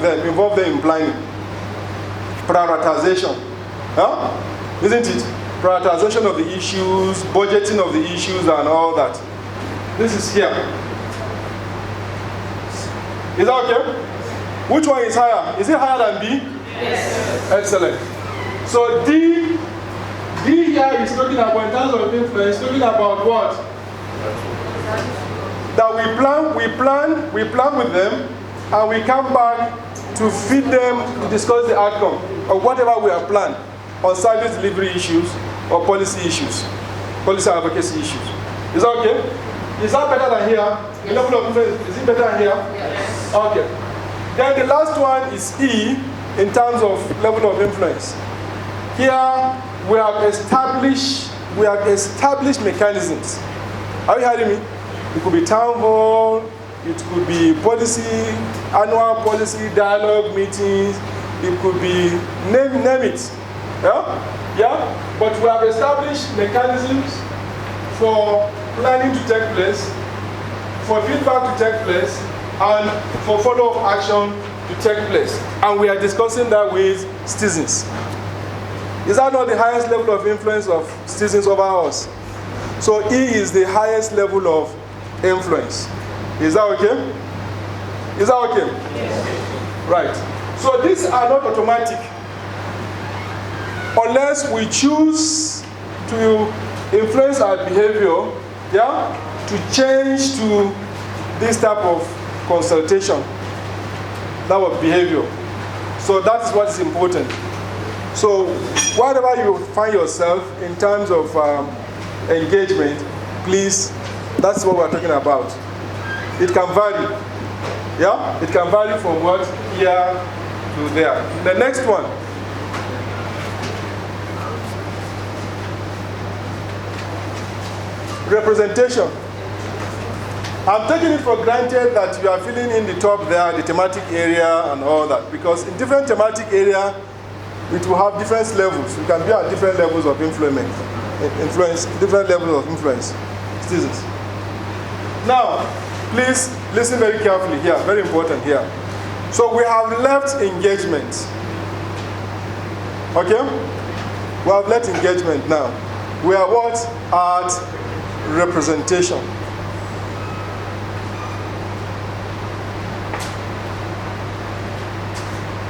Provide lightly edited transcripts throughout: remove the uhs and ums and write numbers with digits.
them, involve them in planning. Prioritization. Huh? Isn't it? Prioritization of the issues, budgeting of the issues, and all that. This is here. Is that okay? Which one is higher? Is it higher than B? Yes. Excellent. So D here is talking about, in terms of influence, talking about what? That we plan with them, and we come back to feed them to discuss the outcome of whatever we have planned on service delivery issues or policy issues, policy advocacy issues. Is that okay? Is that better than here? The level of influence, is it better than here? Yes. Okay. Then the last one is E in terms of level of influence. Here we have established mechanisms. Are you hearing me? It could be town hall, it could be policy, annual policy dialogue meetings, it could be name it. Yeah? But we have established mechanisms for planning to take place, for feedback to take place, and for follow-up action to take place. And we are discussing that with citizens. Is that not the highest level of influence of citizens over us? So E is the highest level of influence. Is that okay? Is that okay? Yes. Right. So these are not automatic unless we choose to influence our behavior, to change to this type of consultation, that of behavior. So that is what is important. So whatever you find yourself in terms of engagement, please, that's what we're talking about. It can vary. It can vary from what here to there. The next one. Representation. I'm taking it for granted that you are filling in the top there, the thematic area and all that, because in different thematic area, it will have different levels. You can be at different levels of influence, different levels of influence. Citizens. Now, please listen very carefully here, very important here. So we have left engagement. Okay? We have left engagement now. We are what? At representation.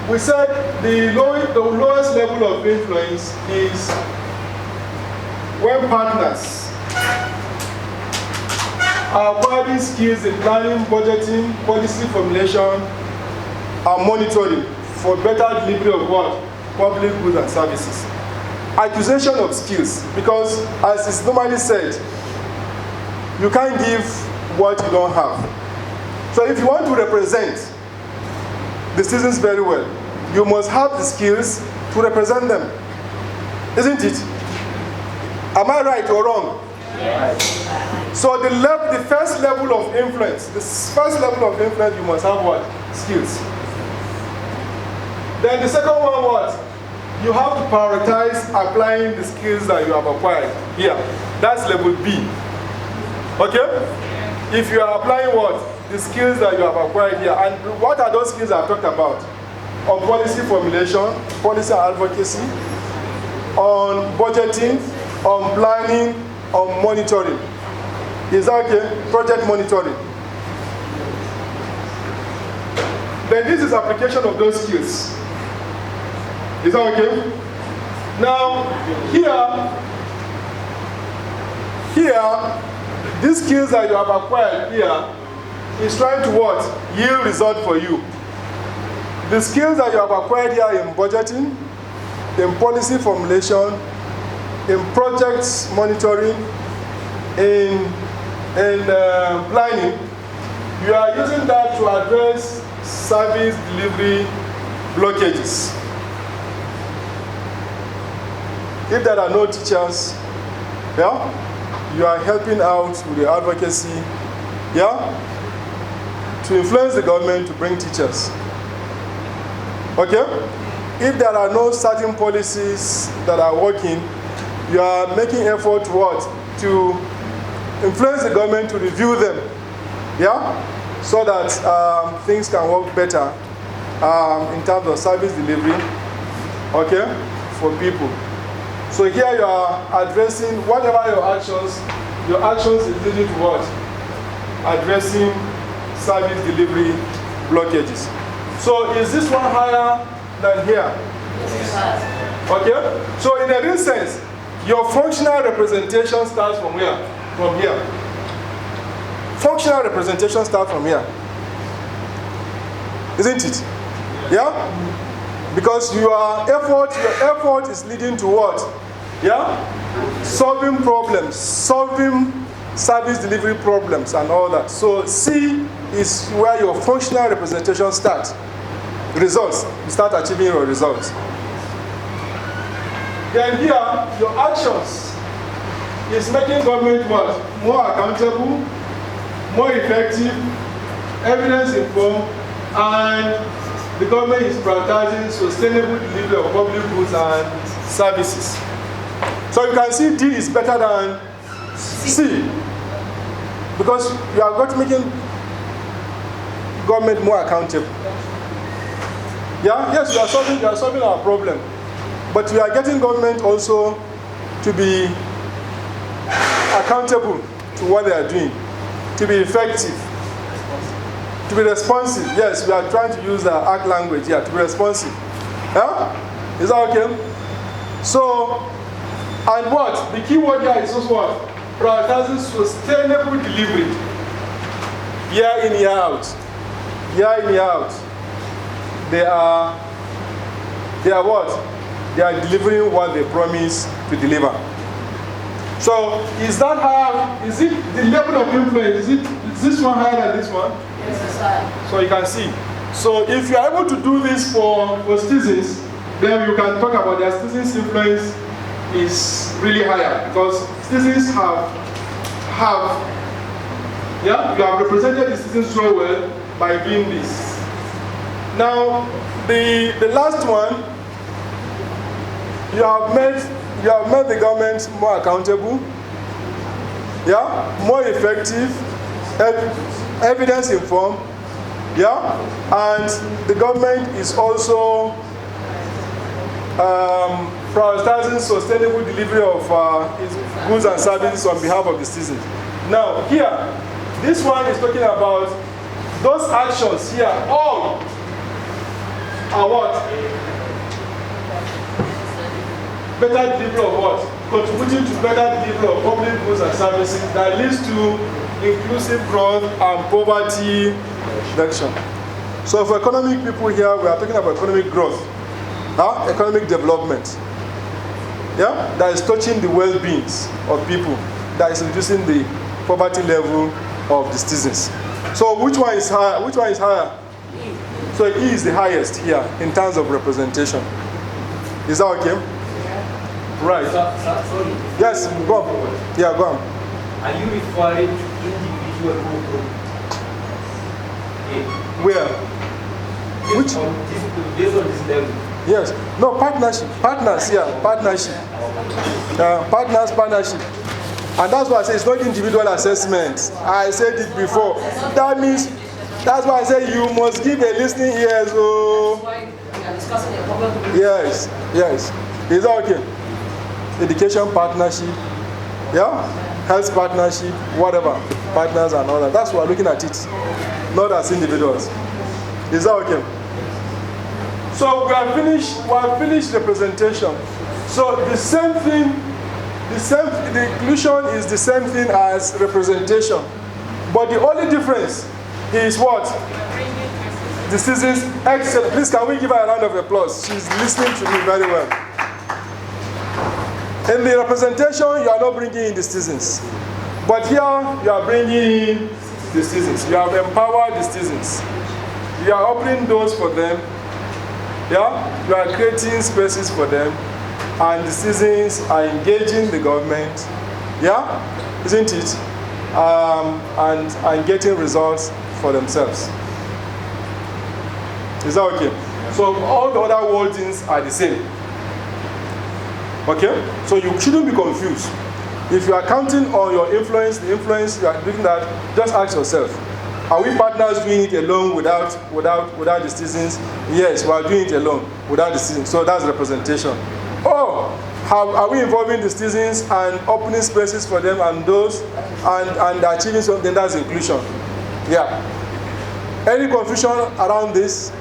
We said the lowest level of influence is when partners are acquiring skills in planning, budgeting, policy formulation, and monitoring for better delivery of what? Public goods and services. Acquisition of skills, because as is normally said, you can't give what you don't have. So if you want to represent the citizens very well, you must have the skills to represent them. Isn't it? Am I right or wrong? Yes. So the first level of influence, you must have what? Skills. Then the second one, what? You have to prioritize applying the skills that you have acquired. Here, that's level B. Okay? If you are applying what? The skills that you have acquired here. And what are those skills I've talked about? On policy formulation, policy advocacy, on budgeting, on planning, on monitoring. Is that okay? Project monitoring. Then this is application of those skills. Is that okay? Now, here, these skills that you have acquired here is trying to what? Yield result for you. The skills that you have acquired here in budgeting, in policy formulation, in projects monitoring, in planning, you are using that to address service delivery blockages. If there are no teachers, you are helping out with the advocacy, to influence the government to bring teachers. Okay? If there are no certain policies that are working, you are making effort to what? To influence the government to review them, so that things can work better in terms of service delivery, okay, for people. So here you are addressing whatever your actions is leading to what? Addressing service delivery blockages. So is this one higher than here? Yes. Okay? So in a real sense, your functional representation starts from where? From here. Functional representation starts from here. Isn't it? Yeah? Because your effort is leading to what? Yeah? Solving problems, solving service delivery problems and all that. So C is where your functional representation starts. Results. You start achieving your results. Then here, your actions is making government what? More accountable, more effective, evidence-informed, and the government is prioritizing sustainable delivery of public goods and services. So you can see D is better than C. Because you are not making government more accountable. Yeah? Yes, you are solving our problem. But we are getting government also to be accountable to what they are doing, to be effective, to be responsive. Yes, we are trying to use the ACT language here, to be responsive. Yeah? Is that okay? So, and what? The key word here is also what? Prioritizing sustainable delivery. Year in, year out. Year in, year out. They are what? They are delivering what they promise to deliver. So, is that higher? Is it the level of influence? Is this one higher than this one? Yes, sir. So you can see. So if you are able to do this for citizens, then you can talk about their citizens' influence is really higher, because citizens you have represented the citizens so well by doing this. Now, the last one, you have made the government more accountable, yeah, more effective, evidence informed, yeah, and the government is also prioritizing sustainable delivery of its goods and services on behalf of the citizens. Now, here, this one is talking about those actions here, all are what? Better delivery of what? Contributing to better delivery of public goods and services that leads to inclusive growth and poverty reduction. So for economic people here, we are talking about economic growth, economic development. Yeah? That is touching the well-beings of people, that is reducing the poverty level of the citizens. So which one is higher? Which one is higher? So E is the highest here in terms of representation. Is that okay? Right. Sorry. Yes, go on. Yeah, go on. Are you referring to individual group? Where? Which? Based on this level. Yes. No, partnership. Partners, yeah. Partnership. Partnership. And that's why I say it's not individual assessment. I said it before. That means, that's why I say you must give a listening ear. So. Yes. Is that okay? Education partnership, yeah, health partnership, whatever, partners and all that. That's why we're looking at it, not as individuals. Is that okay? So we have finished representation. So the same thing, the inclusion is the same thing as representation. But the only difference is what? The citizens, excellent. Please, can we give her a round of applause? She's listening to me very well. In the representation, you are not bringing in the citizens. But here, you are bringing in the citizens. You have empowered the citizens. You are opening doors for them. Yeah? You are creating spaces for them. And the citizens are engaging the government. Yeah? Isn't it? And getting results for themselves. Is that okay? So all the other wordings are the same. Okay? So you shouldn't be confused. If you are counting on your influence, the influence you are doing that, just ask yourself, Are we partners doing it alone without the citizens? Yes, we are doing it alone without the citizens. So that's representation. Oh, are we involving the citizens and opening spaces for them and those and achieving something? That's inclusion. Yeah. Any confusion around this?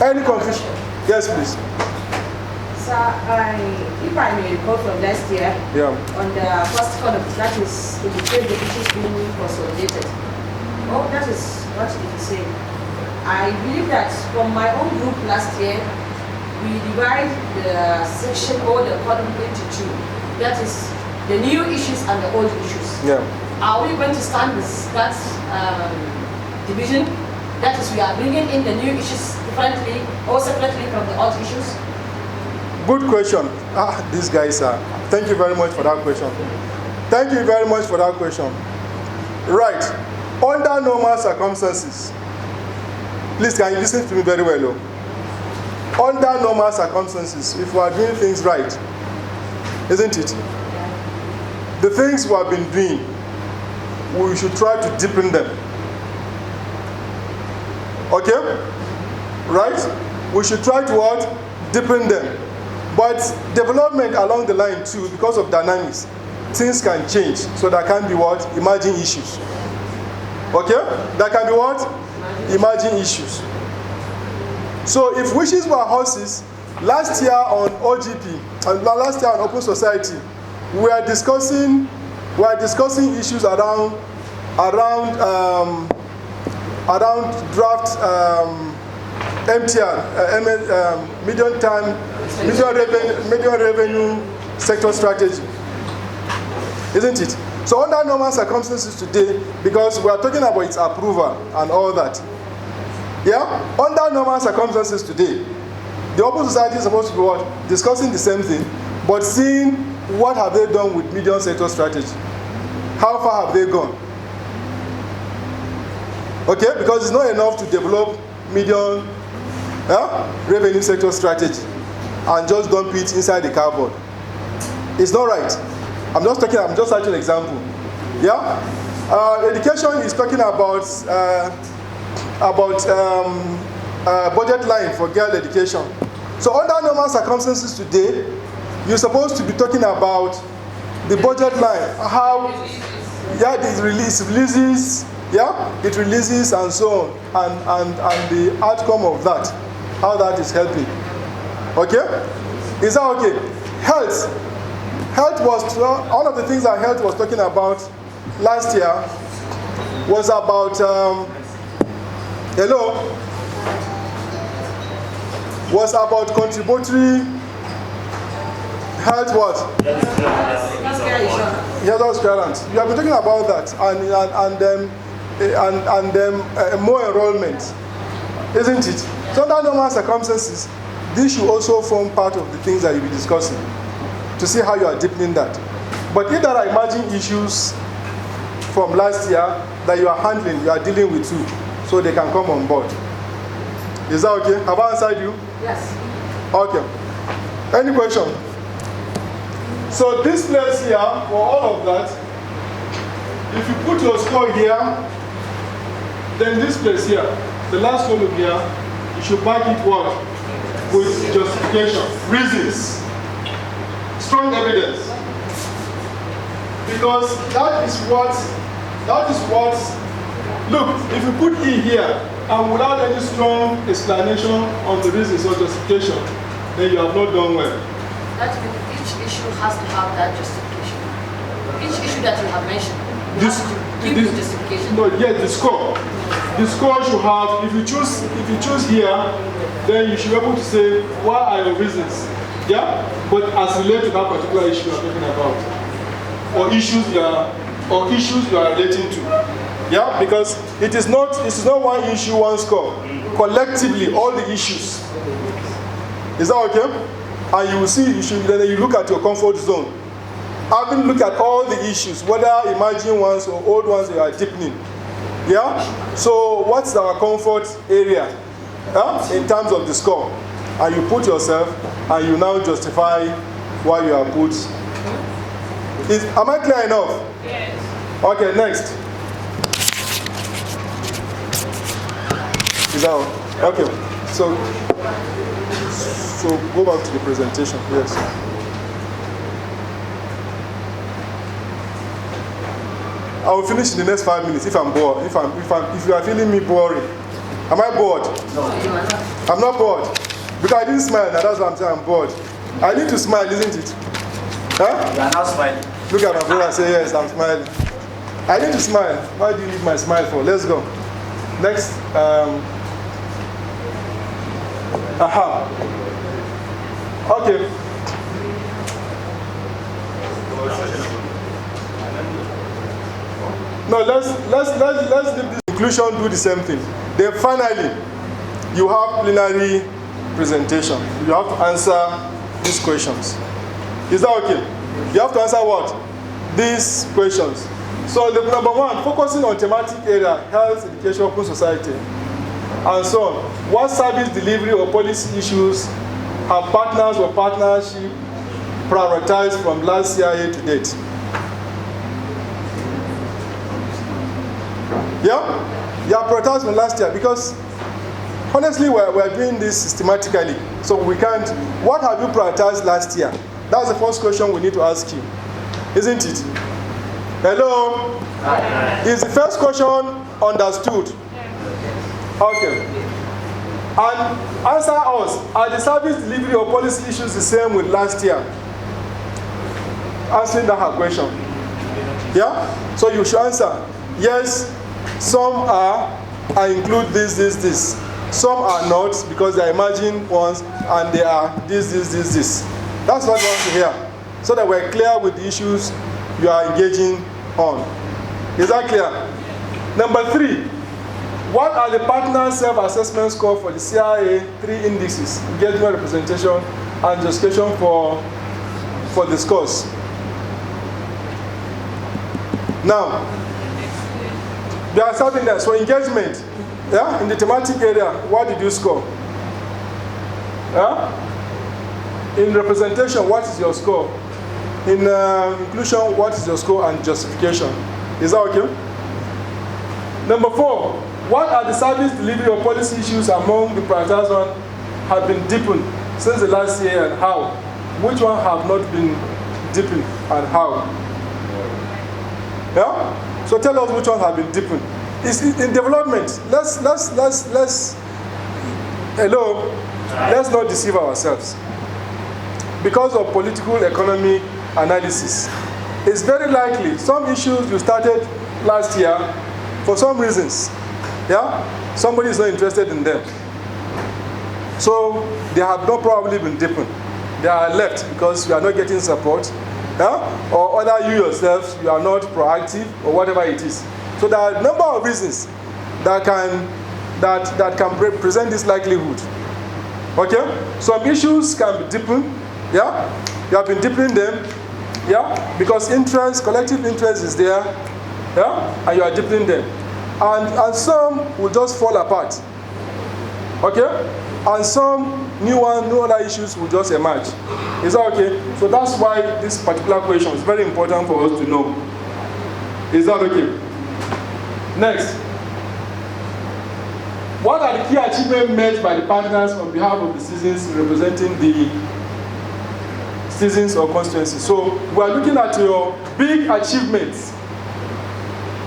Any confusion? Yes, please. Sir, if I may recall from last year, on the first column, that is indicate the issues being consolidated. Oh, that is what it is saying. I believe that from my own group last year, we divide the section or the column into two. That is the new issues and the old issues. Yeah. Are we going to stand with that division? That is, we are bringing in the new issues differently or separately from the old issues? Good question. These guys are. Thank you very much for that question. Thank you very much for that question. Right. Under normal circumstances, please can you listen to me very well? Under normal circumstances, if we are doing things right, isn't it? The things we have been doing, we should try to deepen them. Okay? Right? We should try to what? Deepen them. But development along the line too, because of dynamics, things can change. So there can be what? Emerging issues. Okay? There can be what? Emerging issues. So if wishes were horses, last year on OGP, and last year on Open Society, we were discussing issues around draft MTR, medium revenue sector strategy, isn't it? So under normal circumstances today, because we are talking about its approval and all that, yeah, under normal circumstances today, the Open Society is supposed to be what? Discussing the same thing, but seeing what have they done with medium sector strategy. How far have they gone? Okay, because it's not enough to develop medium revenue sector strategy and just dump it inside the cardboard. It's not right. I'm just citing an example. Yeah? Education is talking about budget line for girl education. So under normal circumstances today, you're supposed to be talking about the budget line, how it releases, it releases and so on, and the outcome of that, how that is helping. Okay? Is that okay? Health was one of the things that health was talking about last year was about was about contributory health what? Health insurance. You have been talking about that and more enrollment, isn't it? So under normal circumstances, this should also form part of the things that you'll be discussing to see how you are deepening that. But if there are emerging issues from last year that you are handling, you are dealing with too, so they can come on board. Is that okay? Have I answered you? Yes. Okay. Any question? So this place here, for all of that, if you put your score here, then this place here, the last column here, you should back it what? With justification, reasons, strong evidence. Because that is what, look, if you put E here, and without any strong explanation on the reasons or justification, then you have not done well. That means each issue has to have that justification. Each issue that you have mentioned, you have to give the justification. No, yes, the score. The score should have, if you choose here, then you should be able to say, what are your reasons? Yeah? But as related to that particular issue you are talking about. Or issues you are relating to. Yeah, because it is not one issue, one score. Collectively, all the issues. Is that okay? And you will see, then you look at your comfort zone. Having looked at all the issues, whether emerging ones or old ones you are deepening. Yeah? So what's our comfort area in terms of the score? And you put yourself and you now justify why you are put. Am I clear enough? Yes. Okay, next. Is that all? Okay. So go back to the presentation. Yes. I will finish in the next 5 minutes if I'm bored. If you are feeling me boring. Am I bored? No, you are not. I'm not bored. Because I didn't smile, and that's why I'm saying I'm bored. I need to smile, isn't it? Huh? You are now smiling. Look at my brother and say, yes, I'm smiling. I need to smile. Why do you need my smile for? Let's go. Next. Okay. No, let's leave this inclusion, do the same thing. Then finally, you have plenary presentation. You have to answer these questions. Is that okay? You have to answer what? These questions. So the number one, focusing on thematic area, health, education, open society, and so on. What service delivery or policy issues have partners or partnership prioritized from last year to date? Yeah? Yeah, prioritized from last year because honestly we're doing this systematically. So we can't. What have you prioritized last year? That's the first question we need to ask you. Isn't it? Hello? Is the first question understood? Okay. And answer us. Are the service delivery or policy issues the same with last year? Answering that question. Yeah? So you should answer. Yes, some are. I include this. Some are not because they are emerging ones and they are this. That's what we want to hear. So that we're clear with the issues you are engaging on. Is that clear? Number 3, what are the partner self-assessment score for the CIA 3 indices, engagement, representation, and justification for the scores? Now, they are serving that. So engagement, yeah, in the thematic area, what did you score? Yeah? In representation, what is your score? In inclusion, what is your score and justification? Is that okay? Number 4, what are the service delivery or policy issues among the prioritized ones have been deepened since the last year and how? Which one have not been deepened and how? Yeah? So tell us which ones have been deepened. It's in development. Let's not deceive ourselves. Because of political economic analysis, it's very likely some issues you started last year for some reasons, yeah, somebody is not interested in them, so they have not probably been deepened. They are left because you are not getting support, yeah? Or either you yourselves you are not proactive or whatever it is. So there are a number of reasons that can present this likelihood. Okay, some issues can be deepened. Yeah, you have been deepening them, yeah, because interest, collective interest is there, yeah, and you are deepening them, and some will just fall apart, okay, and some new other issues will just emerge. Is that okay? So that's why this particular question is very important for us to know. Is that okay? Next, what are the key achievements made by the partners on behalf of the citizens representing the citizens or constituencies? So we are looking at your big achievements,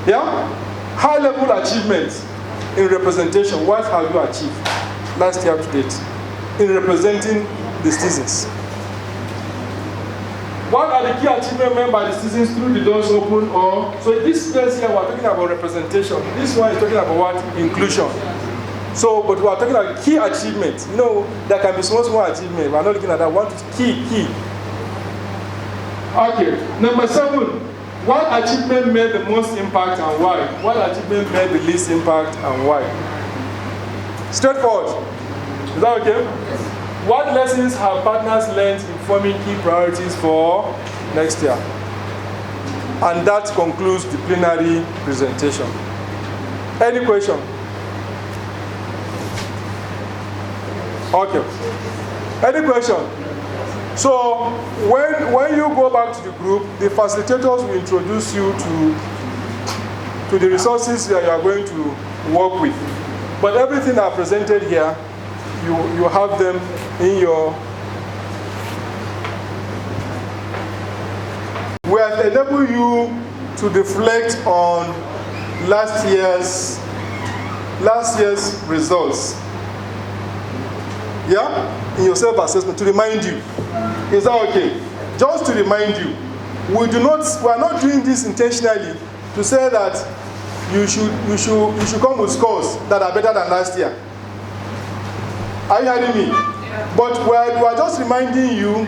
yeah, high-level achievements in representation. What have you achieved last year to date in representing the citizens? What are the key achievements made by the citizens through the doors open? Or so this place here we're talking about representation. This one is talking about what? Inclusion. So, but we are talking about key achievements. You know, there can be small achievements. We are not looking at that. What is key? Okay. Number 7. What achievement made the most impact and why? What achievement made the least impact and why? Straightforward. Is that okay? Yes. What lessons have partners learned in forming key priorities for next year? And that concludes the plenary presentation. Any question? Okay. Any question? So when you go back to the group, the facilitators will introduce you to the resources that you are going to work with. But everything I presented here, you have them in your... We have enabled you to reflect on last year's results. Yeah? In your self-assessment, to remind you. Is that okay? Just to remind you. We are not doing this intentionally to say that you should come with scores that are better than last year. Are you hearing me? Yeah. But we are just reminding you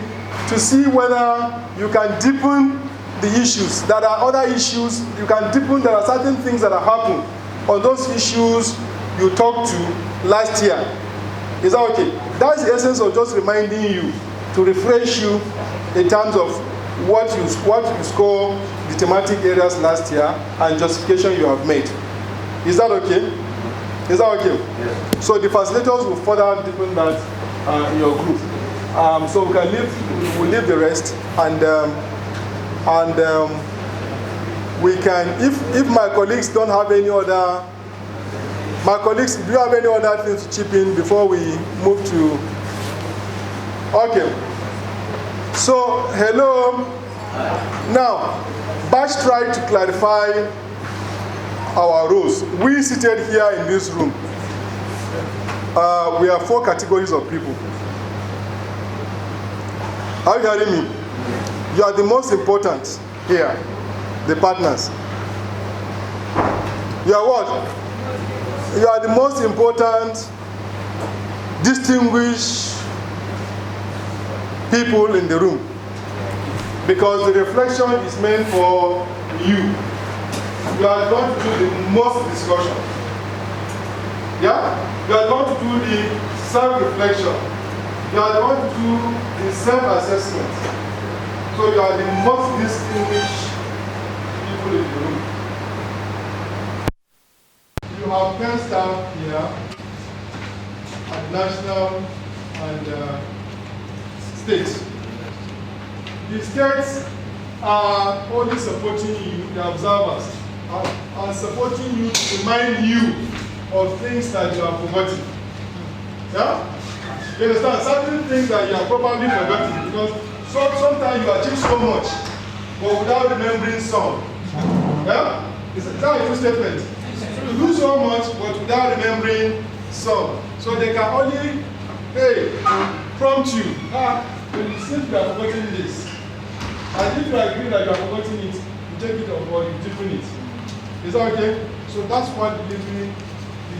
to see whether you can deepen the issues. There are other issues you can deepen. There are certain things that have happened on those issues you talked to last year. Is that okay? That's the essence of just reminding you, to refresh you in terms of what you score the thematic areas last year and justification you have made. Is that okay? Is that okay? Yes. So the facilitators will further deepen that in your group. So we'll leave the rest, and we can, if my colleagues don't have any other, my colleagues, do you have any other things to chip in before we move to? Okay. So, hello. Now, Bash tried to clarify our roles. We seated here in this room. We have 4 categories of people. Are you hearing me? You are the most important here, the partners. You are what? You are the most important, distinguished people in the room, because the reflection is meant for you. You are going to do the most discussion. Yeah? You are going to do the self-reflection. You are going to do the self-assessment. So you are the most distinguished people in the room. You have 10 staff here at national and state. The states are only supporting you, the observers, are supporting you to remind you of things that you are forgetting. Yeah? You understand? Certain things that you are probably forgetting, because sometimes you achieve so much, but without remembering some. Yeah? Is that a true statement? You do so much, but without remembering some. So they can only, prompt you. You seem to have forgotten this. And if you agree that you have forgotten it, you take it on board, you deepen it. Is that okay? So that's what the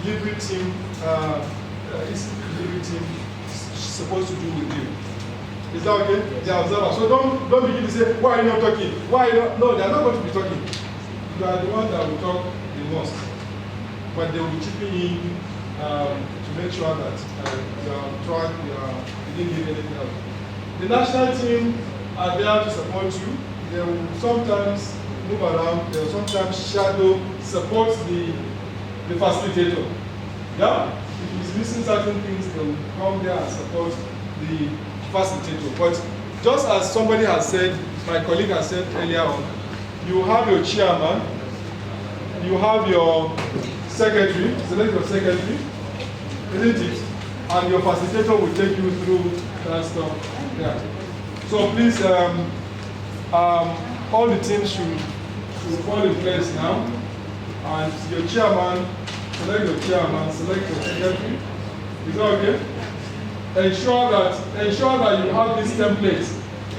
delivery team is supposed to do with you. Is that okay? The observer. So don't begin to say, why are you not talking? Why are you not? No, they are not going to be talking. You are the one that will talk the most. But they will be chipping in to make sure that you are on track, you didn't give anything else. The national team are there to support you. They will sometimes move around, they will sometimes shadow, support the facilitator. Yeah? If he's missing certain things, they will come there and support the facilitator. But just as somebody has said, my colleague has said earlier on, you have your chairman, you have your secretary, select your secretary, isn't it? And your facilitator will take you through that stuff. Yeah. So please, all the teams should fall in place now. And your chairman, select your chairman, select your secretary. Is that okay? Ensure that you have this template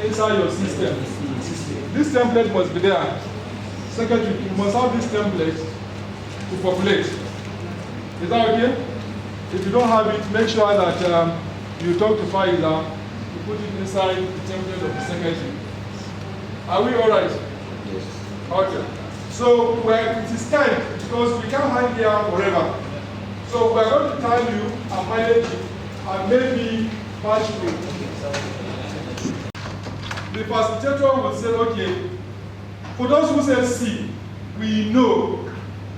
inside your system. This template must be there. Secretary, you must have this template to populate. Is that okay? If you don't have it, make sure that you talk to Faiza to put it inside the template of the secretary. Are we all right? Yes. Okay. So it is time, because we can't hang here forever. So we're going to tell you and manage it and maybe patch you. The facilitator will say, okay, for those who say C, we know.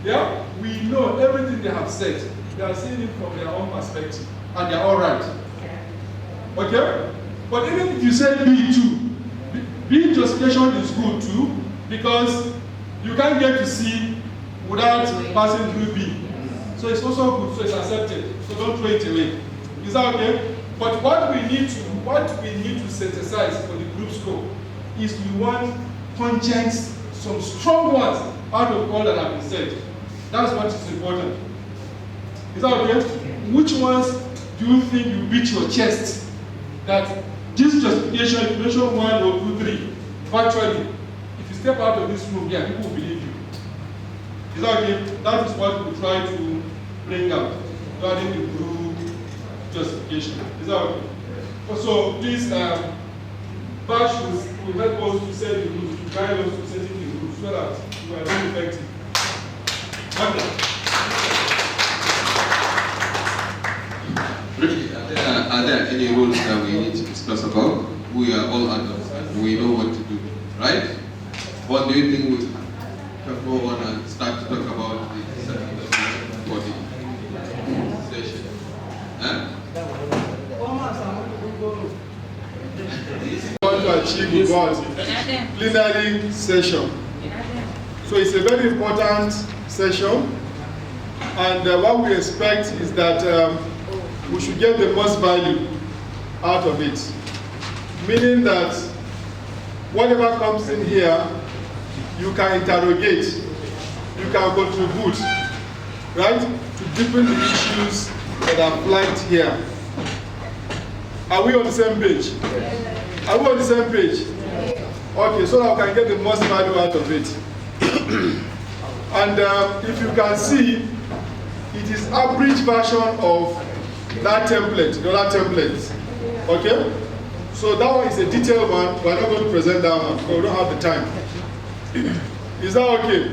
Yeah? We know everything they have said. They are seeing it from their own perspective. And they're all right. Okay? But even if you say B too, B justification is good too, because you can't get to C without passing through B. So it's also good, so it's accepted. So don't throw it away. Is that okay? But what we need to synthesize for the group scope is we want conjects, some strong ones out of all that have been said. That's what is important. Is that okay? Which ones do you think you beat your chest that this justification, if you mention 1 or 2, 3, virtually, if you step out of this room here, people will believe you. Is that okay? That is what we try to bring out regarding the group justification. Is that okay? So please, Bash will help us to set the rules, to guide us to setting the rules so that we are really effective. Okay. Are there any rules that we need to discuss about? We are all adults and we know what to do, right? What do you think we can go on and start to talk about the second for the session? Huh? Want to achieve what? Plenary session. So it's a very important session, and what we expect is that we should get the most value out of it. Meaning that whatever comes in here, you can interrogate, you can contribute, right, to deepen the issues that are flagged here. Are we on the same page? Are we on the same page? Okay, so that we can get the most value out of it. And if you can see, it is average version of that template, the other template. Okay? So that one is a detailed one. We're not going to present that one because we don't have the time. Is that okay?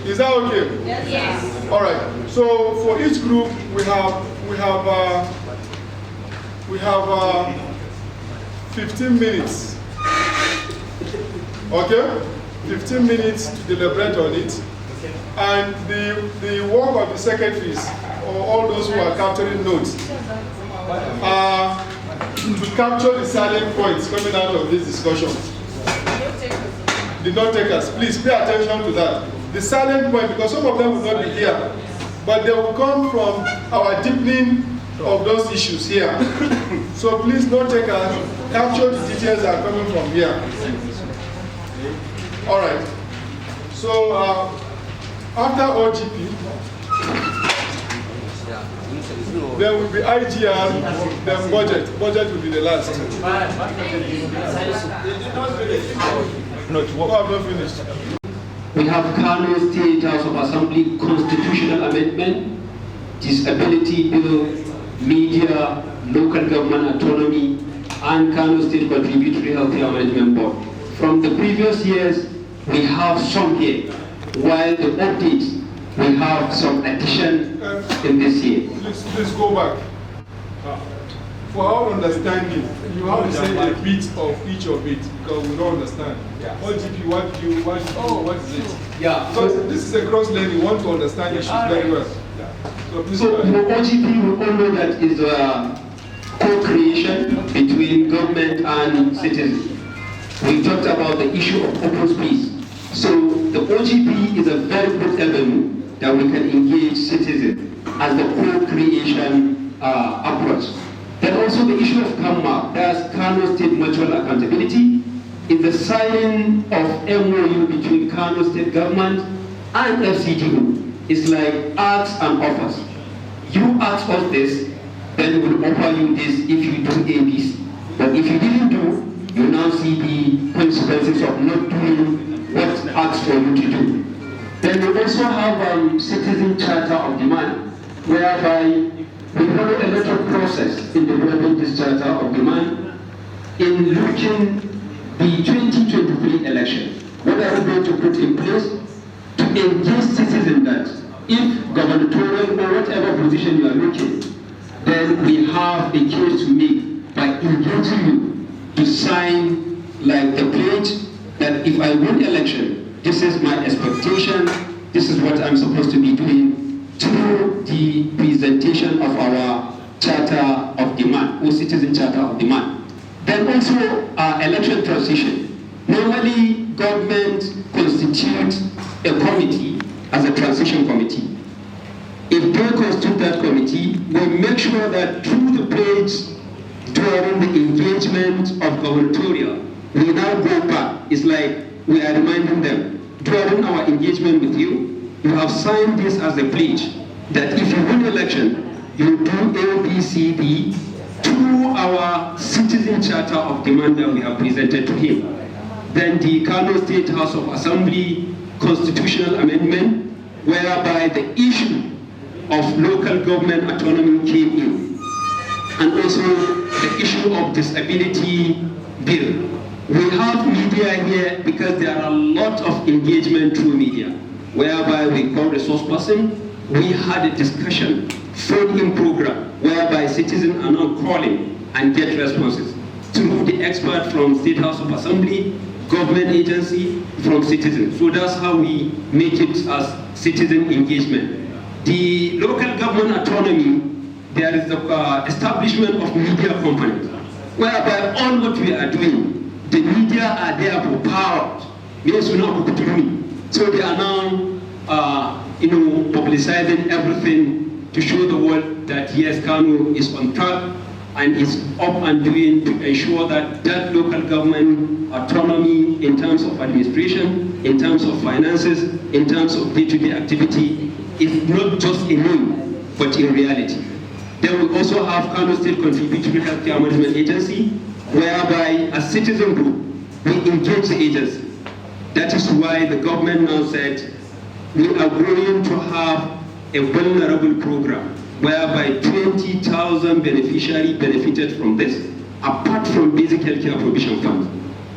Is that okay? Yes. All right. So for each group, we have 15 minutes. Okay? 15 minutes to deliberate on it. And the work of the secretaries, or all those who are capturing notes, to capture the salient points coming out of this discussion. The note takers, please pay attention to that. The salient point, because some of them will not be here, but they will come from our deepening of those issues here. So please, note takers, capture the details that are coming from here. All right. So after OGP, there will be IGR, then budget. Budget will be the last. No, I'm not finished. We have Kano State House of Assembly Constitutional Amendment, Disability Bill, Media, Local Government Autonomy, and Kano State Contributory Healthcare Management Board. From the previous years, we have some here, while the updates, we have some addition in this year. Let's go back. For our understanding, you have to say a bit of each of it because we don't understand. OGP, what is it? Yeah. So this is a cross learning. We want to understand issues very well. So please So go for ahead. OGP, we all know that is a co-creation between government and citizens. We talked about the issue of open space. So the OGP is a very good avenue that we can engage citizens as the co-creation approach. Then also the issue of KAMMA, that's Kano State Mutual Accountability, is the signing of MOU between Kano State Government and FCDO. It's like asks and offers. You ask us this, then we'll offer you this if you do ABC. But if you didn't do, you now see the consequences of not doing what asks for you to do. Then we also have Citizen Charter of Demand, whereby we follow a lot of process in developing this Charter of Demand in looking the 2023 election. What are we going to put in place to engage citizens that if gubernatorial or whatever position you are looking, then we have a case to make by engaging you to sign like the pledge that if I win election, this is my expectation, this is what I'm supposed to be doing through the presentation of our Charter of Demand or Citizen Charter of Demand. Then also election transition. Normally, government constitutes a committee as a transition committee. if they constitute that committee, we make sure that through the pledge during the engagement of gubernatorial, we now go back. It's like we are reminding them, during our engagement with you, you have signed this as a pledge that if you win election, you do A, B, C, D through our citizen charter of demand that we have presented to him. Then the Kano State House of Assembly constitutional amendment, whereby the issue of local government autonomy came in, and also the issue of disability bill. We have media here because there are a lot of engagement through media, whereby we call resource person. We had a discussion, phone-in program, whereby citizens are now calling and get responses through the expert from State House of Assembly, government agency, from citizens. So that's how we make it as citizen engagement. The local government autonomy, there is the establishment of media companies, whereby all what we are doing, the media are there for power. So they are now publicizing everything to show the world that yes, Kano is on track and is up and doing to ensure that that local government autonomy in terms of administration, in terms of finances, in terms of day-to-day activity is not just a name, but in reality. Then we also have Kano State Contributory Healthcare Management Agency, whereby as citizen group, we engage the agency. That is why the government now said, we are going to have a vulnerable program, whereby 20,000 beneficiaries benefited from this, apart from basic healthcare provision fund,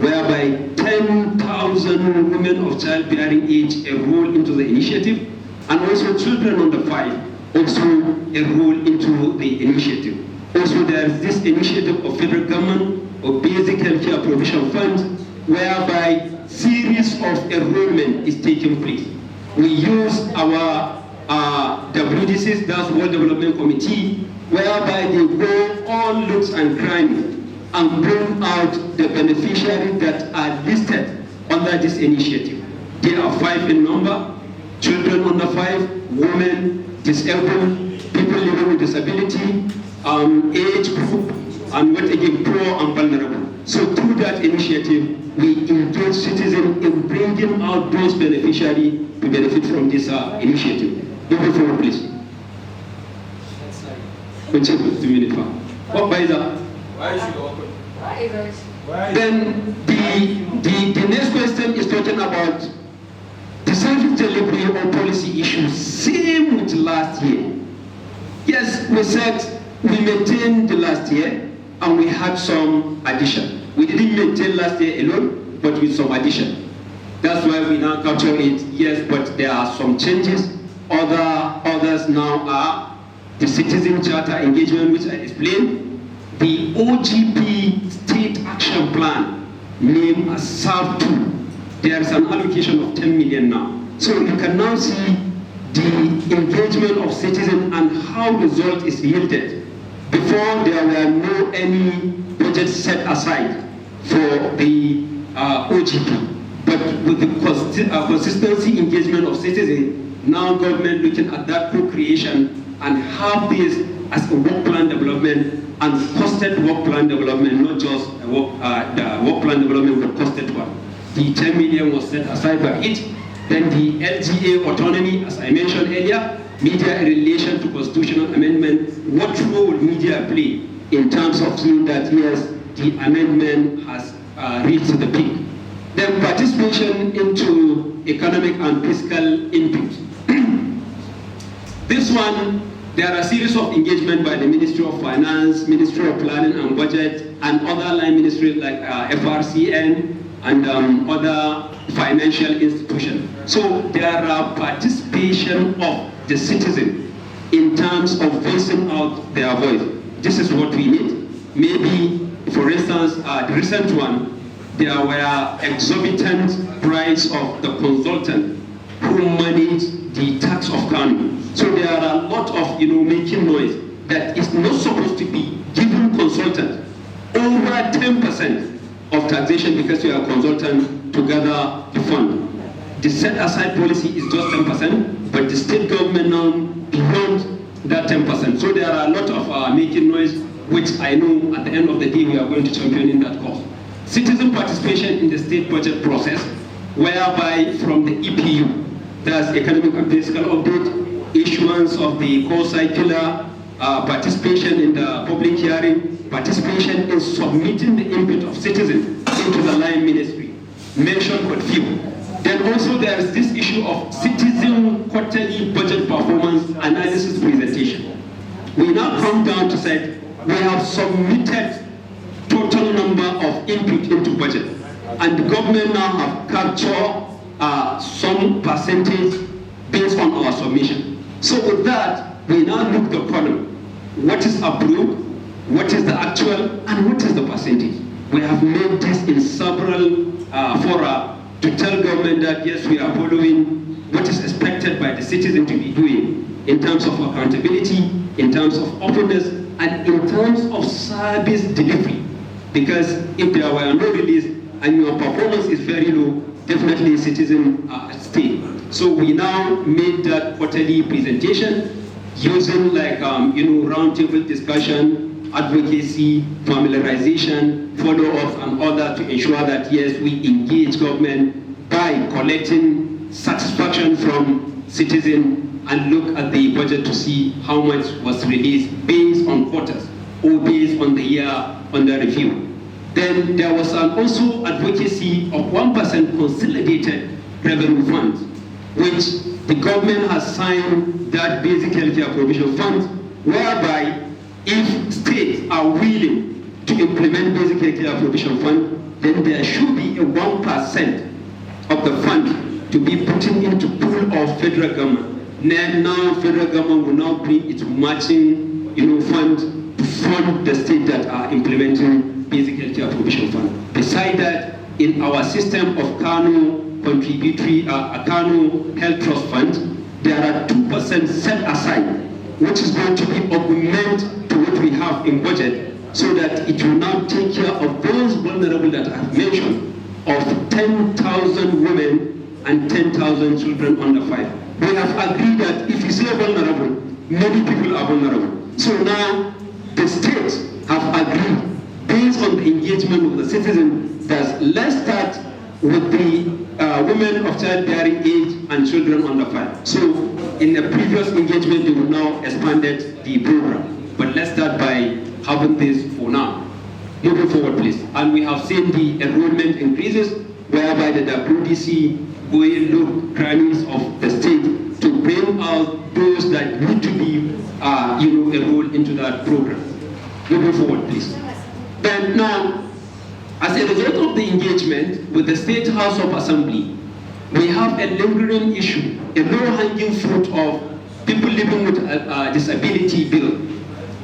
whereby 10,000 women of childbearing age enroll into the initiative, and also children under 5 also enroll into the initiative. Also, there is this initiative of federal government of basic healthcare provision fund, whereby series of enrollment is taking place. We use our WDCs, that's World Development Committee, whereby they go all looks and crannies and bring out the beneficiaries that are listed under this initiative. They are 5 in number: children under 5, women, disabled, people living with disability, age group, and what again, poor and vulnerable. So through that initiative, we engage citizens in bringing out those beneficiaries to benefit from this initiative. Move forward, please. What by that? Why should you open? Then the next question is talking about the service delivery or policy issues, same with last year. Yes, we said we maintained the last year and we had some addition. We didn't maintain last year alone, but with some addition. That's why we now capture it, yes, but there are some changes. Others now are the citizen charter engagement, which I explained, the OGP state action plan, named as SARP2. There is an allocation of 10 million now. So you can now see the engagement of citizens and how result is yielded. Before, there were no any budget set aside for the OGP. But with the consistency engagement of citizens, now government looking at that co-creation and have this as a work plan development and costed work plan development, not just the work plan development, but costed one. The 10 million was set aside by it. Then the LGA autonomy, as I mentioned earlier, media in relation to constitutional amendment, what role will media play in terms of seeing that, yes, the amendment has reached the peak. Then participation into economic and fiscal input. This one, there are a series of engagement by the Ministry of Finance, Ministry of Planning and Budget, and other line ministries like FRCN and other financial institutions. So there are participation of the citizen in terms of voicing out their voice. This is what we need. Maybe, for instance, the recent one, there were exorbitant price of the consultant who managed the tax of Kano. So there are a lot of making noise that is not supposed to be given consultant over 10% of taxation because you are a consultant to gather the fund. The set aside policy is just 10%. but the state government now beyond that 10%. So there are a lot of making noise, which I know at the end of the day we are going to champion in that cause. Citizen participation in the state budget process, whereby from the EPU, that's Economic and Fiscal Update, issuance of the core circular, participation in the public hearing, participation in submitting the input of citizens into the line ministry, mentioned but few. Then also there is this issue of citizen quarterly budget performance analysis presentation. We now come down to say we have submitted total number of input into budget, and the government now have captured some percentage based on our submission. So with that, we now look the column. What is approved, what is the actual, and what is the percentage? We have made this in several fora to tell government that yes, we are following what is expected by the citizen to be doing in terms of accountability, in terms of openness, and in terms of service delivery. Because if there were no release and your performance is very low, definitely citizen stay. So we now made that quarterly presentation using like roundtable discussion, advocacy, familiarization, follow-ups, and all that to ensure that yes, we engage government by collecting satisfaction from citizens and look at the budget to see how much was released based on quarters or based on the year under review. Then there was also advocacy of 1% consolidated revenue funds, which the government has signed that basic healthcare provision fund, whereby if states are willing to implement basic healthcare provision fund, then there should be a 1% of the fund to be put into pool of federal government. Now federal government will now bring its matching fund to fund the states that are implementing basic healthcare provision fund. Beside that, in our system of Kano contributory Kano Health Trust Fund, there are 2% set aside, which is going to be augmented to what we have in budget, so that it will now take care of those vulnerable that I have mentioned, of 10,000 women and 10,000 children under 5. We have agreed that if you say vulnerable, many people are vulnerable. So now the states have agreed, based on the engagement of the citizens, that let's start with the women of childbearing age and children under 5. So in the previous engagement, they will now expanded the program. But let's start by having this for now. Moving forward, please. And we have seen the enrollment increases, whereby the WDC going look crannies of the state to bring out those that need to be enrolled into that program. Moving forward, please. Then now, as a result of the engagement with the State House of Assembly, we have a lingering issue, a low-hanging fruit of people living with a disability bill.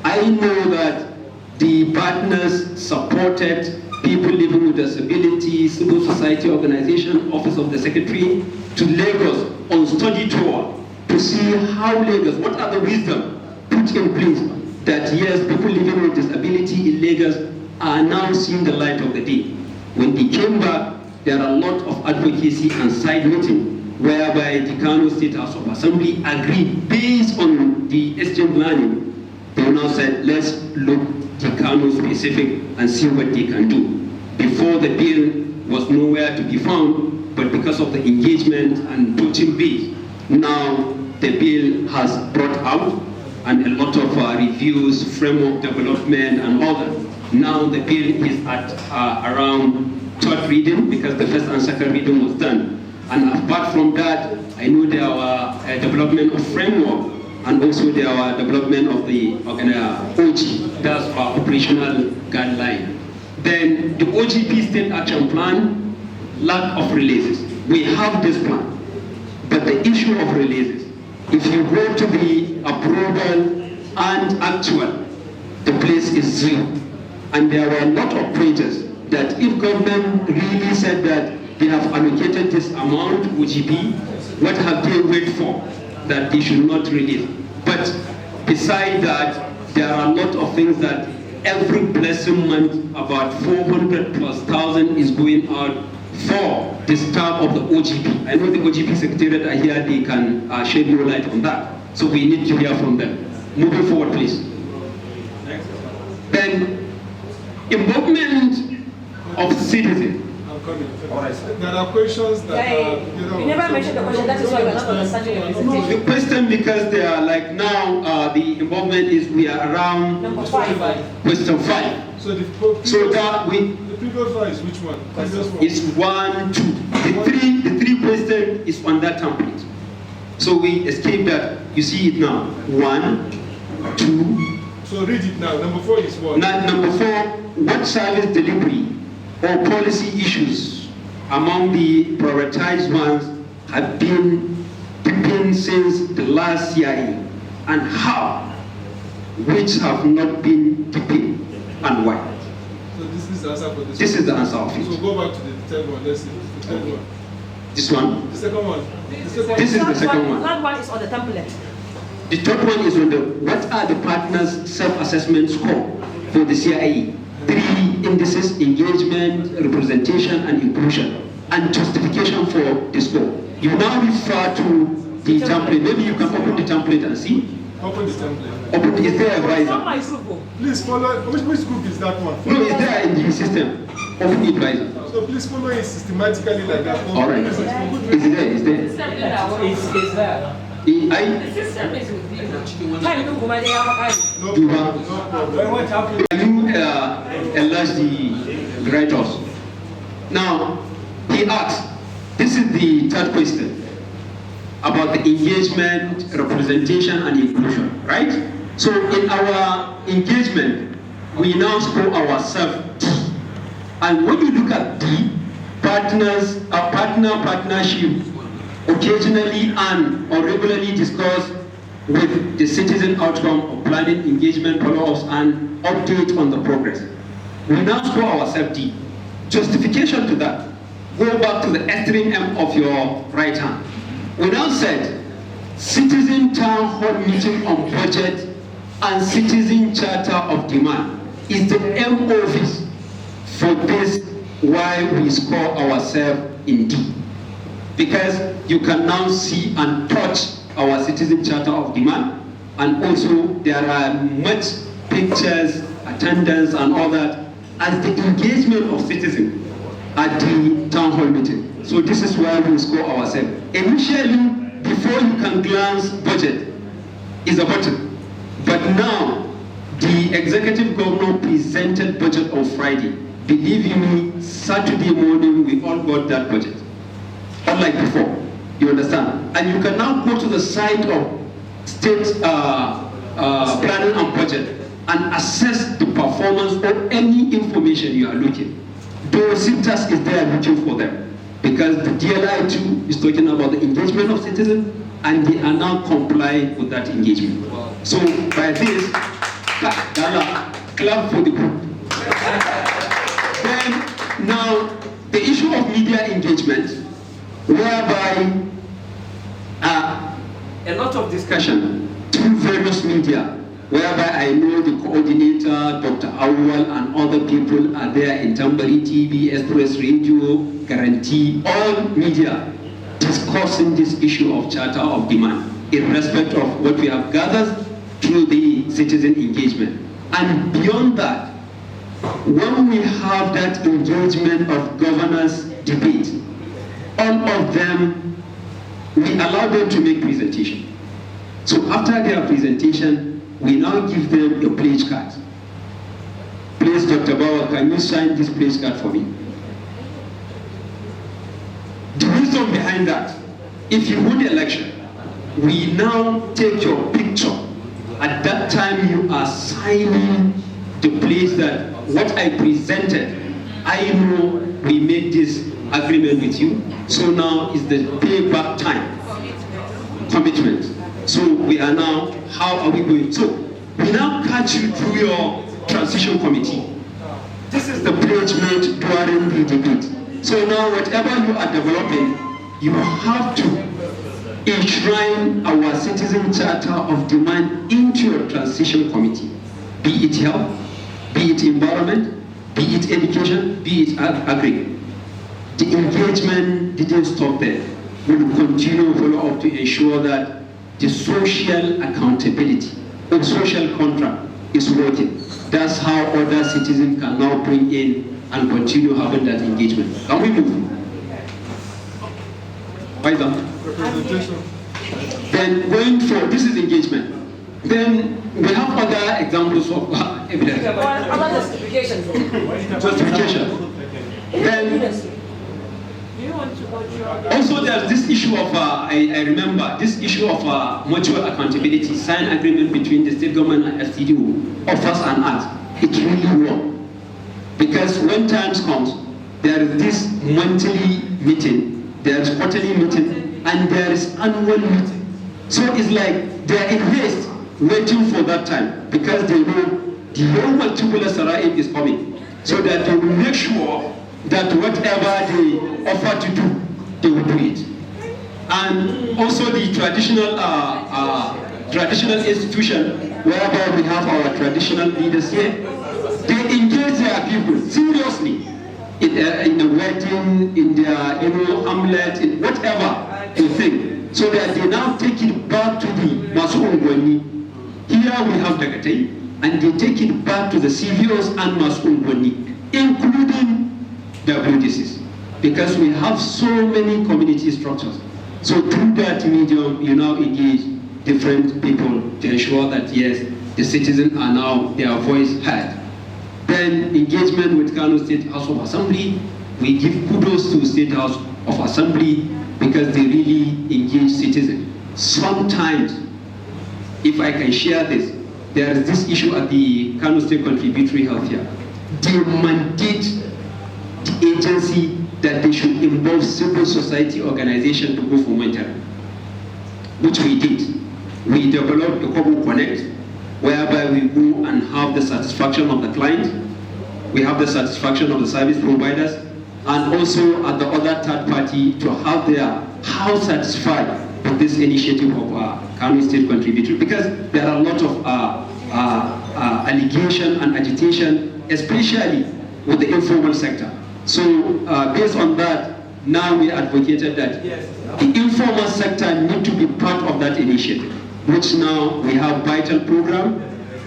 I know that the partners supported people living with disability, civil society organization, Office of the Secretary, to Lagos on study tour to see how Lagos, what are the wisdom put in place that yes, people living with disability in Lagos are now seeing the light of the day. When they came back, there are a lot of advocacy and side meeting, whereby the Kano State House of Assembly agreed based on the exchange learning. They now said, let's look the Kano specific and see what they can do. Before, the bill was nowhere to be found, but because of the engagement and touching base, now the bill has brought out, and a lot of reviews, framework development, and all that. Now the bill is at around third reading, because the first and second reading was done. And apart from that, I know there were development of framework, and also there were development of the OG, that's our operational guideline. Then the OGP State Action Plan, lack of releases. We have this plan, but the issue of releases, if you go to the approval and actual, the place is zero. And there were a lot of pointers that if government really said that they have allocated this amount, OGP, what have they waited for? That they should not release. But beside that, there are a lot of things that every blessing month, about 400,000+ is going out for the staff of the OGP. I know the OGP Secretariat are here, they can shed more light on that. So we need to hear from them. Moving forward, please. Then, involvement of citizens. There are questions that you never mentioned the question, that is why we're not understanding your presentation. The question, because they are like now, the involvement is we are around number 5. question 5. So the previous one is which one? It's 1, 2. The three question is on that template. So we escape that. You see it now. 1, 2. So read it now. Number 4 is what? Number 4. What service delivery or policy issues among the prioritized ones have been deepened since the last CIA, and how, which have not been deepened, and why? So this is the answer for this. This is the answer of it. So go back to the third one. Let's see. The third one. This one? The second one. This is the second one. The third one is on the template. The third one is on the what are the partners' self-assessment score for the CIA? 3 indices: engagement, representation, and inclusion, and justification for the score. You now refer to the template. Maybe you can open the template and see. Open the template. Open. Is there a It's advisor? not my group. Please follow. Which group is that one? No, it's there in the system. Open the advisor. So please follow it systematically like that. All right. Is it there? Is there? It's there. The system is with you. No You problem. have- No problem. What happened? Can you enlarge the write-offs? Now, he asked, this is the third question, about the engagement, representation, and inclusion, right? So in our engagement, we now score ourselves D. And when you look at D, partnership, occasionally and or regularly discuss with the citizen outcome of planning, engagement, follow-ups, and update on the progress. We now score ourselves D. Justification to that, go back to the extreme end of your right hand. We now said, citizen town hall meeting on budget and citizen charter of demand is the M office for this, why we score ourselves in D. Because you can now see and touch our citizen charter of demand, and also there are much pictures, attendance, and all that as the engagement of citizens at the town hall meeting. So this is where we score ourselves. Initially, before you can glance budget, is a button. But now, the executive governor presented budget on Friday. Believe you me, Saturday morning we all got that budget. Unlike before, you understand? And you can now go to the site of state planning and budget and assess the performance of any information you are looking. Those CIPTAS is there looking for them, because the DLI too is talking about the engagement of citizens, and they are now complying with that engagement. So by this, clap for the group. Then now the issue of media engagement, whereby a lot of discussion through various media, whereby I know the coordinator, Dr. Awal, and other people are there in Tambari TV, Express Radio, Guarantee, all media discussing this issue of charter of demand, in respect of what we have gathered through the citizen engagement. And beyond that, when we have that engagement of governance debate, all of them, we allow them to make presentation. So after their presentation, we now give them a pledge card. Please, Dr. Bauer, can you sign this pledge card for me? The reason behind that, if you win the election, we now take your picture. At that time, you are signing the pledge that what I presented, I know we made this agreement with you. So now is the payback time. Commitment. So we are now, how are we going? So we now catch you through your transition committee. This is the pledge made during the debate. So now whatever you are developing, you have to enshrine our citizen charter of demand into your transition committee. Be it health, be it environment, be it education, be it agri. the engagement didn't stop there. We will continue to follow up to ensure that the social accountability or social contract is working. That's how other citizens can now bring in and continue having that engagement. Can we move? Right down. Representation. Then going for, this is engagement. Then we have other examples of evidence. About justification. Justification. Then also there's this issue of, I remember, this issue of mutual accountability, signed agreement between the state government and FCDO, offers an act. It really worked. Because when times comes, there is this monthly meeting, there is quarterly meeting, and there is annual meeting. So it's like they're in haste, waiting for that time, because they know the whole multiple Sara'ib is coming. So that they will make sure that whatever they offer to do, they will do it. And also the traditional institution, whereby we have our traditional leaders here, they engage their people seriously in the wedding, in their hamlet, in whatever they think, so that they now take it back to the Masu Ungwani. Here we have Dagatai, and they take it back to the CVOs and Masu Ungwani, including WDCs, because we have so many community structures. So through that medium, you now engage different people to ensure that yes, the citizens are now their voice heard. Then engagement with Kano State House of Assembly, we give kudos to State House of Assembly because they really engage citizens. Sometimes, if I can share this, there is this issue at the Kano State Contributory Health here. They mandate the agency that they should involve civil society organization to go for mentoring, which we did. We developed the Kobo Connect, whereby we go and have the satisfaction of the client, we have the satisfaction of the service providers, and also at the other third party to have their how satisfied with this initiative of Kano State Contributory, because there are a lot of allegation and agitation, especially with the informal sector. So based on that, now we advocated that the informal sector need to be part of that initiative, which now we have vital program.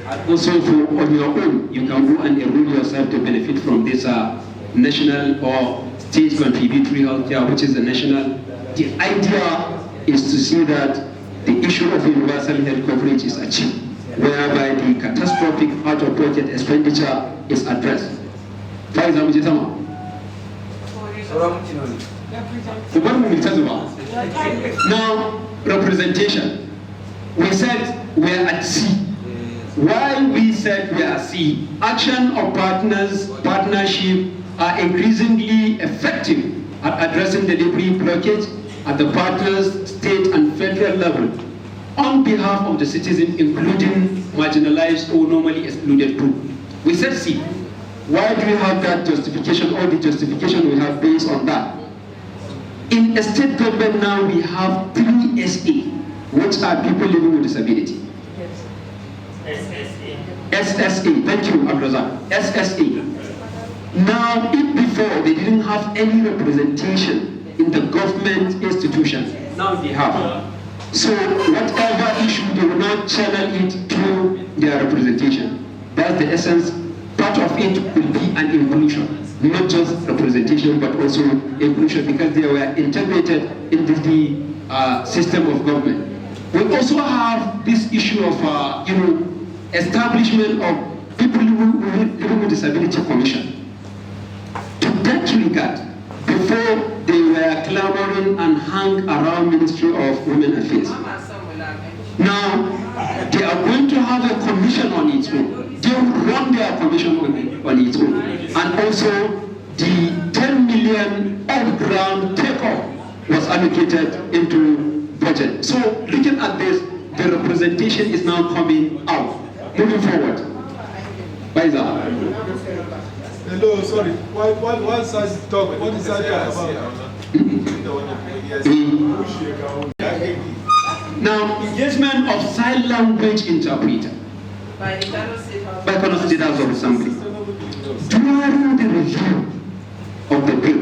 And also for on your own, you can go and enroll yourself to benefit from this national or state contributory healthcare, which is a national. The idea is to see that the issue of universal health coverage is achieved, whereby the catastrophic out-of-pocket expenditure is addressed. For example, now, representation. We said we are at C. Why we said we are C? Action of partnership are increasingly effective at addressing delivery blockage at the partners, state and federal level on behalf of the citizen, including marginalized or normally excluded group. We said C. Why do we have that justification, or the justification we have based on that? In a state government now, we have 3 SA, which are people living with disability. SSA, thank you, Abdulrazak. SSA. Now, if before they didn't have any representation in the government institution, now they have. So whatever issue, they will now channel it through their representation. That's the essence. Part of it will be an inclusion, not just representation, but also inclusion, because they were integrated into the system of government. We also have this issue of, establishment of people living with disability commission. To that regard, before they were clamoring and hung around Ministry of Women Affairs. Now, they are going to have a commission on its own. They will run their commission on its own. And also, the 10 million on-ground takeoff was allocated into budget. So, looking at this, the representation is now coming out. Moving forward. Baiza. Hello, sorry. One side talk. What is that about? Now, engagement of sign language interpreter By Kano State House of Assembly. During the review of the bill,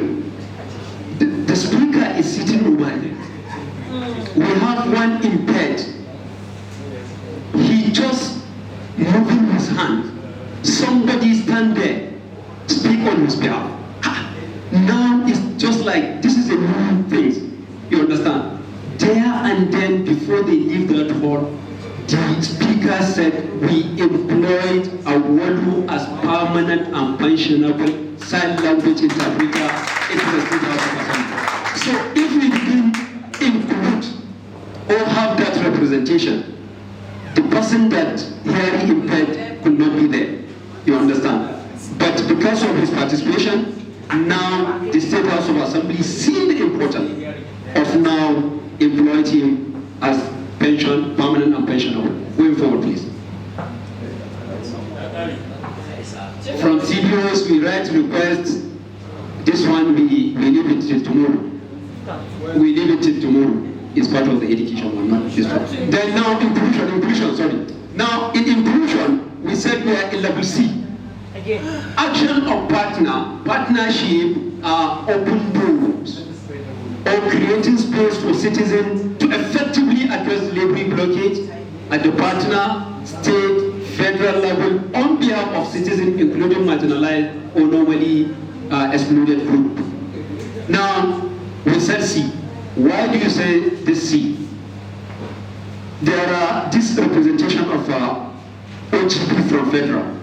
sitting over there. We have one impaired. He just moving his hand. Somebody stand there, speak on his behalf. Now it's just like, this is a new thing. You understand? There and then, before they leave that hall, the speaker said, we employed a Wolu as permanent and pensionable sign language interpreter into the State House of Assembly. So if we didn't include or have that representation, the person that hearing impaired could not be there. You understand? But because of his participation, now the State House of Assembly see the importance of now employing him as pension, permanent and pensionable. Going forward, please. From CBOs, we write requests. This one, we leave it till tomorrow. We leave it till tomorrow. It's part of the education one, not this one. Then now, inclusion, sorry. Now, in inclusion, we said we are in level C. Action of partnership are open doors, or creating space for citizens to effectively address labor blockage at the partner, state, federal level on behalf of citizens, including marginalized or normally excluded group. Now, we said C. Why do you say this C? There are this representation of OGP from federal,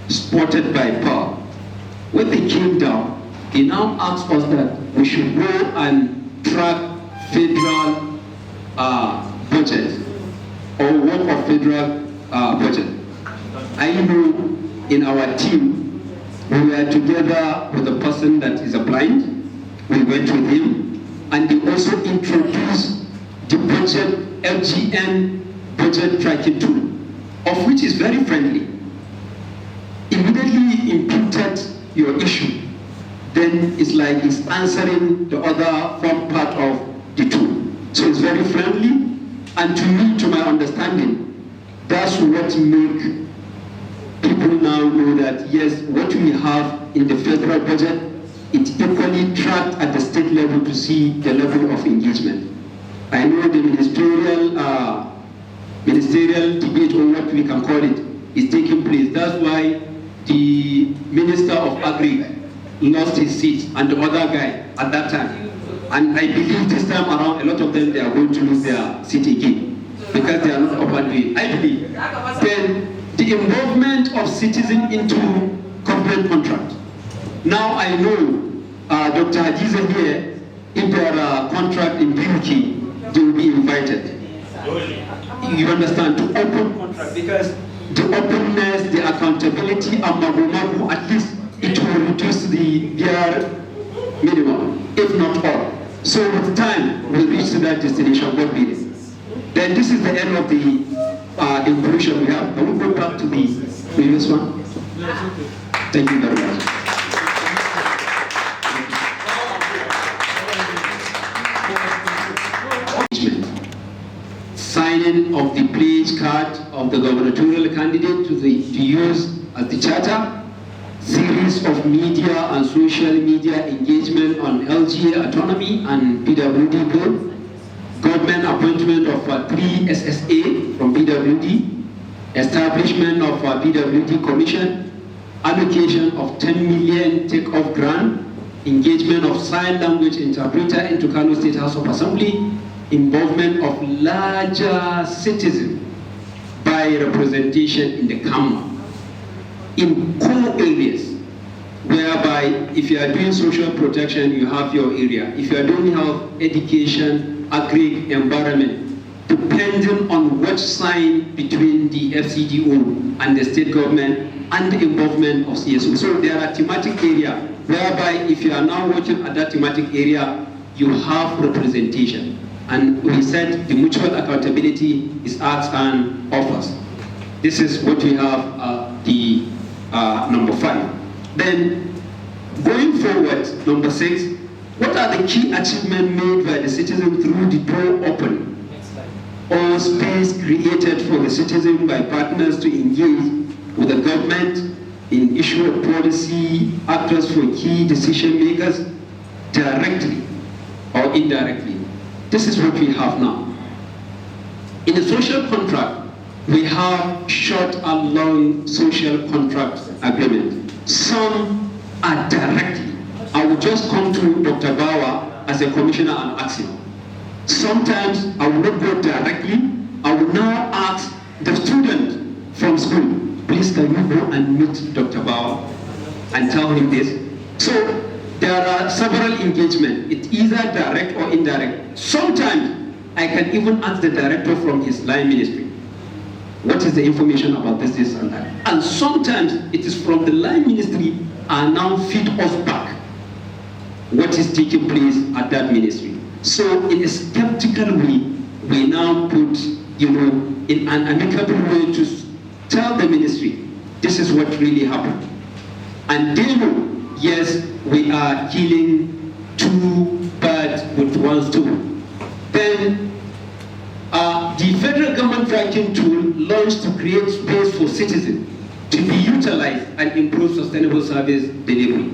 spotted by power. When they came down, they now asked us that we should go and track federal budget or work of federal budget. I know in our team, we were together with a person that is a blind. We went with him, and they also introduced the budget, LGN budget tracking tool, of which is very friendly. Immediately imputed your issue, then it's like it's answering the other form part of the tool. So it's very friendly, and to me, to my understanding, that's what make people now know that yes, what we have in the federal budget, it's equally tracked at the state level to see the level of engagement. I know the ministerial debate, or what we can call it, is taking place. That's why the Minister of Agri lost his seat and the other guy at that time. And I believe this time around, a lot of them, they are going to lose their seat again because they are not open to it. I believe. Then the involvement of citizens into government contract. Now I know Dr. Hadiza here, if there are contract in BUK, they will be invited. You understand, to open contract, because the openness, the accountability, and magu, at least it will reduce the bare minimum, if not all. So with time, we'll reach to that destination, God willing. Then this is the end of the inclusion we have. Can we go back to the previous one? Thank you very much. Signing of the pledge card of the gubernatorial candidate to use as the charter, series of media and social media engagement on LGA autonomy and PWD bill, government appointment of 3 SSA from PWD, establishment of PWD commission, allocation of 10 million take-off grant, engagement of sign language interpreter into Kano State House of Assembly, involvement of larger citizens by representation in the Kama in core areas, whereby if you are doing social protection, you have your area. If you are doing health, education, agri, environment, depending on which sign between the FCDO and the state government and the involvement of CSO. So there are thematic areas whereby if you are now working at that thematic area, you have representation. And we said the mutual accountability is acts and offers. This is what we have the number 5. Then going forward, number 6, what are the key achievements made by the citizen through the door open or space created for the citizen by partners to engage with the government in issue of policy, actors for key decision makers directly or indirectly. This is what we have now. In a social contract, we have short and long social contract agreement. Some are directly. I will just come to Dr. Bawa as a commissioner and ask him. Sometimes I will not go directly. I will now ask the student from school, please can you go and meet Dr. Bawa and tell him this? So there are several engagements. It's either direct or indirect. Sometimes I can even ask the director from his line ministry, what is the information about this and that? And sometimes it is from the line ministry and now feed us back what is taking place at that ministry. So in a skeptical way, we now put, in an amicable way to tell the ministry, this is what really happened. And they know, yes, we are killing two birds with one stone. Then the federal government ranking tool launched to create space for citizens to be utilized and improve sustainable service delivery.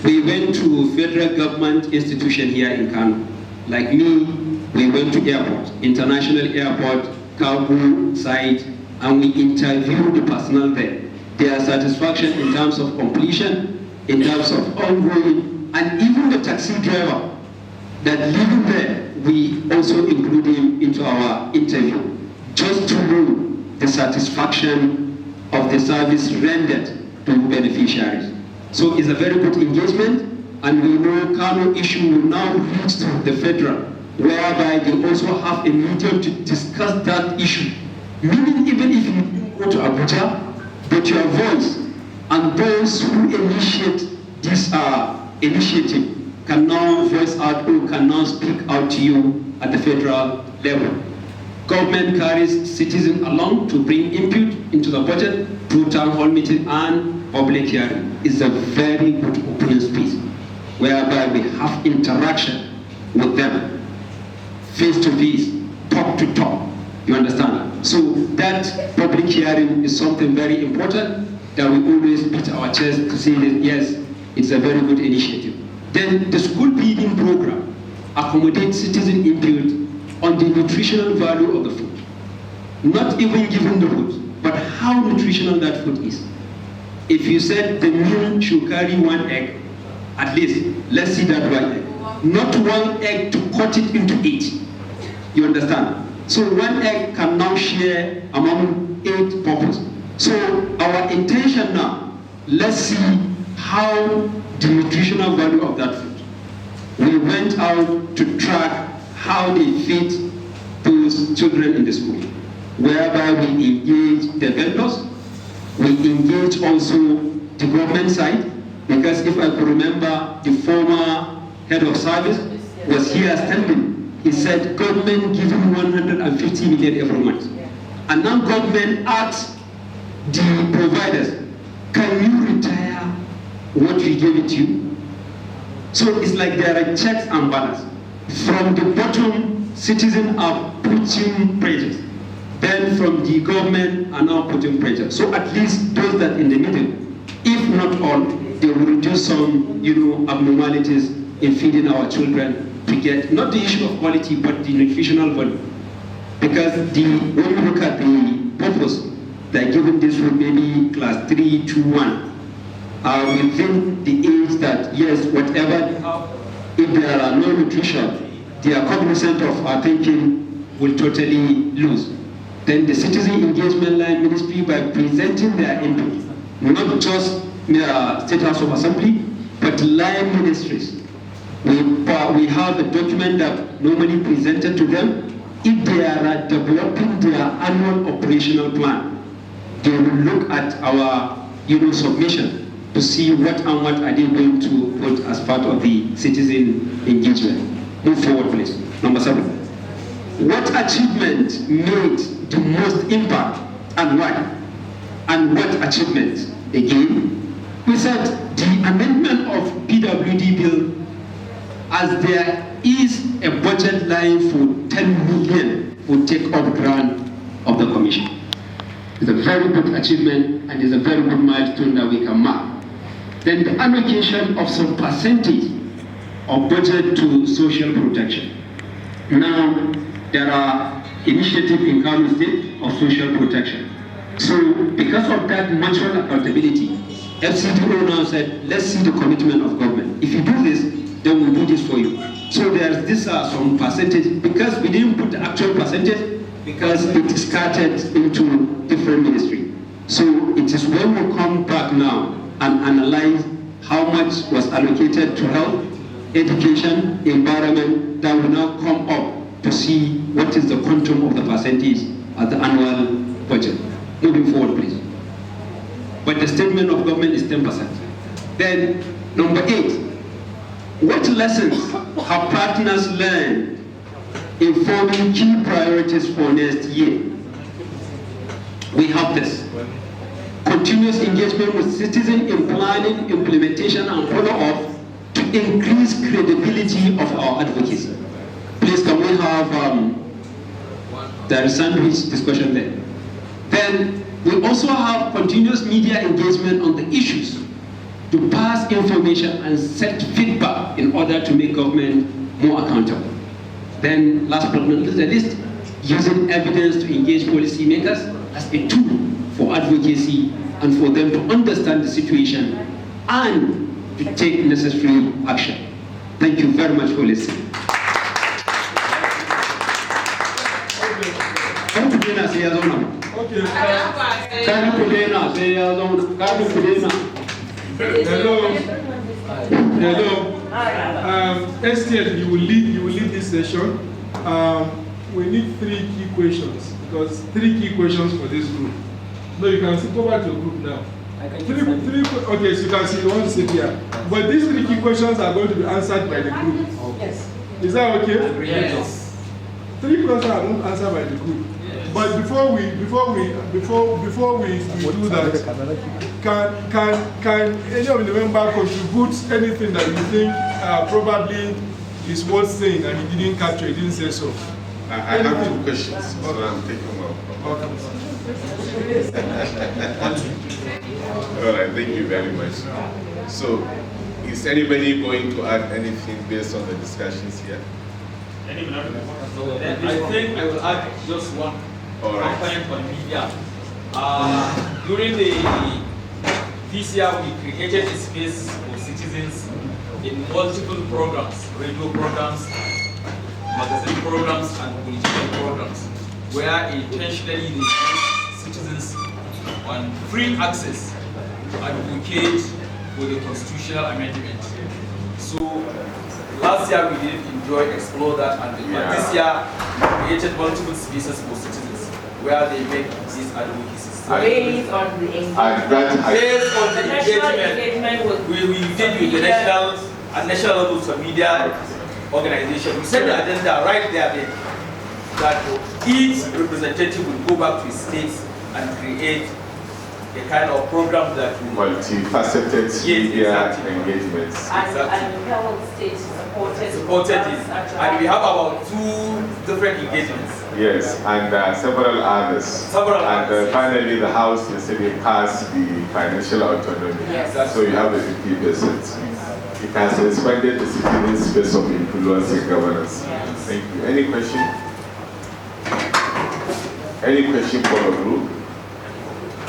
We went to federal government institution here in Kano. Like me, we went to airport, international airport, cargo site, and we interviewed the personnel there. Their satisfaction in terms of completion, in terms of ongoing, and even the taxi driver that living there, we also include him into our interview, just to know the satisfaction of the service rendered to beneficiaries. So it's a very good engagement, and we know Kano issue will now reach to the federal, whereby they also have a medium to discuss that issue. Meaning even if you go to Abuja, but your voice and those who initiate this initiative can now voice out or can now speak out to you at the federal level. Government carries citizens along to bring input into the budget through town hall meeting and public hearing. It's a very good open space whereby we have interaction with them, face to face, talk to talk. You understand? So that public hearing is something very important that we always beat our chest to say that yes, it's a very good initiative. Then the school feeding program accommodates citizen input on the nutritional value of the food. Not even giving the food, but how nutritional that food is. If you said the meal should carry 1 egg, at least, let's see that 1 egg. Not 1 egg to cut it into 8. You understand? So 1 egg can now share among 8 purposes. So our intention now, let's see how the nutritional value of that food. We went out to track how they feed those children in the school, whereby we engage the vendors, we engage also the government side, because if I could remember, the former head of service was here standing. He said government giving 150 million every month. And now government asked the providers, can you retire what we gave it to you? So it's like there are checks and balances. From the bottom, citizens are putting pressure. Then from the government are now putting pressure. So at least those that in the middle, if not all, they will reduce some, abnormalities in feeding our children to get not the issue of quality but the nutritional value. Because when you look at the purpose, they're given this with maybe class 3 to 1. Within the age that yes, whatever they have, if there are no nutrition, they are cognizant of our thinking will totally lose. Then the citizen engagement line ministry, by presenting their input, not just State House of Assembly, but line ministries. We have a document that normally presented to them. If they are developing their annual operational plan, they will look at our submission to see what and what are they going to put as part of the citizen engagement. Move forward, please. Number 7. What achievement made the most impact and why? And what achievement? Again, we said the amendment of PWD bill, as there is a budget line for 10 million will take off grant of the commission. It's a very good achievement and it's a very good milestone that we can mark. Then the allocation of some percentage of budget to social protection. Now, there are initiatives in Kano State of social protection. So, because of that mutual accountability, FCDO now said, let's see the commitment of government. If you do this, then we'll do this for you. So there's this some percentage, because we didn't put the actual percentage, because it is scattered into different ministries. So it is when we come back now and analyze how much was allocated to health, education, environment, that will now come up to see what is the quantum of the percentage at the annual budget. Moving forward, please. But the statement of government is 10%. Then, number 8, what lessons have partners learned in forming key priorities for next year? We have this. Continuous engagement with citizens in planning, implementation, and follow-up to increase credibility of our advocacy. Please, can we have the sandwich discussion there? Then, we also have continuous media engagement on the issues to pass information and set feedback in order to make government more accountable. Then, last but not least, using evidence to engage policymakers as a tool for advocacy and for them to understand the situation and to take necessary action. Thank you very much for listening. Hello. STL, you will lead this session. We need 3 key questions, because 3 key questions for this group. No, you can go back to the group now. Okay, so you can see you want to sit here. But these 3 key questions are going to be answered by the group. Yes. Is that okay? Yes. 3 questions are not answered by the group. But before we do that, can any of the members contribute anything that you think probably is worth saying and he didn't capture, he didn't say so? I have 2 questions, so I'm taking one. All right, thank you very much. So, is anybody going to add anything based on the discussions here? I think I will add just one component on media. During this year, we created a space for citizens in multiple programs, radio programs, magazine programs, and political programs, where intentionally they give citizens on free access to advocate for the constitutional amendment. So last year we did explore that, and this year we created multiple spaces for citizens where they make these advocacies. Based on the engagement, we did with the national levels of media organization. We set the agenda right there that each representative will go back to his states and create a kind of program that will multifaceted media engagements. And Health State supported it. And we have about 2 different engagements. Yes, and several others. And finally, the House yesterday passed the financial autonomy. Yes. So you have a 50%. It has expanded the citizen space of influence and governance. Yes. Thank you. Any question? Any question for the group?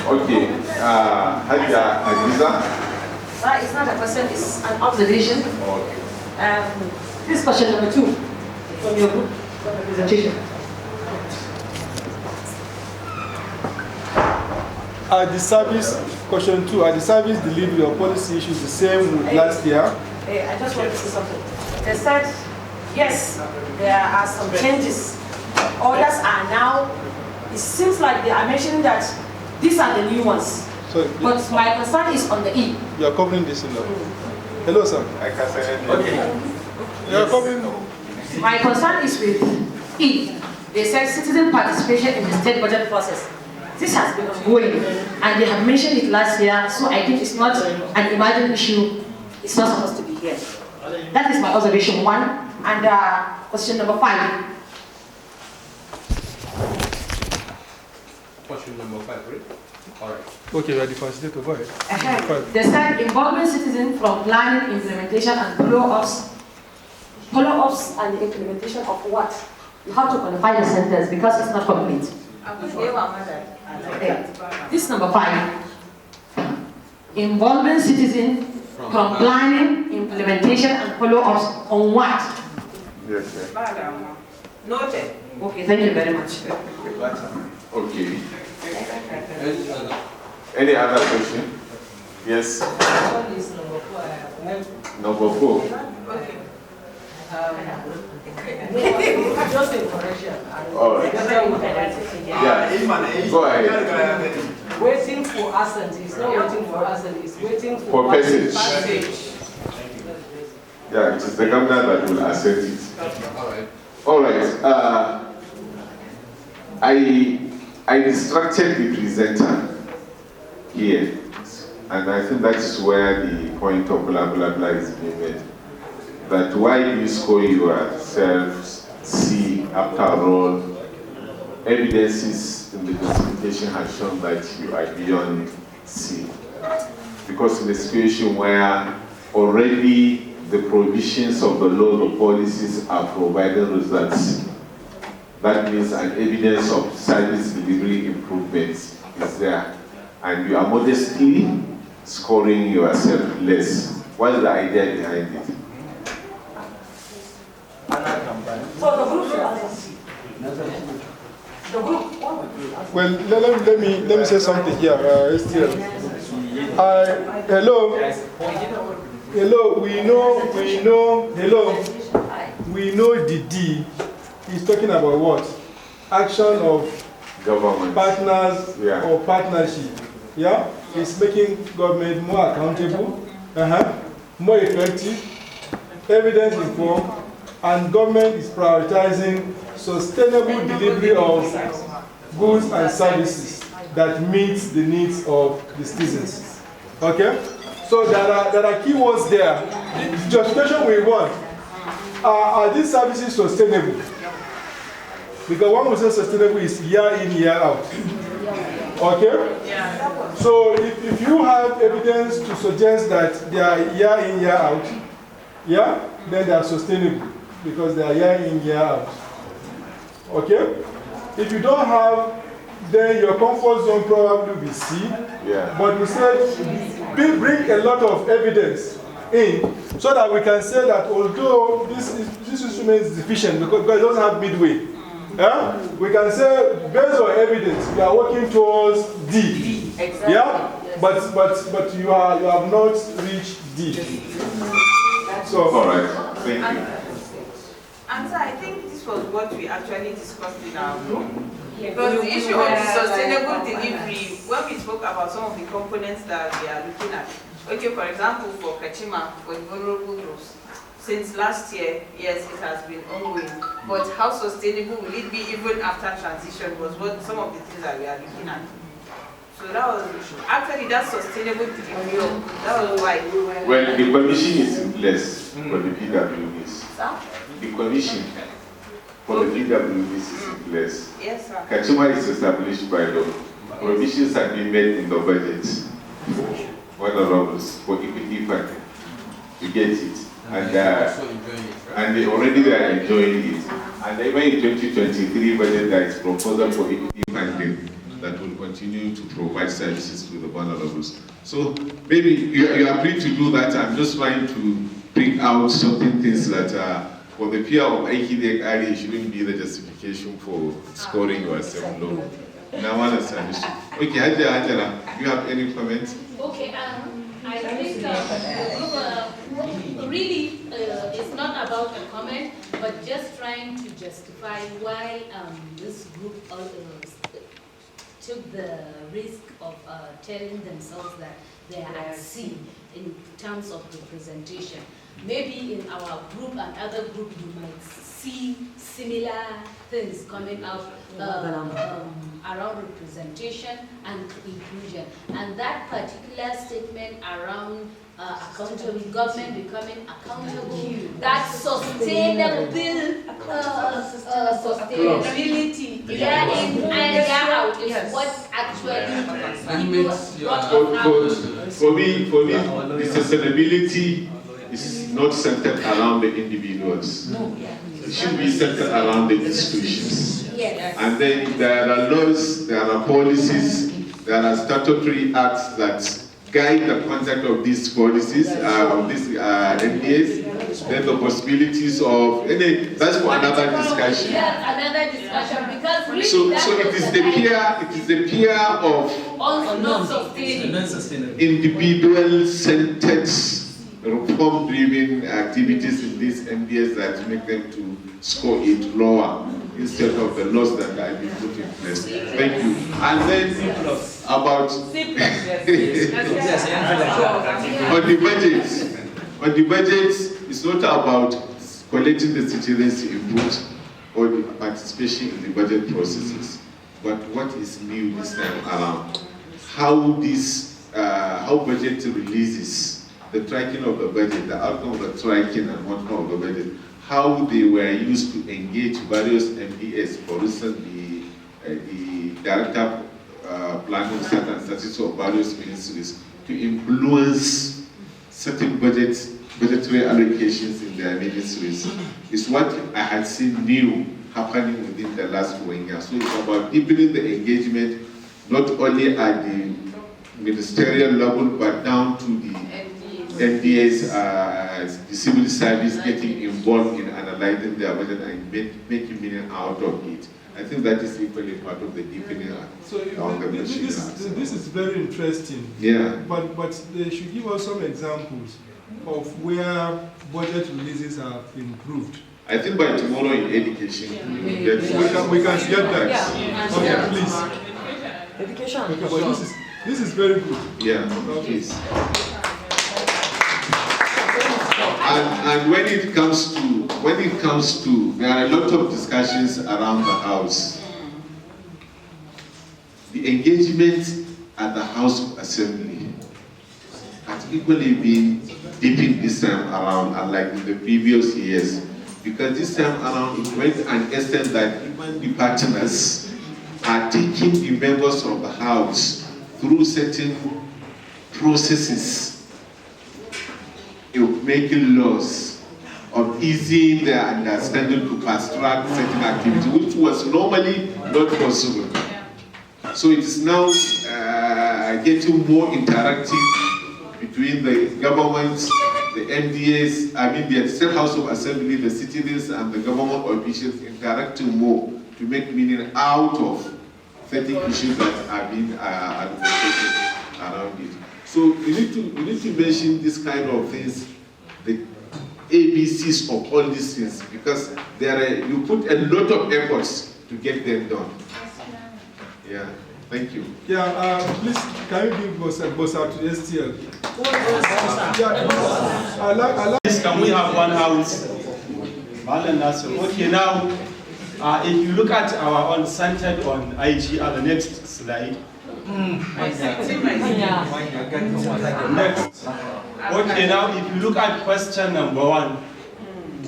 Okay, Hadia Adiza. It's not a question, it's an observation. Okay. This is question number 2 from your group presentation. Are the service, question 2, are the service delivery or policy issues the same with last year? I just want to say something. They said, yes, there are some changes. Others are now, it seems like they are mentioning that these are the new ones. So, but my concern is on the E. You are covering this in law. Hello, sir. I can say anything. Okay. You are covering. My concern is with E. They said citizen participation in the state budget process. This has been ongoing, and they have mentioned it last year, so I think it's not an emergent issue. It's not supposed to be here. That is my observation 1. And question number 5. Question number 5, right? All right. Okay, we are the facilitator. Go ahead. They said involving citizens from planning, implementation, and follow-ups follow-ups and the implementation of what? You have to qualify the sentence because it's not complete. Okay. This is number 5. Involving citizens from planning, implementation, and follow-ups on what? Yes, sir. Noted. Okay, thank you very much. Okay. Any other question? Yes. Number 4. Just a correction. All right. Yeah. Go ahead. Waiting for assent. It's not waiting for assent. It's waiting For passage. Yeah, it is the governor that will assent it. All right. I distracted the presenter here, and I think that is where the point of blah blah blah is being made. That why you score yourself C after all, evidences in the justification has shown that you are beyond C. Because in a situation where already the provisions of the law, the policies are providing results, that means an evidence of service delivery improvements is there. And you are modestly scoring yourself less. What is the idea behind it? So the group should answer C. Well, let me say something here, STL. Hello, we know the D is talking about what? Action of Government. Partners Yeah. or partnership. Yeah? It's making government more accountable, more effective, evidence informed, and government is prioritizing sustainable delivery of goods and services that meets the needs of the citizens. Okay? So there are keywords there. The justification we want. Are these services sustainable? Because one will say sustainable is year in, year out. Okay? Yeah. So if you have evidence to suggest that they are year in, year out, yeah, then they are sustainable because they are year in, year out. Okay? If you don't have, then your comfort zone probably will be C. Yeah. But we said bring a lot of evidence in so that we can say that although this instrument is deficient because it doesn't have midway, yeah? We can say based on evidence we are working towards D. Exactly. Yeah? But you have not reached D. So all right. Thank you. And so I think this was what we actually discussed in our group. Because the issue of sustainable delivery, when we spoke about some of the components that we are looking at, okay, for example, for Kachima, for vulnerable groups, since last year, yes, it has been ongoing, but how sustainable will it be even after transition was what some of the things that we are looking at. So that was, actually that's sustainable delivery, that was why. Well, the commission is in place for the PWDs. The commission for the PWDs is in place. Yes, sir. Kachima is established by law. Provisions have been made in the budget for honorables for equity funding. You get it. And they already are enjoying it. And even in 2023 budget there is proposal for equity funding that will continue to provide services to the vulnerables. So maybe you are free to do that. I'm just trying to pick out certain things that are for the fear of IKDEC area shouldn't be the justification for scoring yourself low. Now understand. Okay, Hajara, you have any comments? Okay, I think really it's not about a comment, but just trying to justify why this group took the risk of telling themselves that they are at sea in terms of representation. Maybe in our group and other group you might see similar things coming out around representation and inclusion. And that particular statement around government becoming accountable, that sustainability, year in and year out is what actually For me, the sustainability is not centered around the individuals. It should be centered around the institutions. And then there are laws, there are policies, there are statutory acts that guide the conduct of these policies, of these NDAs. Then the possibilities of, that's for another discussion. Yes, another discussion, because really so it is the peer of individual-centered, reform-driven activities in these NDAs that make them to score it lower instead of the laws that have been put in place. Thank you. And then about on the budget, it's not about collecting the citizens' input or the participation in the budget processes, but what is new this time around. How budget releases, the tracking of the budget, the outcome of the tracking and outcome of the budget, how they were used to engage various MDS, for instance, the director planning certain statistics of various ministries to influence certain budgetary allocations in their ministries, is what I had seen new happening within the last 1 year. So it's about deepening the engagement, not only at the ministerial level, but down to the NDAs, the civil service getting involved in analyzing their budget and making meaning out of it. I think that is equally part of the deepening of the machine. This is very interesting. Yeah. But they should give us some examples of where budget releases have improved. I think by tomorrow in education, we can get that. Okay, please. Education. Okay, but this is very good. Yeah, please. And when it comes to, there are a lot of discussions around the House. The engagement at the House of Assembly has equally been deepened this time around, unlike in the previous years, because this time around it went to an extent that even the partners are taking the members of the House through certain processes of making laws, of easing their understanding to fast-track certain activity, which was normally not possible. So it is now getting more interactive between the government, the MDAs, the State House of Assembly, the citizens, and the government officials interacting more to make meaning out of certain issues that are being advocated around it. So you need to mention this kind of things, the ABCs of all these things, because you put a lot of efforts to get them done. Yeah, thank you. Yeah, please, can you give us a Bosa to STL? Please, can we have one house? Okay, now, if you look at our own centered on IGR, the next slide. Next. Okay, now if you look at question number 1,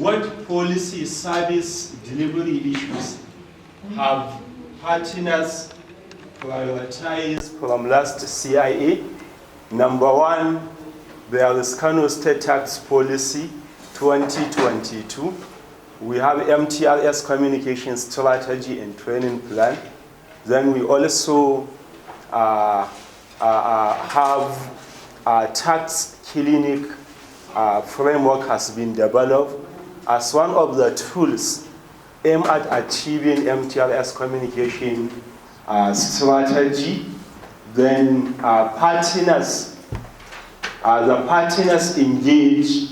what policy service delivery issues have partners prioritized from last CIA? Number 1, there is Kano State Tax Policy 2022. We have MTRS Communication Strategy and Training Plan. Then we also have a tax clinic framework has been developed as one of the tools aimed at achieving MTRS communication strategy. Then the partners engage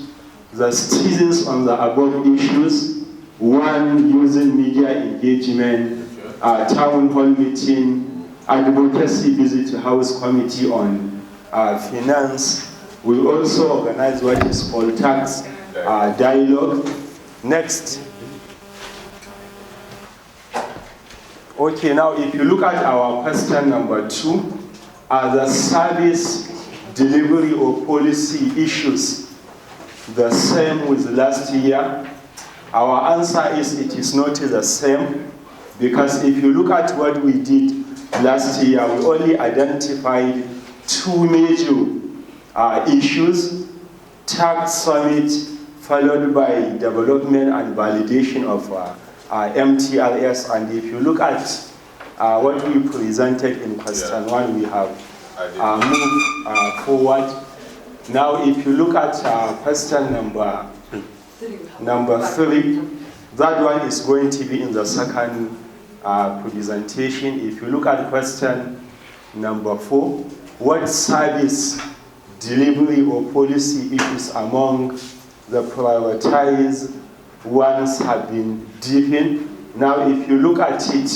the citizens on the above issues. 1, using media engagement, town hall meeting, advocacy visit to House Committee on Finance. We also organize what is called tax dialogue. Next. Okay, now if you look at our question number 2, the service delivery or policy issues the same with last year? Our answer is it is not the same, because if you look at what we did last year, we only identified 2 major issues. tax summit followed by development and validation of MTRS. And if you look at what we presented in question 1, we have moved forward. Now, if you look at question number 3, that one is going to be in the second presentation. If you look at question number 4, what service delivery or policy issues among the prioritized ones have been deepened? Now, if you look at it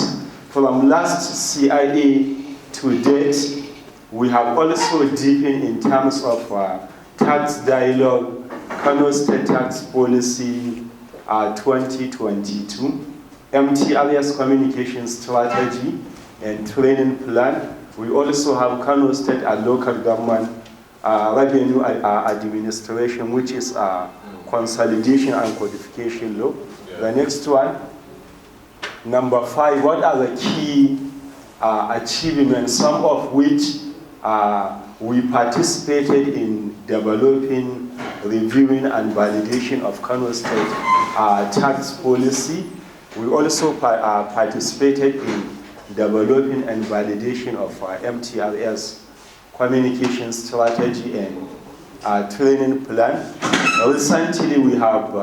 from last CIA to date, we have also deepened in terms of tax dialogue, Kano State Tax Policy 2022, MTRS communication strategy and training plan. We also have Kano State and local government revenue administration, which is consolidation and codification law. The next one, number 5, what are the key achievements, some of which we participated in developing, reviewing, and validation of Kano State tax policy. We also participated in developing and validation of MTRS communication strategy and training plan. Recently, we have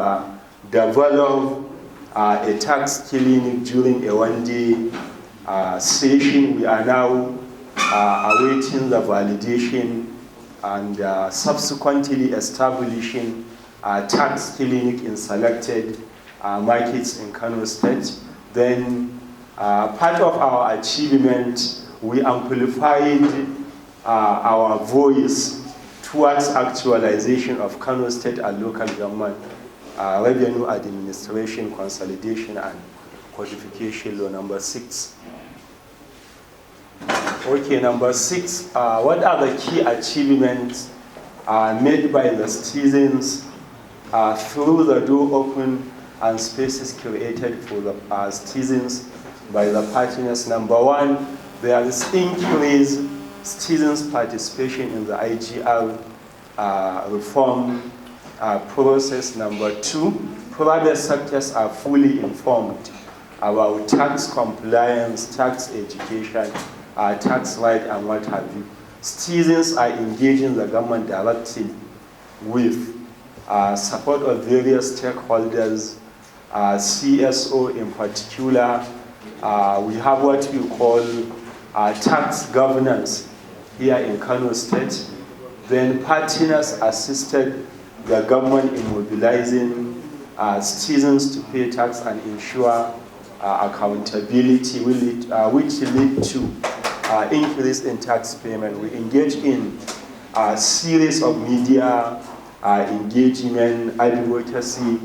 developed a tax clinic during a 1-day session. We are now awaiting the validation and subsequently establishing a tax clinic in selected markets in Kano State. Then part of our achievement, we amplified our voice towards actualization of Kano State and local government revenue administration, consolidation and codification law. Number 6. Okay, number 6, what are the key achievements made by the citizens through the door open and spaces created for the citizens by the partners? Number 1, there is increased citizens' participation in the IGR reform process. Number 2, private sectors are fully informed about tax compliance, tax education, tax right, and what have you. Citizens are engaging the government directly with support of various stakeholders, CSO in particular. We have what we call tax governance here in Kano State. Then partners assisted the government in mobilizing citizens to pay tax and ensure accountability, which lead to increase in tax payment. We engage in a series of media engagement, advocacy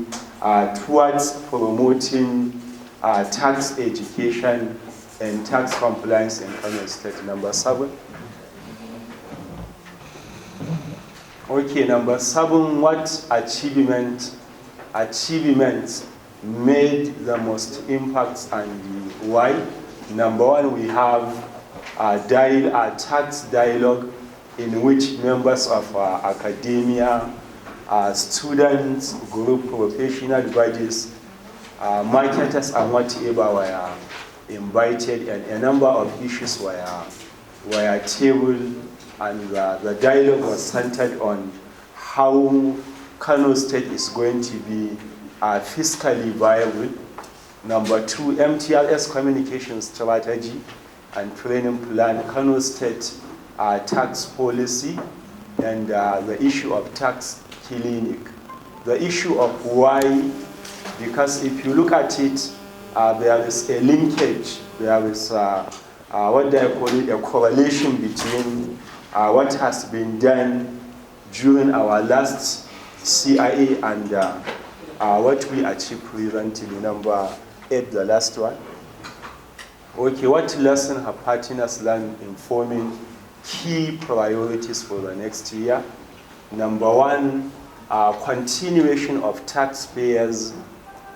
towards promoting tax education and tax compliance in Kano State. Number 7. Okay, number 7, what achievements made the most impact and why? Number 1, we have a tax dialogue in which members of academia, students, group, professional bodies, marketers, and whatever were invited, and a number of issues were tabled, and the dialogue was centered on how Kano State is going to be fiscally viable. Number 2, MTRS communication strategy and training plan, Kano State tax policy, and the issue of tax clinic. The issue of why, because if you look at it, there is a linkage, there is what they call it, a correlation between what has been done during our last CIA and what we achieved presently. Number 8, the last one. Okay, what lesson have partners learned in forming key priorities for the next year? Number 1, continuation of taxpayers'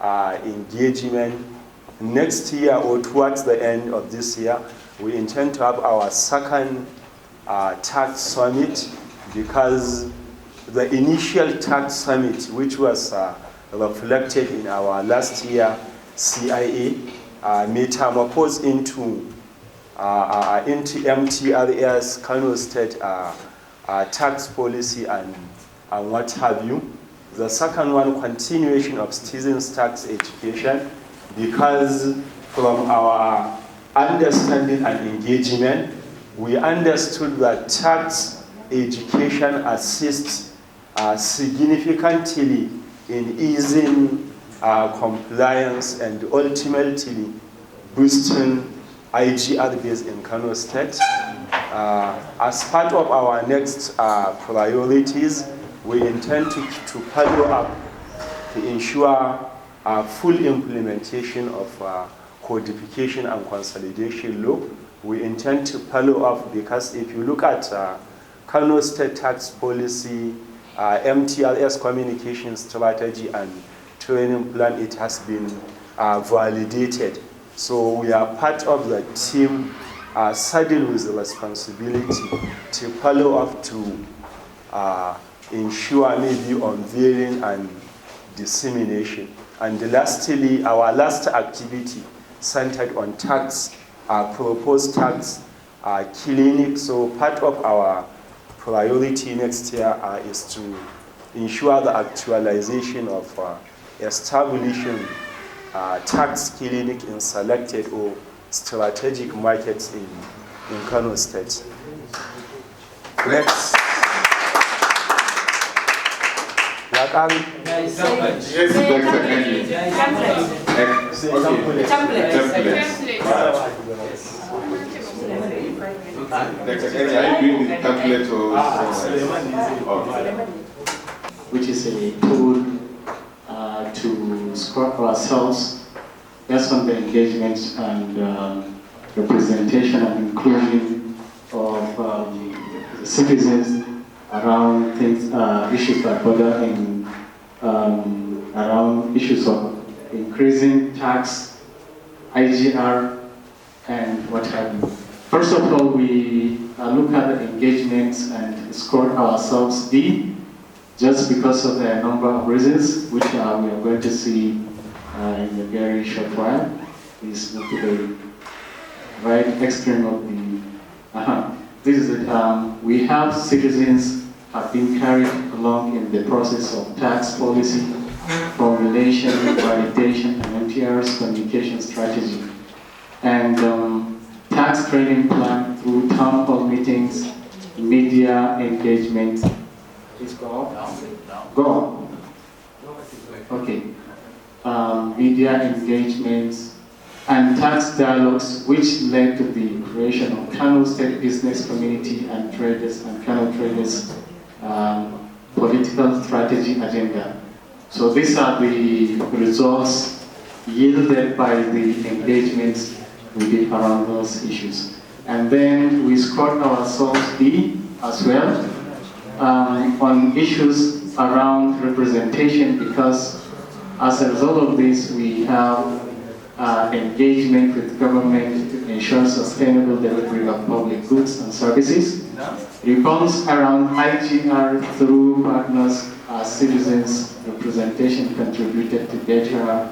engagement. Next year or towards the end of this year, we intend to have our second tax summit, because the initial tax summit, which was reflected in our last year CIA, metamorphosed into MTRS, Kano State tax policy and what have you. The second one, continuation of citizens' tax education, because from our understanding and engagement, we understood that tax education assists significantly in easing compliance and ultimately boosting IGR base in Kano State. As part of our next priorities, we intend to follow up to ensure full implementation of codification and consolidation law. We intend to follow up because if you look at Kano State tax policy, MTRS communication strategy and training plan, it has been validated. So we are part of the team saddled with the responsibility to follow up to ensure maybe unveiling and dissemination. And lastly, our last activity centered on tax, proposed tax clinic. So part of our priority next year is to ensure the actualization of establishing tax clinic in selected or strategic markets in Kano State. Next. Yes, Dr. Which is a tool to score ourselves based on the engagement and representation and inclusion of the citizens around things, issues that bother in around issues of increasing tax, IGR, and what have you. First of all, we look at the engagements and score ourselves D, just because of a number of reasons, which we are going to see in a very short while. Please move to the right extreme of the. This is it. We have citizens have been carried along in the process of tax policy, formulation, validation, and MTR's communication strategy. And tax training plan through town hall meetings, media engagement. Please go on. Go on. Okay. Media engagements and tax dialogues, which led to the creation of Kano State Business Community and Traders and Kano Traders political strategy agenda. So these are the results yielded by the engagements we did around those issues. And then we scored ourselves D as well on issues around representation, because as a result of this, we have engagement with government to ensure sustainable delivery of public goods and services. Reforms around IGR through partners as citizens representation contributed to better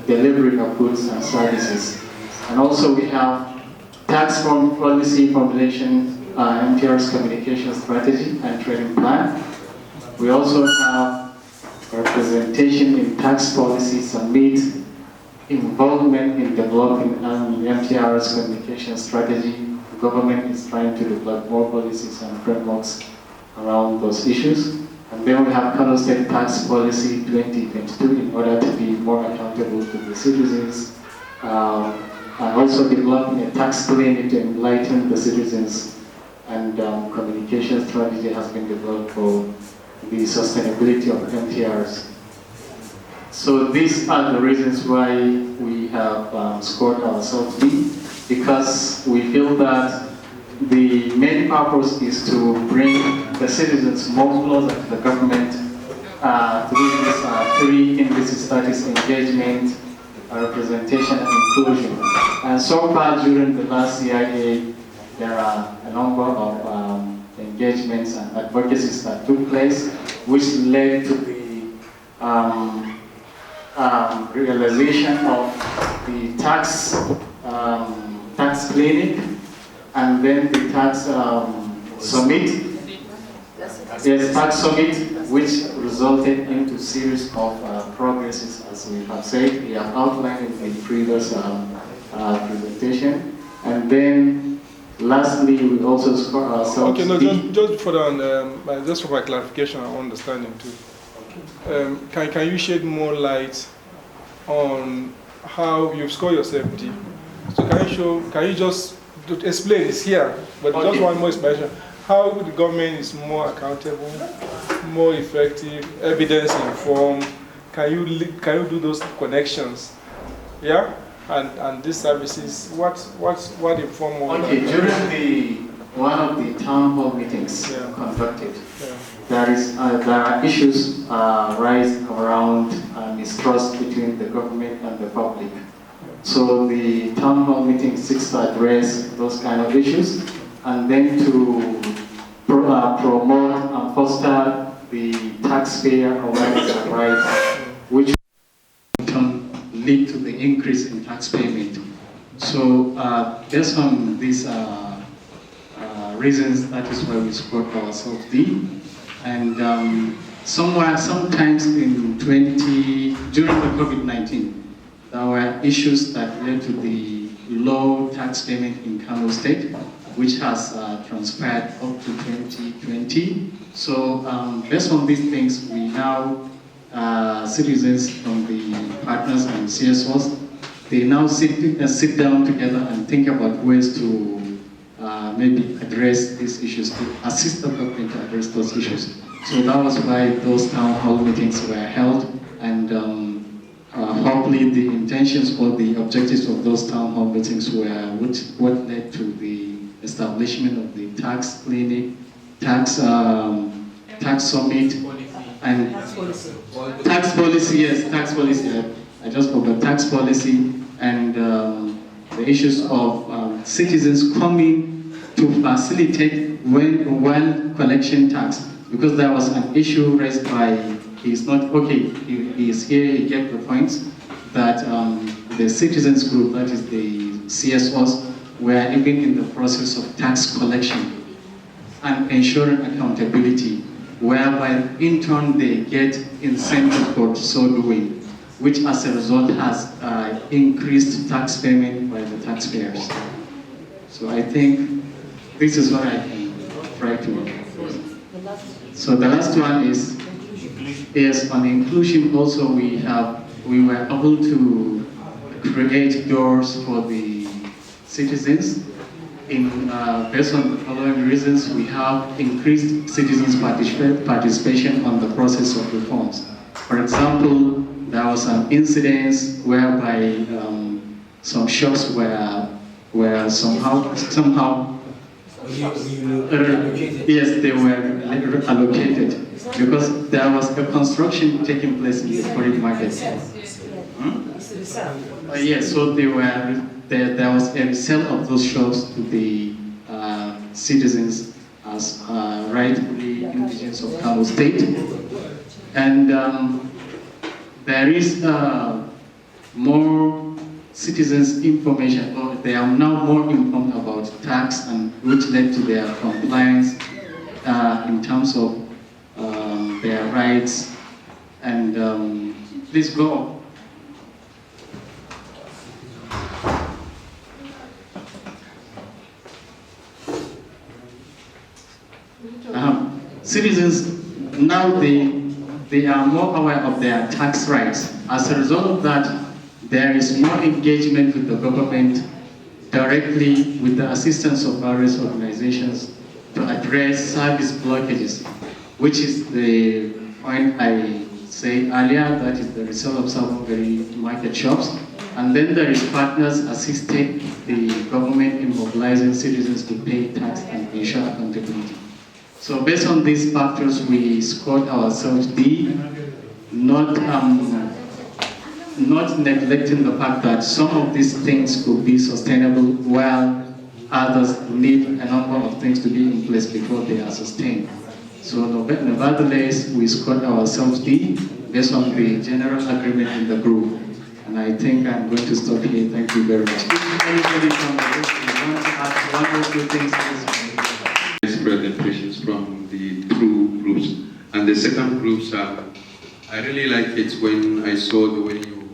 delivery of goods and services. And also we have tax policy formulation, MTR's communication strategy and training plan. We also have representation in tax policy summit, involvement in developing MTR's communication strategy. The government is trying to develop more policies and frameworks around those issues. And then we have Kano State Tax Policy 2022 in order to be more accountable to the citizens. And also developing a tax clinic to enlighten the citizens. And communication strategy has been developed for the sustainability of MTRs. So these are the reasons why we have scored ourselves B, because we feel that the main purpose is to bring the citizens more closer to the government through these three indices, that is engagement, representation, and inclusion. And so far during the last CIA, there are a number of engagements and advocacies that took place, which led to the realization of the tax clinic, and then the tax summit. Yes, tax summit, which resulted into series of progresses, as we have said, we have outlined in the previous presentation. And then, lastly, we also score ourselves. Okay, no, just for the, just for my clarification and understanding too. Can you shed more light on how you've scored yourself D? So can you just explain? It's here, but okay. Just one more explanation. How the government is more accountable, more effective, evidence informed. Can you do those connections? Yeah, and these services. What inform more? Okay, during one of the town hall meetings conducted, there are issues rise around mistrust between the government and the public. So the town hall meeting seeks to address those kind of issues, and then to promote and foster the taxpayer awareness and rights, which can lead to the increase in tax payment. So based on these reasons, that is why we scored ourselves D. And sometimes in during the COVID-19, there were issues that led to the low tax payment in Kano State, which has transpired up to 2020. So based on these things, we now, citizens from the partners and CSOs, they now sit down together and think about ways to maybe address these issues, to assist the government to address those issues. So that was why those town hall meetings were held, and hopefully the intentions or the objectives of those town hall meetings were what led to the establishment of the tax clinic, tax summit, and tax policy. Yes, tax policy. I just forgot tax policy, and the issues of citizens coming to facilitate when collection tax, because there was an issue raised by he's not okay. He is here. He get the points that the citizens group, that is the CSOs, were even in the process of tax collection and ensuring accountability, whereby in turn they get incentive for so doing, which as a result has increased tax payment by the taxpayers. So I think this is what I can try to. So the last one is on inclusion. Also, we were able to create doors for the citizens. Based on the following reasons, we have increased citizens' participation on the process of reforms. For example, there was an incident whereby some shops were somehow yes, they were allocated because there was a construction taking place in the foreign market. Yes, so there was a resale of those shops to the citizens as rightfully indigenous of Kano State, and there is more citizens' information, or they are now more informed about tax, and which led to their compliance in terms of their rights. And please go. Citizens now they are more aware of their tax rights. As a result of that, there is more engagement with the government directly with the assistance of various organizations to address service blockages, which is the point I said earlier, that is the resale of secondary market shops. And then there is partners assisting the government in mobilizing citizens to pay tax and ensure accountability. So based on these factors, we scored ourselves D, not neglecting the fact that some of these things could be sustainable while others need a number of things to be in place before they are sustained. So nevertheless, we scored ourselves D based on the general agreement in the group. And I think I'm going to stop here. Thank you very much. If anybody from the group wants to add one or two things, please. Presentations from the two groups. And the second groups, I really like it when I saw the way you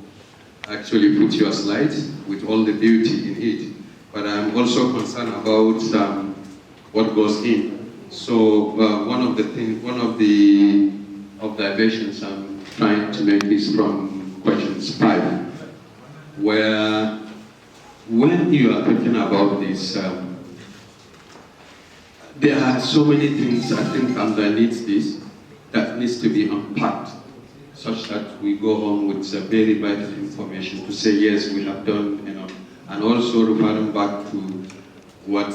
actually put your slides with all the beauty in it. But I'm also concerned about what goes in. So one of the observations I'm trying to make is from questions 5, where when you are talking about this, there are so many things I think underneath this that needs to be unpacked, such that we go home with very vital information to say, yes, we have done enough. And also referring back to what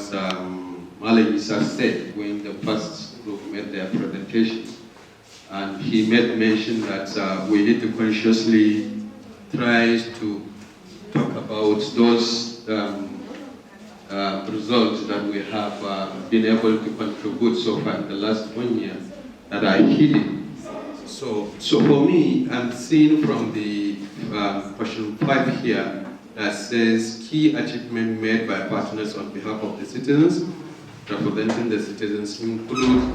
Malek Issa said when the first group made their presentations. And he made mention that we need to consciously try to talk about those results that we have been able to contribute so far in the last 1 year that are hidden. So for me, I'm seeing from the question 5 here that says key achievement made by partners on behalf of the citizens, representing the citizens include,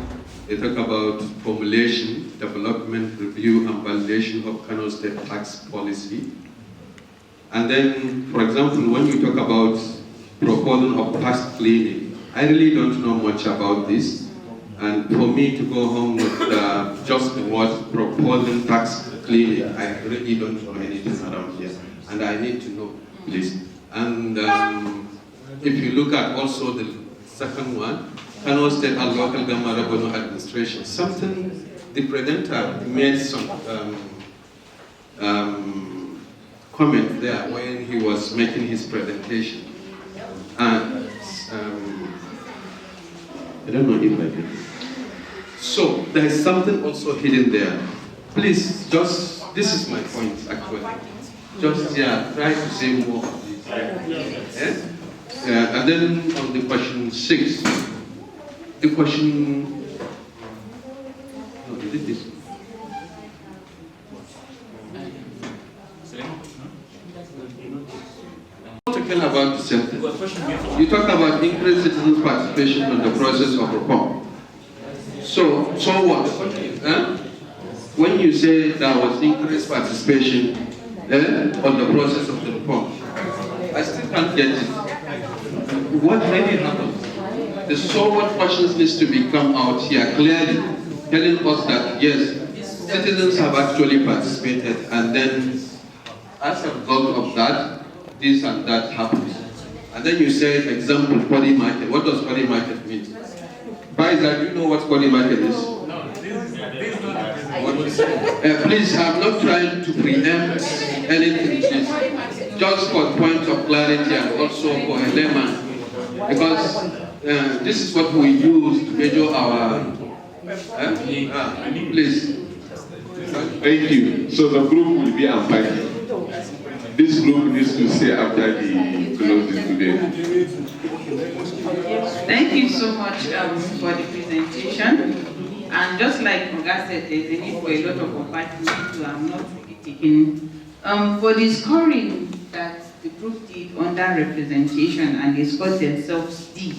they talk about formulation, development, review, and validation of Kano State tax policy. And then, for example, when you talk about proposal of tax cleaning, I really don't know much about this. And for me to go home with just the word proposing tax cleaning, I really don't know anything around here. And I need to know, please. And if you look at also the second one, Kano State and Local Government Revenue Administration, something the presenter made some comment there when he was making his presentation. And I don't know if I can. So there is something also hidden there. Please, just, this is my point actually. Just, try to say more of this. And then on the question 6, the question, no, is it this? Talking about the same thing. You talk about increased citizens' participation in the process of reform. So what? When you say there was increased participation on the process of the reform, I still can't get it. What really happened? The so what questions needs to become out here clearly, telling us that yes, citizens have actually participated, and then as a result of that, this and that happens. And then you say, example, body market. What does body market mean? Pfizer, do you know what body market is? No, please, I'm not trying to preempt anything, please. Just for point of clarity and also for a layman. Because this is what we use to measure our... please. Thank you. So the group will be unpacking. This group needs to stay after the closing today. Thank you so much for the presentation. And just like Muga said, there's a need for a lot of unpacking, so I'm not really taking. For the scoring that the group did under representation and they scored themselves D.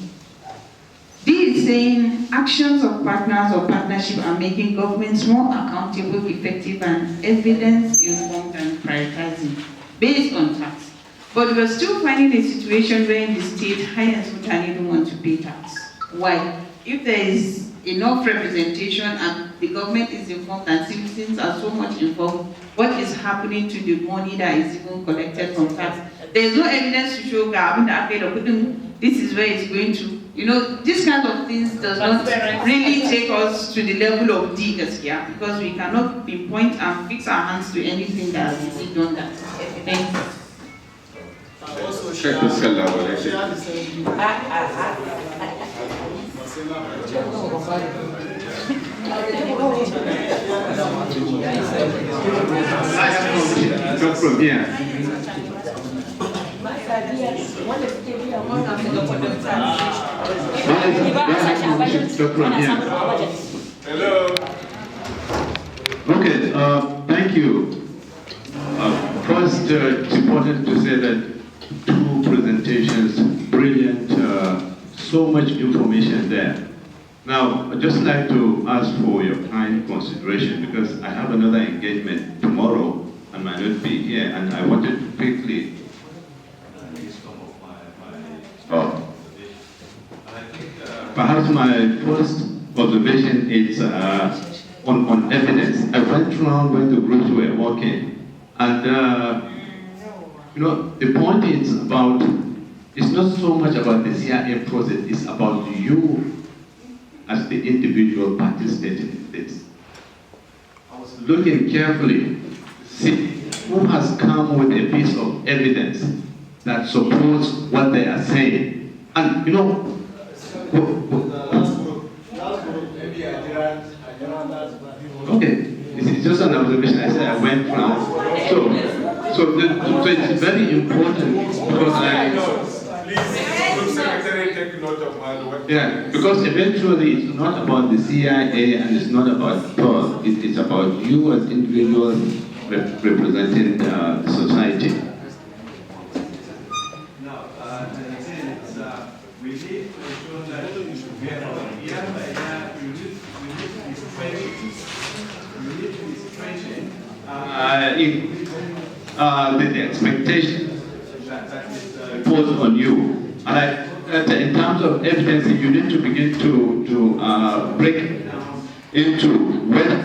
D is saying actions of partners or partnership are making governments more accountable, effective, and evidence-informed and prioritizing based on tax. But we're still finding a situation where in the state, high-end Mutani don't want to pay tax. Why? If there is enough representation and the government is informed and citizens are so much involved, what is happening to the money that is even collected from tax? There's no evidence to show this is where it's going to. You know, this kind of things does not really take us to the level of D, because we cannot pinpoint and fix our hands to anything that is done that. Thank you. Check this collaboration. Come from here. wanda suke biya wannan daga kudin Hello. Okay, thank you. First, it's important to say that two presentations, brilliant, so much information there. Now, I'd just like to ask for your kind consideration because I have another engagement tomorrow and might not be here, and I wanted to quickly perhaps my first observation is on evidence. I went around when the groups were working, and the point is about, it's not so much about the CIA process, it's about you as the individual participating in this. I was looking carefully, see who has come with a piece of evidence that supports what they are saying. And okay, it's just an observation. I said I went round. So it's very important because because eventually it's not about the CIA and it's not about Thor. It's about you as individuals representing the society. We need to ensure that we are year by year, we need to be stretching the expectation that is imposed on you. And in terms of evidence, you need to begin to break it down into whether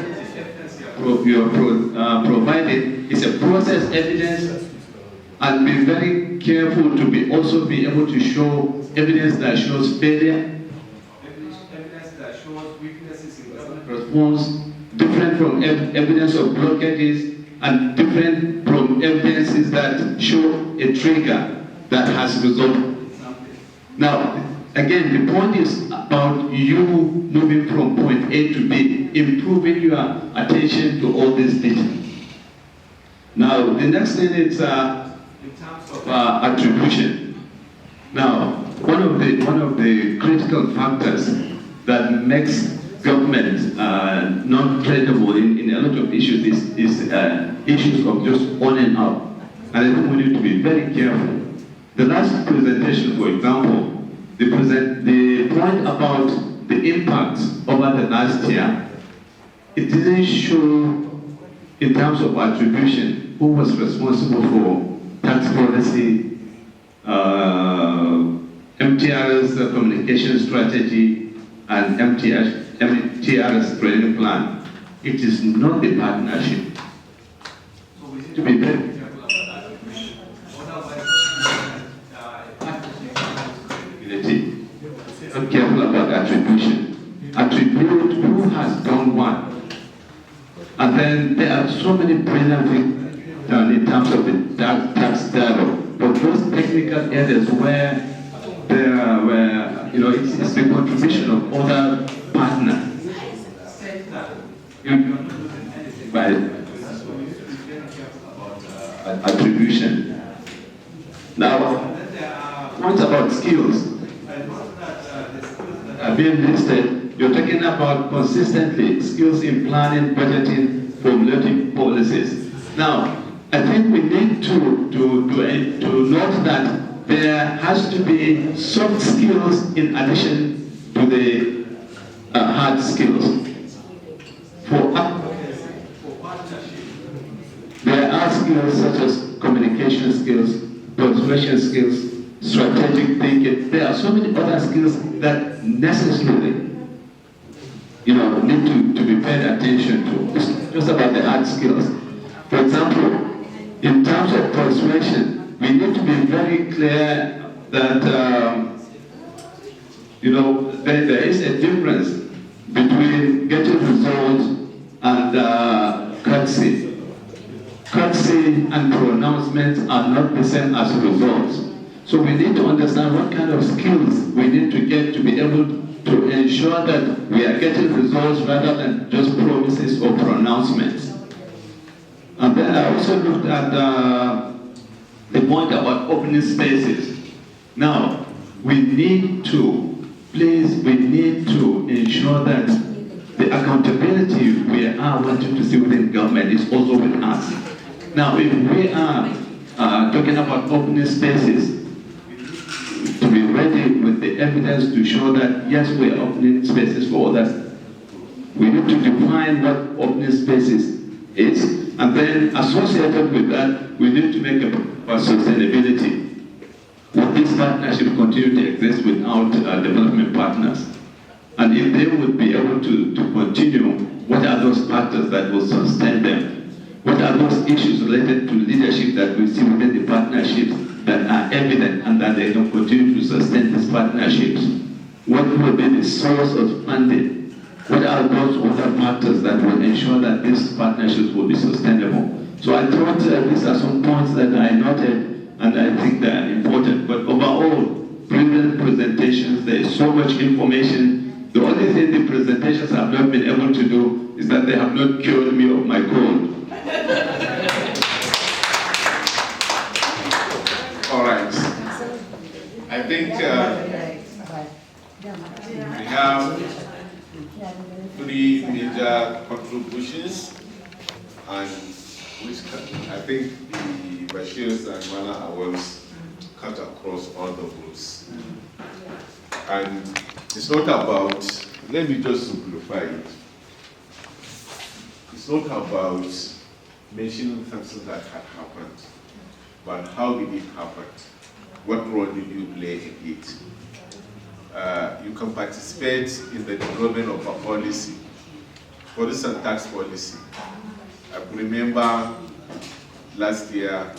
you are provided is a process evidence, and be very careful to also be able to show evidence that shows failure, evidence that shows weaknesses in government response, different from evidence of blockages, and different from evidences that show a trigger that has resulted in something. Now, again, the point is about you moving from point A to B, improving your attention to all these details. Now, the next thing is in terms of attribution. Now, one of the critical factors that makes government not credible in a lot of issues is issues of just on and out. And I think we need to be very careful. The last presentation, for example, the point about the impact over the last year, it didn't show in terms of attribution who was responsible for tax policy, MTR's communication strategy, and MTR's training plan. It is not the partnership. So we need to be very careful about attribution. Otherwise, I'm careful about attribution. Attribute who has done what. And then there are so many brilliant things done in terms of the tax dialogue. But those technical areas where there were, it's the contribution of other partners. By attribution. Now, what about skills? Are being listed, you're talking about consistently skills in planning, budgeting, formulating policies. Now, I think we need to note that there has to be soft skills in addition to the hard skills. There are skills such as communication skills, persuasion skills, strategic thinking. There are so many other skills that necessarily, need to be paid attention to. It's just about the hard skills. For example, in terms of persuasion, we need to be very clear that, there is a difference between getting results and courtesy. Courtesy and pronouncements are not the same as results. So we need to understand what kind of skills we need to get to be able to ensure that we are getting results rather than just promises or pronouncements. And then I also looked at the point about opening spaces. Now, we need to ensure that the accountability we are wanting to see within government is also with us. Now, if we are talking about open spaces, to be ready with the evidence to show that, yes, we are opening spaces for others, we need to define what open spaces is, and then associated with that, we need to make a sustainability. Will this partnership continue to exist without development partners? And if they would be able to continue, what are those factors that will sustain them? What are those issues related to leadership that we see within the partnerships that are evident and that they don't continue to sustain these partnerships? What will be the source of funding? What are those other factors that will ensure that these partnerships will be sustainable? So I thought these are some points that I noted and I think they are important. But overall, brilliant presentations, there is so much information. The only thing the presentations have not been able to do is that they have not cured me of my cold. All right. I think we have 3 major contributions, and which I think the Bashirs and Mala Awards cut across all the groups. And it's not about, let me just simplify it. It's not about mentioning something that had happened, but how did it happen? What role did you play in it? You can participate in the development of a policy, for instance, tax policy. I remember last year,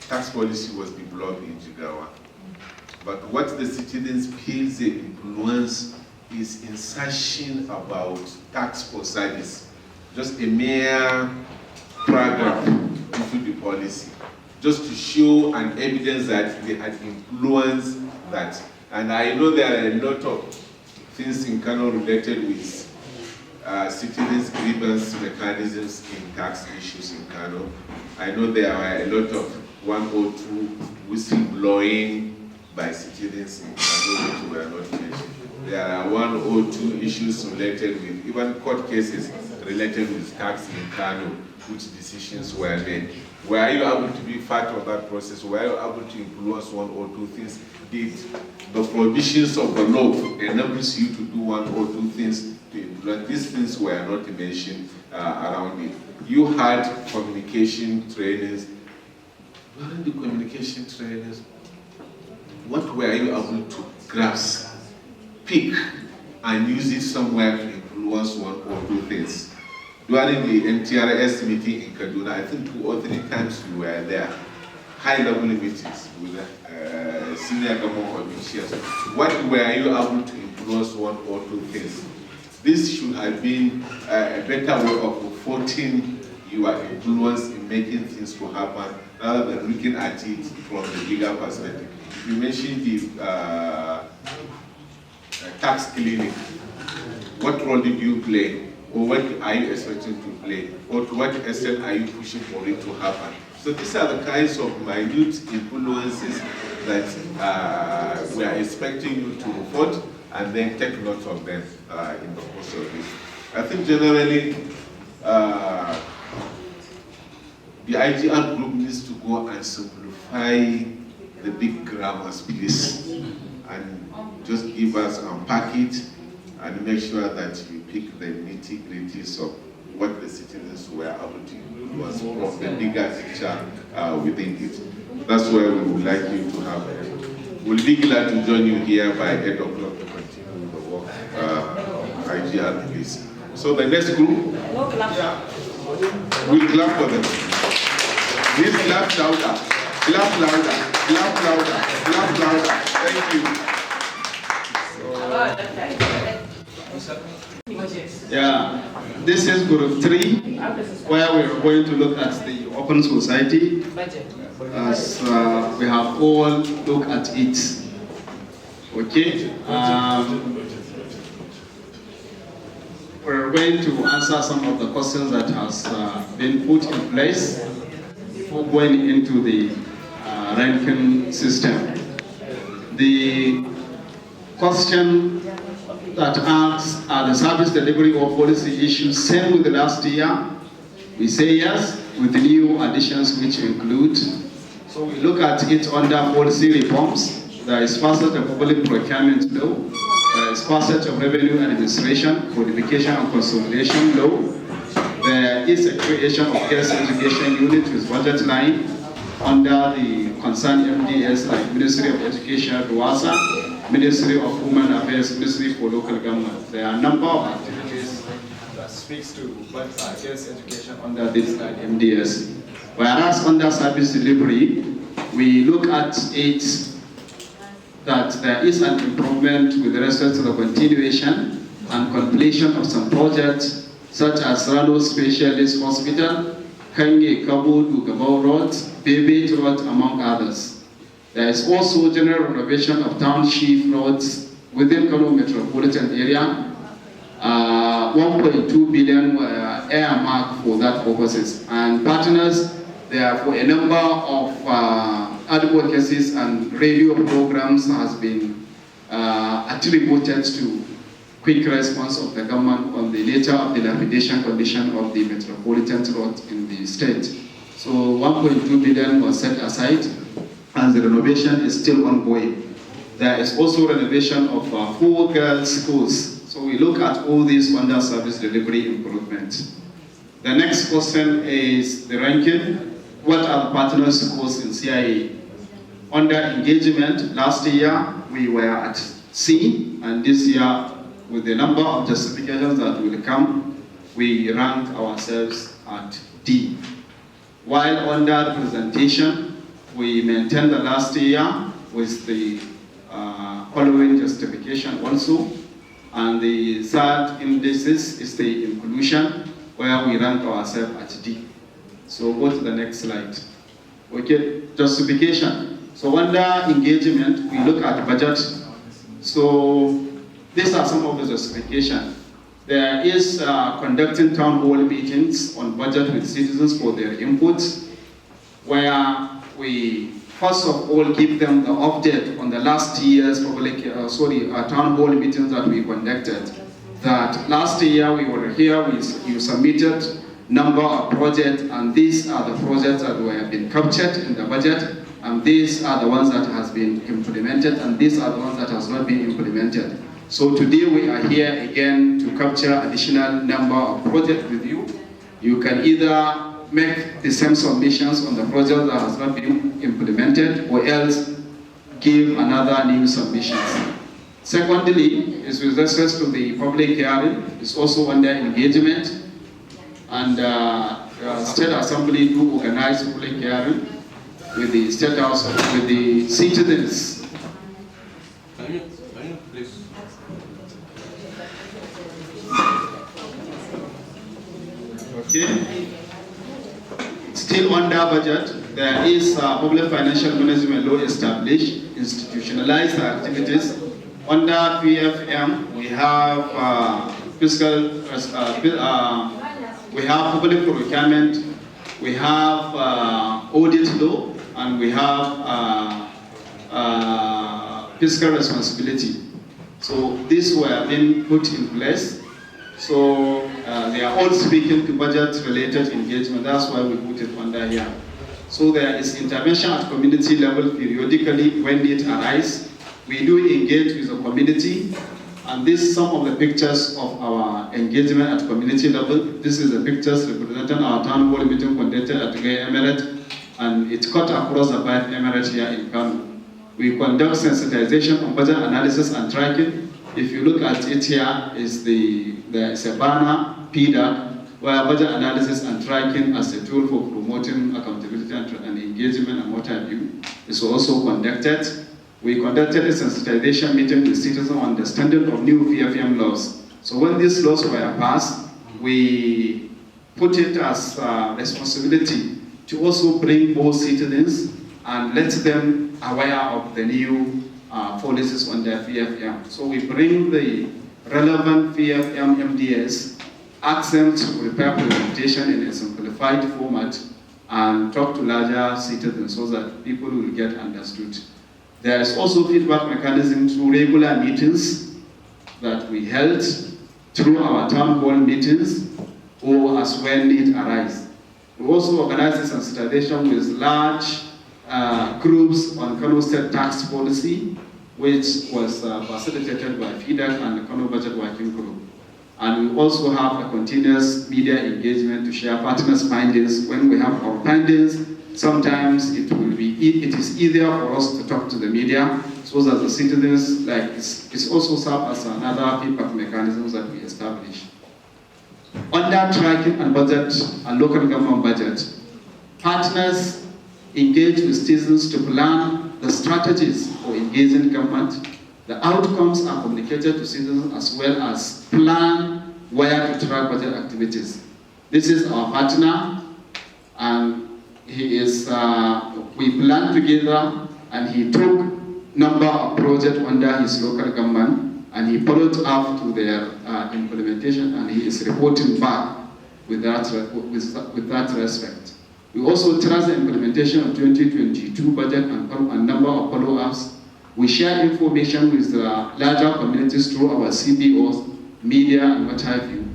tax policy was developed in Jigawa. But what the citizens feel the influence is insertion about tax for service, just a mere paragraph into the policy, just to show an evidence that they had influenced that. And I know there are a lot of things in Kano related with citizens' grievance mechanisms in tax issues in Kano. I know there are a lot of 102 whistleblowing by citizens in Kano which were not mentioned. There are 102 issues related with, even court cases related with tax in Kano, which decisions were made. Were you able to be part of that process? Were you able to influence 1 or 2 things? Did the provisions of the law enables you to do 1 or 2 things to influence? These things were not mentioned around it. You had communication trainings. During the communication trainings, what were you able to grasp, pick, and use it somewhere to influence 1 or 2 things? During the MTRS meeting in Kaduna, I think 2 or 3 times we were there, high-level meetings with senior government officials. What were you able to influence 1 or 2 things? This should have been a better way of reporting your influence in making things to happen, rather than looking at it from the bigger perspective. You mentioned the tax clinic. What role did you play? Or what are you expecting to play? Or to what extent are you pushing for it to happen? So these are the kinds of minute influences that we are expecting you to report and then take note of them in the course of this. I think generally, the IGR group needs to go and simplify the big grammars, please, and just give us, unpack it, and make sure that we pick the nitty-gritties of what the citizens were able to influence from the bigger picture within it. That's where we would like you to have it. We'll be glad to join you here by 8 o'clock to continue the work IGR, please. So the next group, we'll clap for them. Please clap louder, clap louder, clap louder, clap louder. Thank you. Yeah, this is group 3, where we're going to look at the open society, as we have all looked at it. Okay, we're going to answer some of the questions that has been put in place before going into the ranking system. The question that asks, are the service delivery or policy issues same with the last year? We say yes, with the new additions which include. So we look at it under policy reforms. There is passage of public procurement law. There is passage of revenue administration, codification and consolidation law. There is a creation of girls education unit with budget line under the concerned MDS like Ministry of Education, RWASA, Ministry of Women Affairs, Ministry for Local Government. There are a number of activities that speaks to girls education under this MDS. Whereas under service delivery, we look at it that there is an improvement with respect to the continuation and completion of some projects such as Rano Specialist Hospital, Kange Kabu Dugabao Road, Bebe Road, among others. There is also general renovation of township roads within Kano metropolitan area. 1.2 billion were earmarked for that purposes. And partners, therefore, a number of advocacies and radio programs has been attributed to quick response of the government on the nature of the dilapidation condition of the metropolitan road in the state. So 1.2 billion was set aside, and the renovation is still ongoing. There is also renovation of 4 girls' schools. So we look at all these under service delivery improvements. The next question is the ranking. What are the partner schools in CIA? Under engagement, last year we were at C, and this year, with the number of justifications that will come, we rank ourselves at D. While under presentation, we maintained the last year with the following justification also. And the third indices is the inclusion, where we rank ourselves at D. So go to the next slide. Okay, justification. So under engagement, we look at budget. So these are some of the justification. There is conducting town hall meetings on budget with citizens for their inputs, where we first of all give them the update on the last year's town hall meetings that we conducted. That last year we were here, you submitted number of projects, and these are the projects that have been captured in the budget, and these are the ones that has been implemented, and these are the ones that has not been implemented. So today we are here again to capture additional number of projects with you. You can either make the same submissions on the project that has not been implemented, or else give another new submissions. Secondly, is with respect to the public hearing, it's also under engagement, and State Assembly do organize public hearing with the State House, with the citizens. Can you please? Okay. Still under budget, there is public financial management law established, institutionalized activities. Under PFM, we have we have public procurement, we have audit law, and we have fiscal responsibility. So these were being put in place. So they are all speaking to budget-related engagement. That's why we put it under here. So there is intervention at community level periodically when need arises. We do engage with the community, and this is some of the pictures of our engagement at community level. This is the pictures representing our town hall meeting conducted at Gay Emirate, and it cut across the Bayt Emirate here in Kano. We conduct sensitization on budget analysis and tracking. If you look at it here, there's a banner, PDAC, where budget analysis and tracking as a tool for promoting accountability and engagement and what have you is also conducted. We conducted a sensitization meeting with citizens on understanding of new PFM laws. So when these laws were passed, we put it as a responsibility to also bring both citizens and let them aware of the new policies on their PFM. So we bring the relevant PFM MDS, ask them to prepare presentation in a simplified format and talk to larger citizens so that people will get understood. There is also feedback mechanism through regular meetings that we held, through our town hall meetings, or as when need arise. We also organize a sensitization with large groups on Kano State tax policy, which was facilitated by FIDAC and the Kano Budget Working Group. And we also have a continuous media engagement to share partners' findings. When we have our findings, sometimes it is easier for us to talk to the media, so that the citizens, like it's also served as another feedback mechanism that we establish. Under tracking and budget and local government budget, partners engage with citizens to plan the strategies for engaging government. The outcomes are communicated to citizens as well as plan where to track budget activities. This is our partner, and he is, we planned together, and he took number of projects under his local government, and he followed up to their implementation, and he is reporting back with that respect. We also track the implementation of 2022 budget and number of follow-ups. We share information with the larger communities through our CBOs, media, and what have you.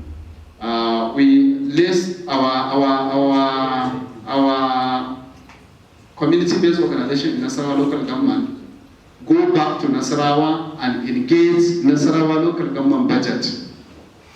We list our community-based organization in Nasarawa local government, go back to Nasarawa and engage Nasarawa local government budget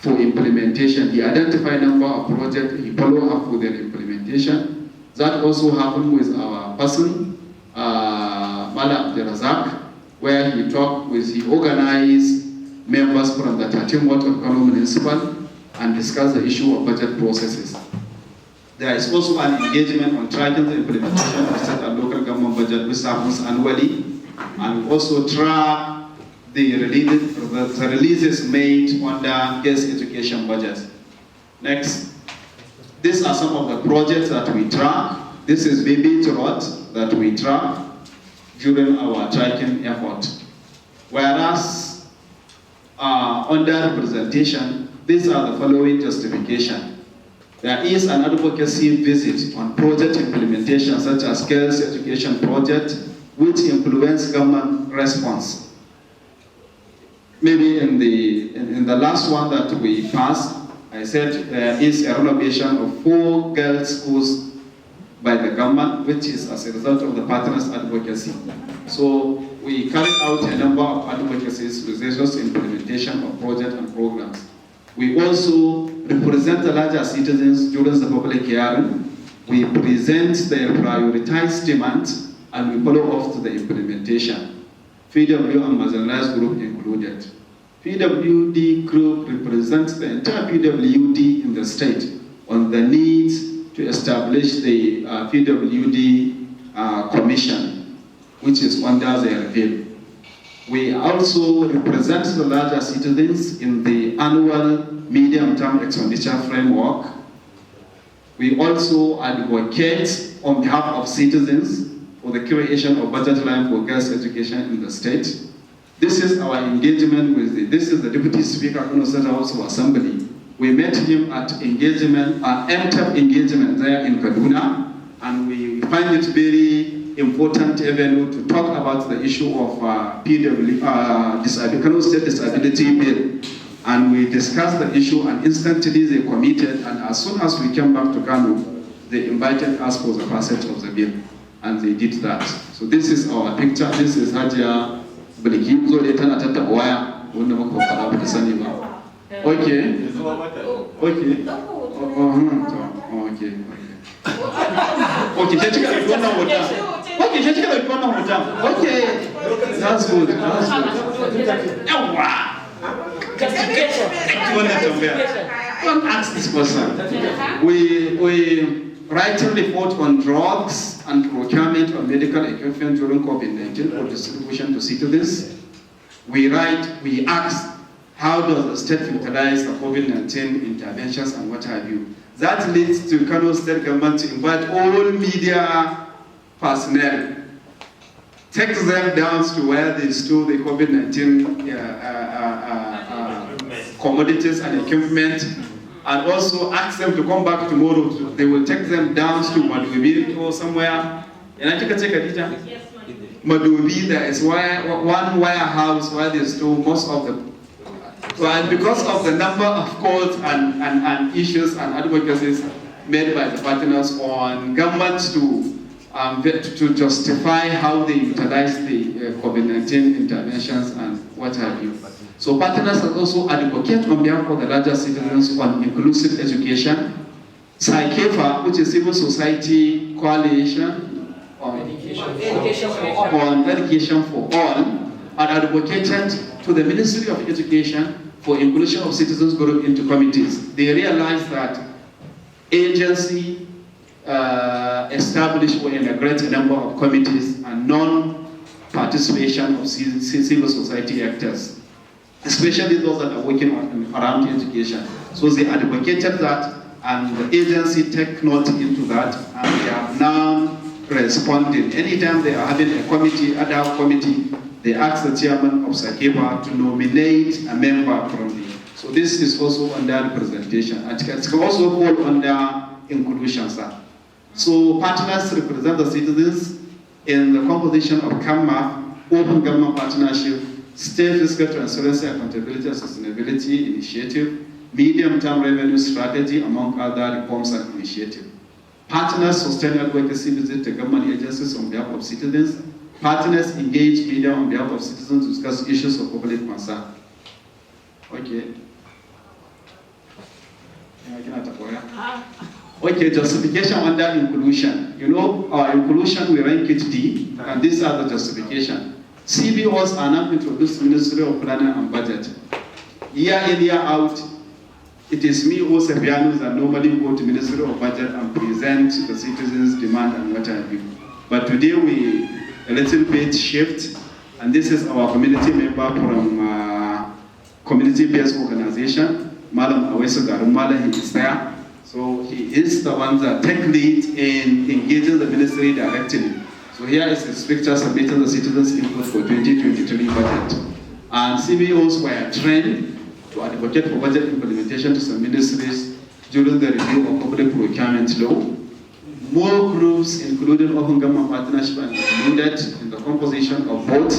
for implementation. He identified a number of projects, he followed up with their implementation. That also happened with our person, Mala Abdelrazak, where he organized members from the 13 ward of Kano Municipal and discussed the issue of budget processes. There is also an engagement on tracking the implementation of state and local government budget, which happens annually, and we also track the releases made under guest education budget. Next, these are some of the projects that we track. This is Baby Road that we track during our tracking effort. Whereas under representation, these are the following justification. There is an advocacy visit on project implementation, such as girls education project, which influence government response. Maybe in the last one that we passed, I said there is a renovation of 4 girls' schools by the government, which is as a result of the partners' advocacy. So we carried out a number of advocacies with resource implementation of projects and programs. We also represent the larger citizens during the public hearing. We present their prioritized demands and we follow up to the implementation. PW and marginalized group included. PWD group represents the entire PWD in the state on the needs to establish the PWD commission, which is under their review. We also represent the larger citizens in the annual medium-term expenditure framework. We also advocate on behalf of citizens for the creation of budget line for girls' education in the state. This is our engagement with this is the Deputy Speaker of the State House of Assembly. We met him at MTEP engagement there in Kaduna, and we find it very important avenue to talk about the issue of Kano State Disability Bill. And we discussed the issue, and instantly they committed, and as soon as we came back to Kano, they invited us for the passage of the bill, and they did that. So this is our picture. This is Hajia Biliki. So they turn at the wire. Okay. Okay. Okay. Okay, that's good. Don't ask this person. We write a report on drugs and procurement of medical equipment during COVID-19 for distribution to citizens. We ask, how does the state utilize the COVID-19 interventions and what have you? That leads to Kano State government to invite all media personnel, take them down to where they store the COVID-19 commodities and equipment, and also ask them to come back tomorrow. They will take them down to Madubi or somewhere Ina kika ce Khadija? Madobi, there is one warehouse where they store most of the. And because of the number of calls and issues and advocacies made by the partners on government to justify how they utilize the COVID-19 interventions and what have you. So partners are also advocate on behalf of the larger citizens on inclusive education. SciCafa, which is civil society coalition on education for all, are advocated to the Ministry of Education for inclusion of citizens group into committees. They realize that agency established or integrate a number of committees and non-participation of civil society actors, especially those that are working around education. So they advocated that, and the agency take note into that, and they have now responded. Anytime they are having a committee, ad hoc committee, they ask the chairman of SciCafa to nominate a member from the. So this is also under representation. It can also fall under inclusion, sir. So partners represent the citizens in the composition of CAMMA, Open Government Partnership, State Fiscal Transparency, Accountability and Sustainability Initiative, Medium-Term Revenue Strategy, among other reforms and initiatives. Partners sustain advocacy visit to government agencies on behalf of citizens. Partners engage media on behalf of citizens to discuss issues of public concern. Okay. Okay, justification under inclusion. You know, our inclusion, we rank it D, and these are the justification. CBOs are now introduced to the Ministry of Planning and Budget. Year in, year out, it is me who Sevianos that normally go to Ministry of Budget and present the citizens' demand and what have you. But today we a little bit shift, and this is our community member from community-based organization, Malam Awesu Garumala, he is there. So he is the one that take lead in engaging the ministry directly. So here is his picture submitting the citizens' input for 2023 budget. And CBOs were trained to advocate for budget implementation to some ministries during the review of public procurement law. More groups, including Open Government Partnership, are included in the composition of both.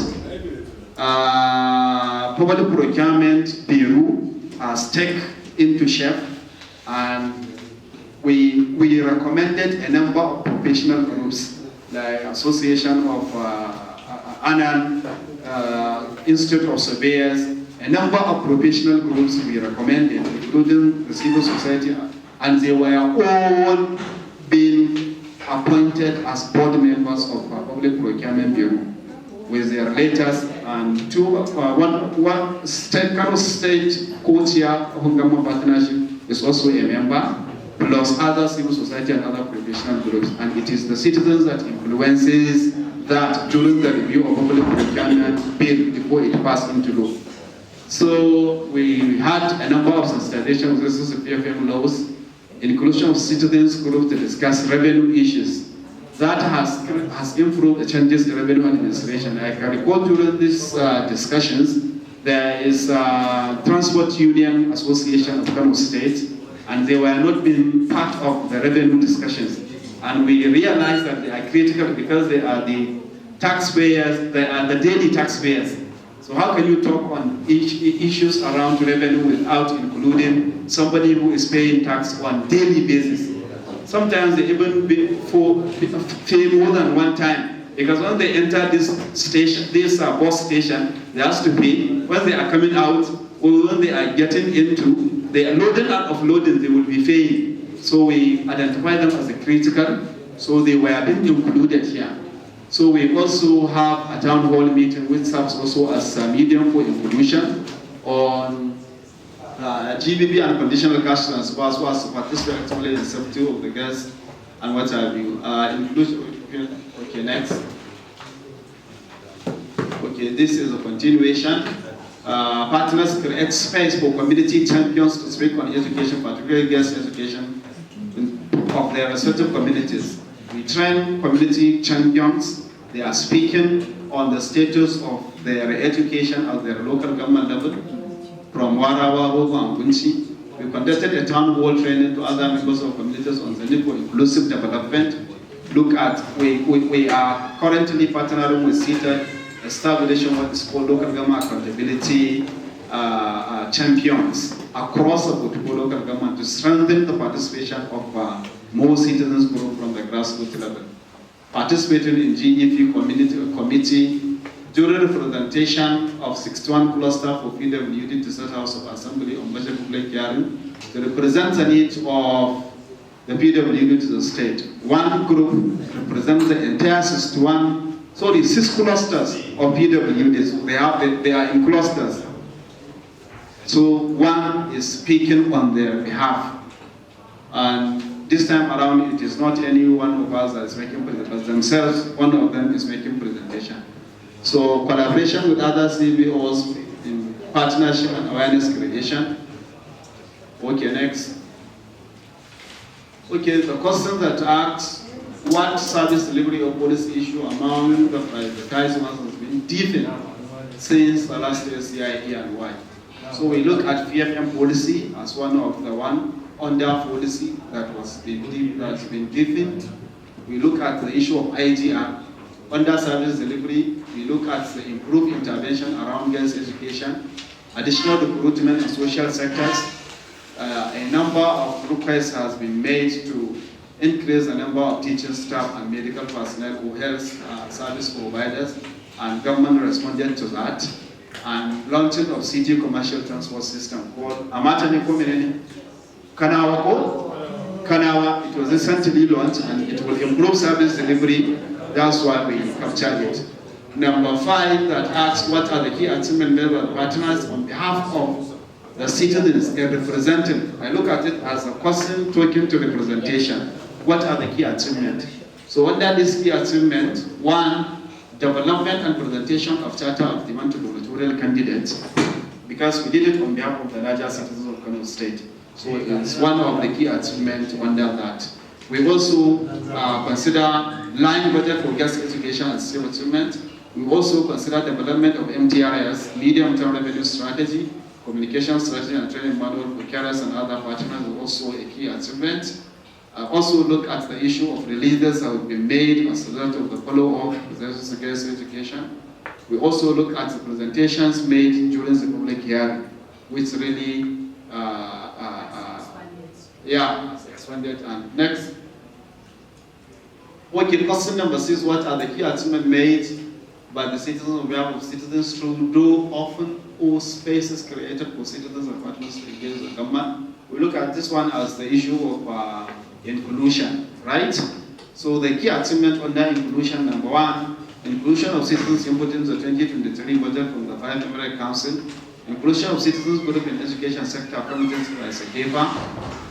Public Procurement Bureau has taken into shape, and we recommended a number of professional groups, like Association of Annan, Institute of Surveyors, a number of professional groups we recommended, including the civil society, and they were all being appointed as board members of Public Procurement Bureau with their letters, and one state, Kano State co-chair of Government Partnership is also a member, plus other civil society and other professional groups. And it is the citizens that influences that during the review of public procurement bill before it passed into law. So we had a number of sensitization of this PFM laws, inclusion of citizens group to discuss revenue issues. That has improved the changes in revenue administration. I can recall during these discussions, there is Transport Union Association of Kano State, and they were not being part of the revenue discussions. And we realized that they are critical because they are the taxpayers, they are the daily taxpayers. So how can you talk on issues around revenue without including somebody who is paying tax on daily basis? Sometimes they even pay more than one time, because when they enter this station, this bus station, they have to pay. When they are coming out, or when they are getting into, they are loading and offloading, they will be paying. So we identify them as a critical, so they were being included here. So we also have a town hall meeting, which serves also as a medium for inclusion on GBB and conditional cash transfers, so as to participate actively in safety of the guests and what have you. Inclusion, okay, next. Okay, this is a continuation. Partners create space for community champions to speak on education, particularly girls' education of their respective communities. We train community champions. They are speaking on the status of their education at their local government level, from Warawa, Hogo, and Kunchi. We conducted a town hall training to other members of communities on the need for inclusive development. look at, we are currently partnering with CETA, establishing what is called local government accountability champions across the local government to strengthen the participation of more citizens group from the grassroots level. Participating in GEP committee during the presentation of 61 cluster for PWD to State House of Assembly on budget public hearing to represent the needs of the PWD to the state. One group represents the entire 6 clusters of PWDs. They are in clusters. So one is speaking on their behalf. And this time around, it is not any one of us that is making presentation, but themselves, one of them is making presentation. So collaboration with other CBOs in partnership and awareness creation. Okay, next. Okay, the question that asks what service delivery or policy issue among the privatized ones has been deepened since the last year's CIE and why. So we look at PFM policy as one of the under policy that has been deepened. We look at the issue of IGR. Under service delivery, we look at the improved intervention around girls' education, additional recruitment in social sectors. A number of requests has been made to increase the number of teaching staff and medical personnel who health service providers, and government responded to that. And launching of city commercial transport system called Amatani Komineni Kanawa. It was recently launched and it will improve service delivery. That's why we captured it. Number 5 that asks what are the key achievement level partners on behalf of the citizens and representing. I look at it as a question talking to representation. What are the key achievements? So under this key achievement, 1, development and presentation of charter of demand to gubernatorial candidates, because we did it on behalf of the larger citizens of Kano State. So it's one of the key achievements under that. We also consider line budget for girls' education as a achievement. We also consider development of MTRS, medium-term revenue strategy, communication strategy and training manual for carers and other partners is also a key achievement. Also look at the issue of releases that have been made as a result of the follow-up of girls' education. We also look at the presentations made during the public hearing, which really expanded. And next. Okay, question number 6, what are the key achievements made by the citizens on behalf of citizens through often or spaces created for citizens and partners to engage the government? We look at this one as the issue of inclusion, right? So the key achievement under inclusion, number 1, inclusion of citizens input in the 2023 budget from the 5 Emirate Council, inclusion of citizens group in education sector committees by SEGEVA,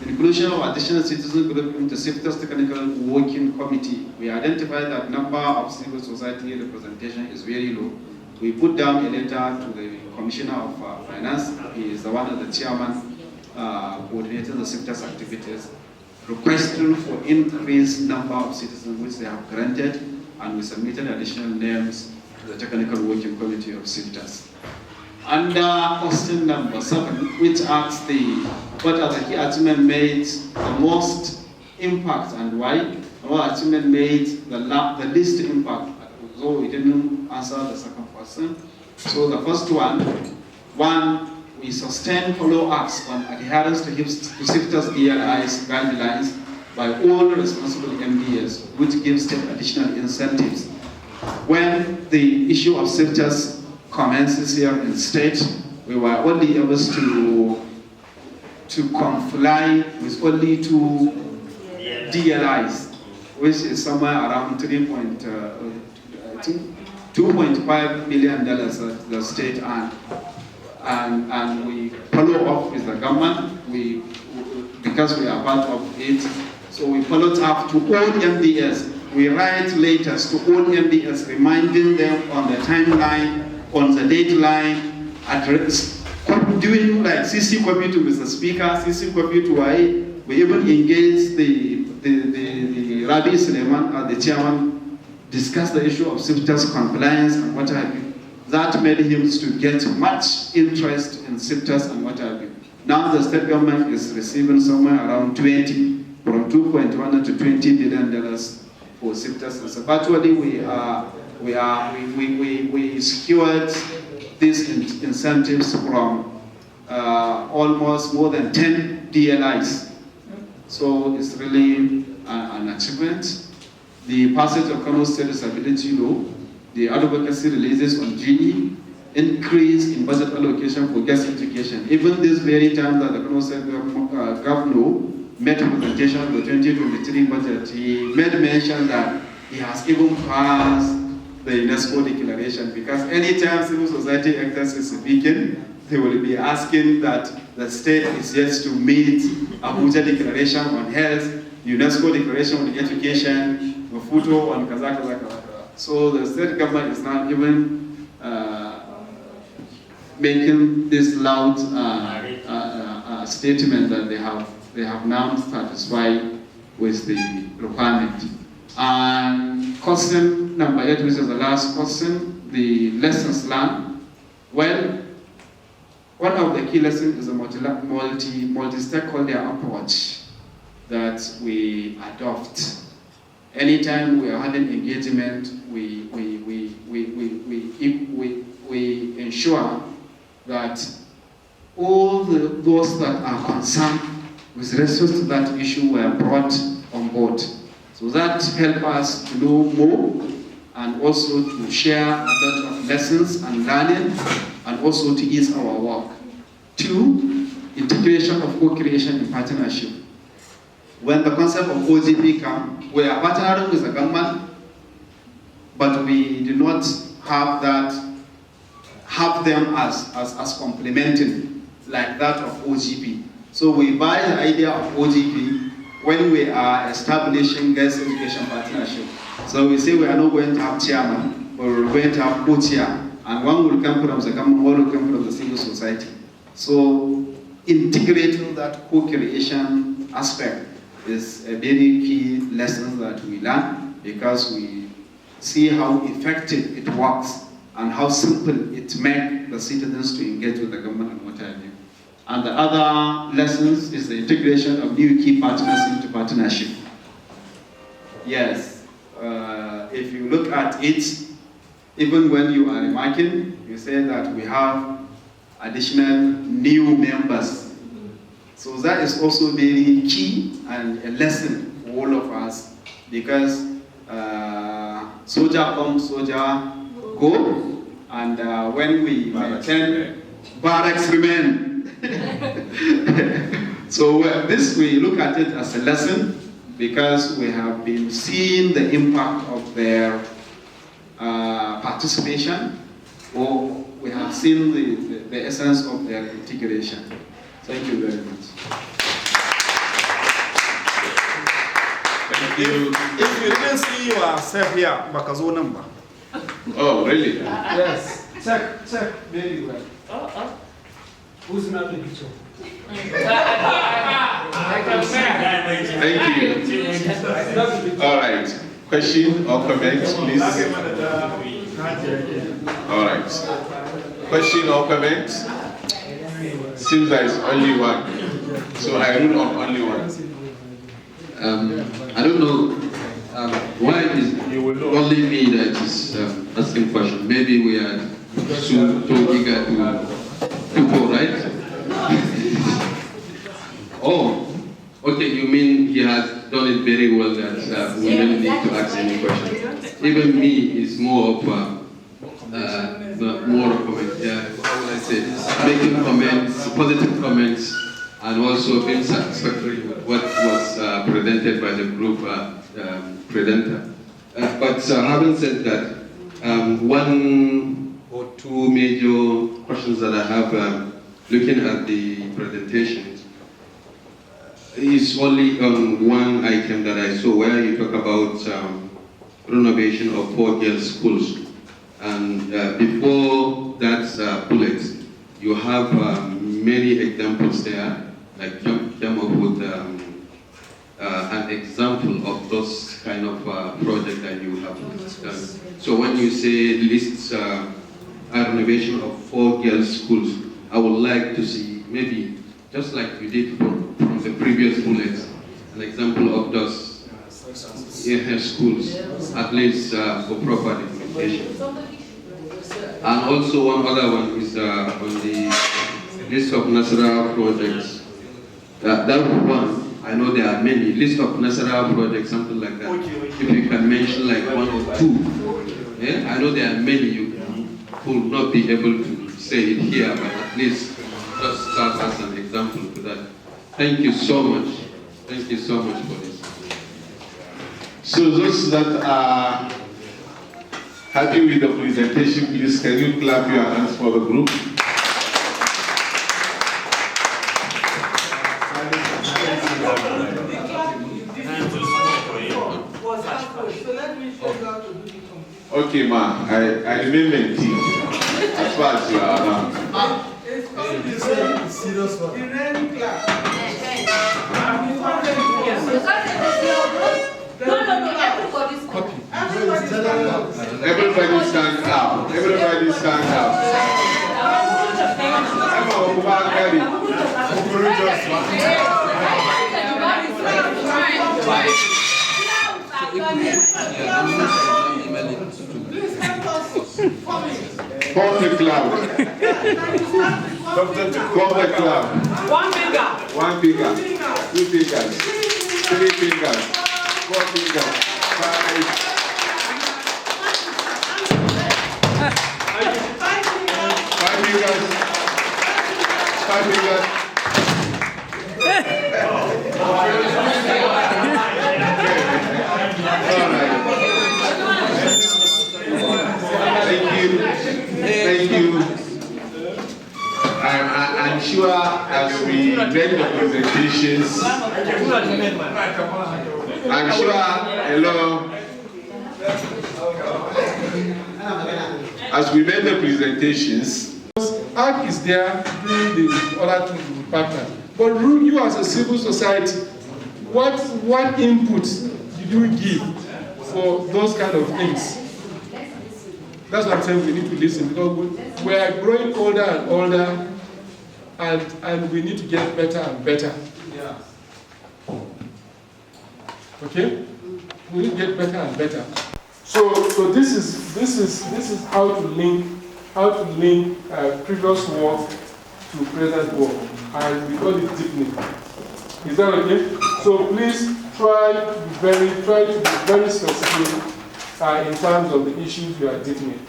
inclusion of additional citizen group in the SIFTA's technical working committee. We identified that number of civil society representation is very low. We put down a letter to the Commissioner of Finance. He is the one of the chairman coordinating the SIFTA's activities, requesting for increased number of citizens which they have granted, and we submitted additional names to the technical working committee of SIFTA's. Under question number 7, which asks what are the key achievements made the most impact and why? What achievement made the least impact? So we didn't answer the second question. So the first one, we sustain follow-ups on adherence to SIFTA's ELI's guidelines by all responsible MDS, which gives state additional incentives. When the issue of SIFTA's commences here in state, we were only able to comply with only 2 DLIs, which is somewhere around $2.5 million that the state earned. And we follow up with the government, because we are part of it, so we followed up to all MDS. We write letters to all MDS reminding them on the timeline, on the deadline, doing like CC copy to Mr. Speaker, CC copy to I. We even engaged the Rabi Suleiman, the chairman, discuss the issue of SIFTA's compliance and what have you. That made him to get much interest in SIFTA's and what have you. Now the state government is receiving somewhere around 20, from $2.1 to $20 billion for for citizens. Virtually, we secured these incentives from almost more than 10 DLIs. So it's really an achievement. The passage of Kano State Disability Law, the advocacy releases on GE, increase in budget allocation for guest education. Even this very time that the Kano State Governor made a presentation of the 2023 budget, he made mention that he has even passed the UNESCO declaration, because anytime civil society actors is speaking, they will be asking that the state is yet to meet Abuja Declaration on Health, UNESCO Declaration on Education, Mafuto on kaza. So the state government is not even making this loud statement that they have now satisfied with the requirement. And question number 8, which is the last question, the lessons learned. Well, one of the key lessons is a multi-stakeholder approach that we adopt. Anytime we are having engagement, we ensure that all those that are concerned with respect to that issue were brought on board. So that helps us to know more and also to share a lot of lessons and learning and also to ease our work. 2, integration of co-creation and partnership. When the concept of OGP comes, we are partnering with the government, but we do not have them as complementing like that of OGP. So we buy the idea of OGP when we are establishing guest education partnership. So we say we are not going to have chairman, but we're going to have co-chair, and one will come from the government, one will come from the civil society. So integrating that co-creation aspect is a very key lesson that we learn, because we see how effective it works and how simple it makes the citizens to engage with the government and what have you. And the other lessons is the integration of new key partners into partnership. Yes, if you look at it, even when you are remarking, you say that we have additional new members. So that is also very key and a lesson for all of us, because soldier come, soldier go, and when we maintain, barracks remain. So this, we look at it as a lesson, because we have been seeing the impact of their participation, or we have seen the essence of their integration. Thank you very much. If you didn't see yourself here, Bakazo number. Oh, really? Yes. Check very well. Who's not the picture? Thank you. All right. Question or comment, please? All right. Question or comment? Seems there is only one. So I rule on only one. I don't know why is only me that is asking question. Maybe we are too eager to go, right? Oh, okay, you mean he has done it very well that we don't need to ask any question. Even me is more of more comment, how would I say, making comments, positive comments, and also being satisfactory with what was presented by the group presenter. But having said that, one or two major questions that I have looking at the presentation is only on one item that I saw where you talk about renovation of 4 girls' schools. And before that bullet, you have many examples there, like come up with an example of those kind of project that you have done. So when you say list a renovation of 4 girls' schools, I would like to see maybe just like you did from the previous bullets, an example of those schools, at least for proper documentation. And also one other one is on the list of Nasara projects. That one, I know there are many. List of Nasara projects, something like that. If you can mention like one or two. Yeah? I know there are many. You will not be able to say it here, but at least just start as an example to that. Thank you so much. Thank you so much for this. So those that are happy with the presentation, please can you clap your hands for the group? Okay, ma, I remain mentee as far as you are now. Serious one. Everybody stand up. Everybody stand up. Form the cloud. Form the cloud. One finger. One finger. Two fingers. Three fingers. Four fingers. Five. Five fingers. Five fingers. Thank you. I'm sure as we read the presentations, I'm sure, hello, as we read the presentations, ARC is there doing the other things with partners. But you as a civil society, what input did you give for those kind of things? That's what I'm saying, we need to listen, because we are growing older and older, and we need to get better and better. Yeah. Okay? We need to get better and better. So this is how to link previous work to present work, and we call it deepening. Is that okay? So please try to be very specific in terms of the issues you are dealing with.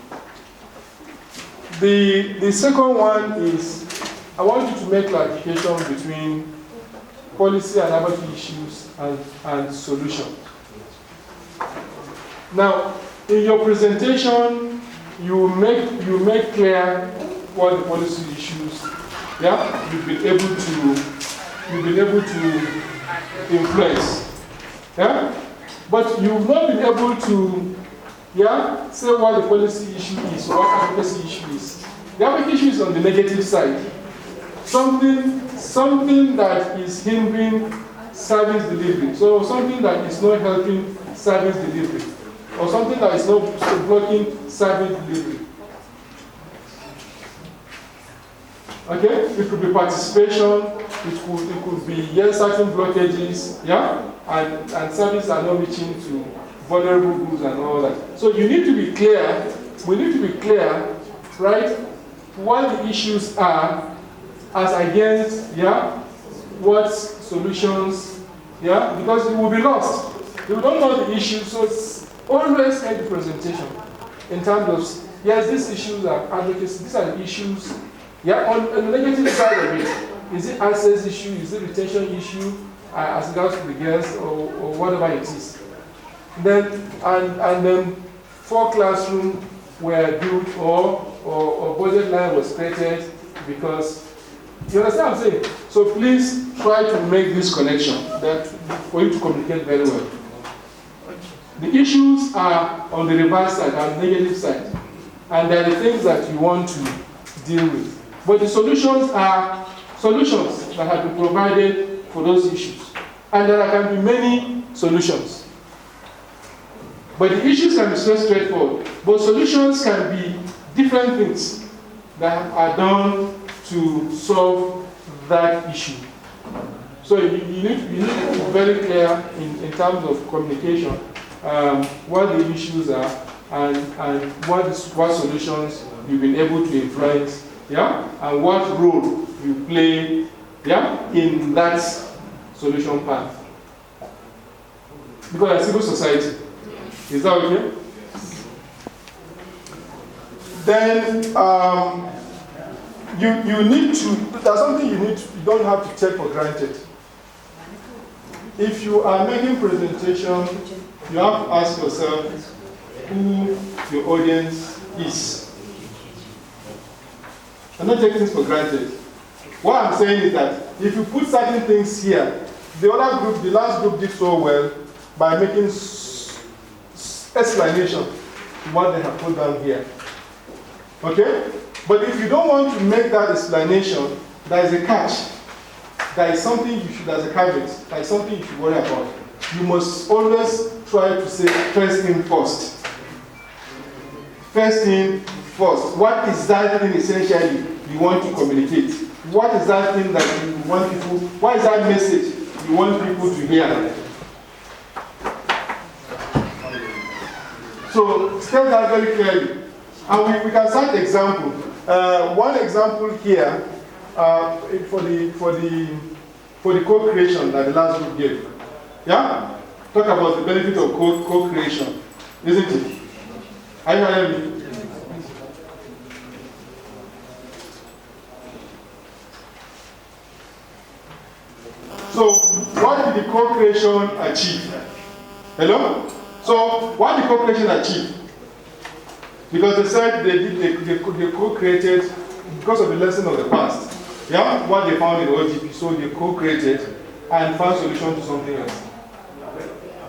The second one is, I want you to make clarification between policy and advocacy issues and solutions. Now, in your presentation, you make clear what the policy issues, yeah, you've been able to influence, yeah. But you've not been able to, say what the policy issue is, or what advocacy issue is. The advocacy issue is on the negative side. Something that is hindering service delivery. So something that is not helping service delivery. Or something that is not blocking service delivery. Okay? It could be participation, it could be certain blockages, and services are not reaching to vulnerable groups and all that. So you need to be clear, we need to be clear, right, what the issues are as against, what solutions, because you will be lost. You don't know the issues, so it's always make the presentation in terms of, yes, these issues are advocacy, these are the issues, on the negative side of it. Is it access issue? Is it retention issue as regards to the guests or whatever it is? Then and then 4 classrooms were built or budget line was created because you understand what I'm saying? So please try to make this connection that for you to communicate very well. The issues are on the reverse side, on the negative side, and they're the things that you want to deal with. But the solutions are solutions that have been provided for those issues. And there can be many solutions. But the issues can be so straightforward. But solutions can be different things that are done to solve that issue. So you need to be very clear in terms of communication, what the issues are, and what solutions you've been able to influence, yeah, and what role you play, yeah, in that solution path. Because a civil society, is that okay? Then you need to. There's something you don't have to take for granted. If you are making presentation, you have to ask yourself who your audience is. And not take things for granted. What I'm saying is that if you put certain things here, the other group, the last group did so well by making explanation to what they have put down here. Okay? But if you don't want to make that explanation, there is a catch. There is something you should, as a caveat, there is something you should worry about. You must always try to say first thing first. First thing first. What is that thing essentially you want to communicate? What is that thing that you want people, what is that message you want people to hear? So state that very clearly. And we can cite example. One example here for the co-creation that the last group gave. Yeah? Talk about the benefit of co-creation, isn't it? Are you hearing me? So, what did the co-creation achieve? Hello? So, what did co-creation achieve? Because they said they co-created because of the lesson of the past. Yeah? What they found in the OGP, so they co-created and found solution to something else.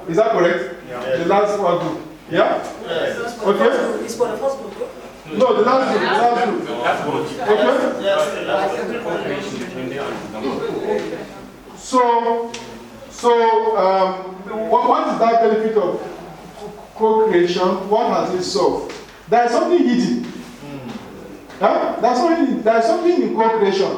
Is that correct? Yeah. The last one group. Yeah? Yes. Okay? It's for the first group. No, the last group. Okay? So what is that benefit of co-creation? What has it solved? There is something hidden. Yeah? There's something in co-creation.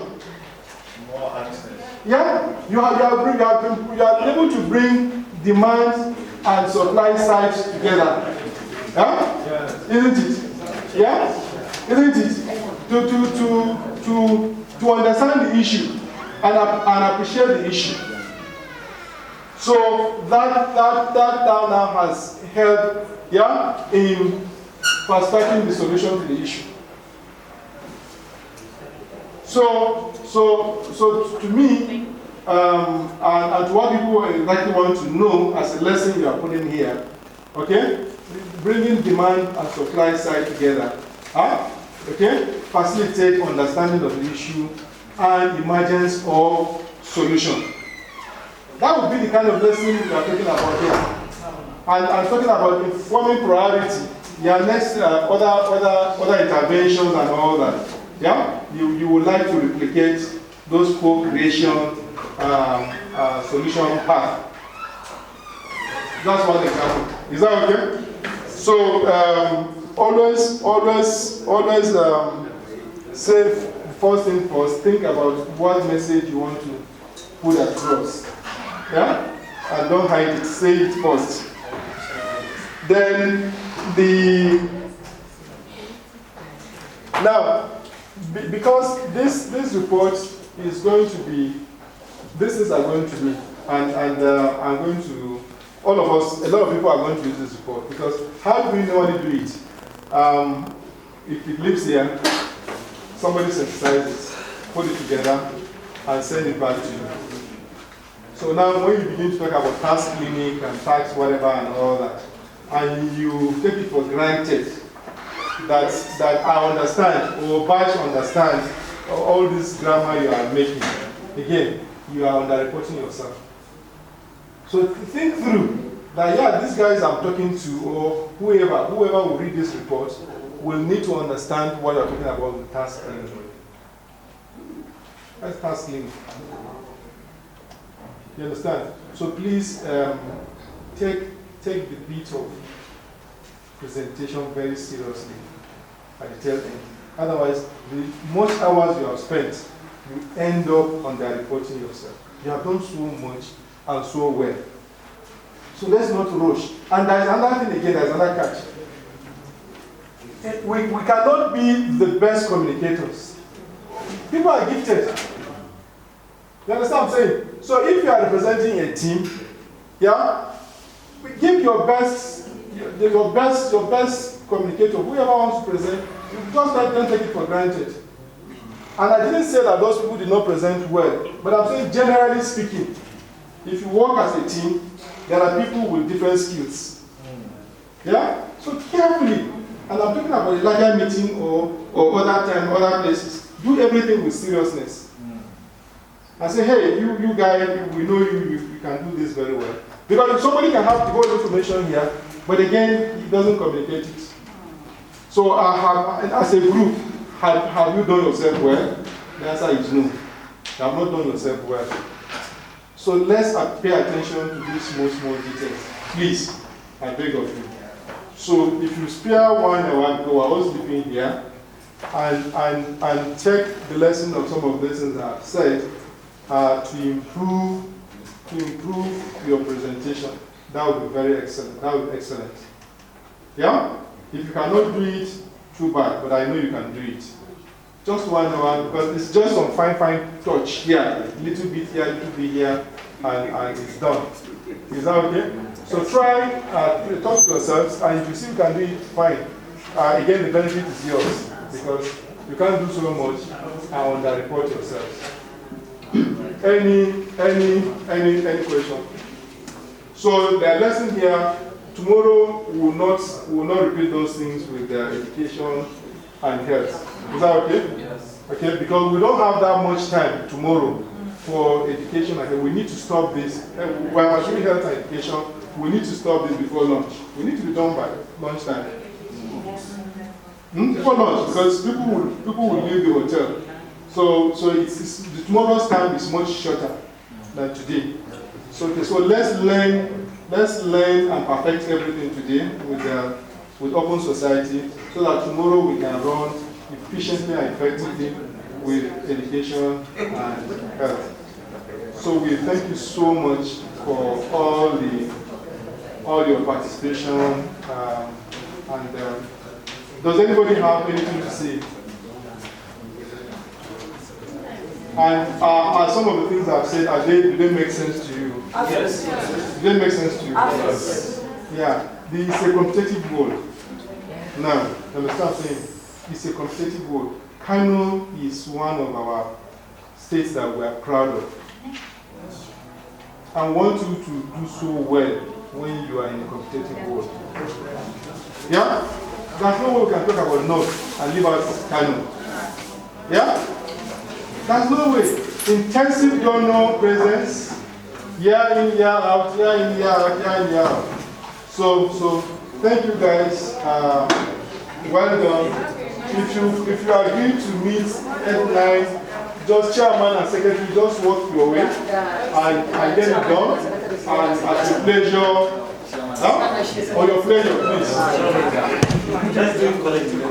More access. Yeah? You are able to bring demand and supply sides together. Yeah? Yes. Isn't it? Yeah? Isn't it? To understand the issue and appreciate the issue. So that now has helped, yeah, in perspecting the solution to the issue. So to me, and to what people exactly want to know as a lesson you are putting here, okay, bringing demand and supply side together, okay, facilitate understanding of the issue and emergence of solution. That would be the kind of lesson we are talking about here. And I'm talking about informing priority, yeah, next other interventions and all that. Yeah, you would like to replicate those co-creation solution path. That's one example. Is that okay? So always say first thing first. Think about what message you want to put across. Yeah, and don't hide it. Say it first. Then now. Because this report is going to be, these are going to be, and I'm going to, all of us, a lot of people are going to use this report, because how do we normally do it? If it lives here, somebody synthesizes it, put it together, and send it back to you. So now when you begin to talk about task clinic and tax whatever and all that, and you take it for granted that I understand, or Bash understands all this grammar you are making, again, you are underreporting yourself. So think through that, yeah, these guys I'm talking to, or whoever will read this report, will need to understand what you're talking about with task clinic. That's task clinic. You understand? So please take the bit of presentation very seriously at the tail end. Otherwise, the most hours you have spent you end up under-reporting yourself. You have done so much and so well. So let's not rush. And there's another thing again, there's another catch. We cannot be the best communicators. People are gifted. You understand what I'm saying? So if you are representing a team, yeah, give your best communicator, whoever wants to present, you just don't take it for granted. And I didn't say that those people did not present well, but I'm saying generally speaking, if you work as a team, there are people with different skills. Yeah? So carefully, and I'm talking about a larger meeting or other time, other places, do everything with seriousness. And say, hey, you guys, we know you can do this very well. Because if somebody can have the whole information here, but again, he doesn't communicate it. So as a group, have you done yourself well? The answer is no. You have not done yourself well. So let's pay attention to these small details. Please, I beg of you. So if you spare 1 hour, because we're all sleeping here, and check the lesson of some of the lessons I've said to improve your presentation, that would be very excellent. That would be excellent. Yeah? If you cannot do it, too bad, but I know you can do it. Just 1 hour, because it's just some fine touch here, a little bit here, a little bit here, and it's done. Is that okay? So try to talk to yourselves, and if you see you can do it, fine. Again, the benefit is yours, because you can't do so much and under-report yourselves. Any question? So the lesson here, tomorrow we will not repeat those things with the education and health. Is that okay? Yes. Okay, because we don't have that much time tomorrow for education and health. We need to stop this. While assuming health and education, we need to stop this before lunch. We need to be done by lunchtime. Before lunch, because people will leave the hotel. So tomorrow's time is much shorter than today. So let's learn and perfect everything today with Open Society, so that tomorrow we can run efficiently and effectively with education and health. So we thank you so much for all your participation. Does anybody have anything to say? And are some of the things I've said, do they make sense to you? Yes. Do they make sense to you? Yes. Yeah. It's a competitive world. Now, understand what I'm saying? It's a competitive world. Kano is one of our states that we are proud of. I want you to do so well when you are in a competitive world. Yeah? There's no way we can talk about North and leave out Kano. Yeah? There's no way. Intensive donor presence, year in, year out, year in, year out, year in, year out. So thank you guys. Well done. If you are going to meet at 9, just chairman and secretary, just work your way and get it done. And at your pleasure, or your pleasure, please. Just do it collectively.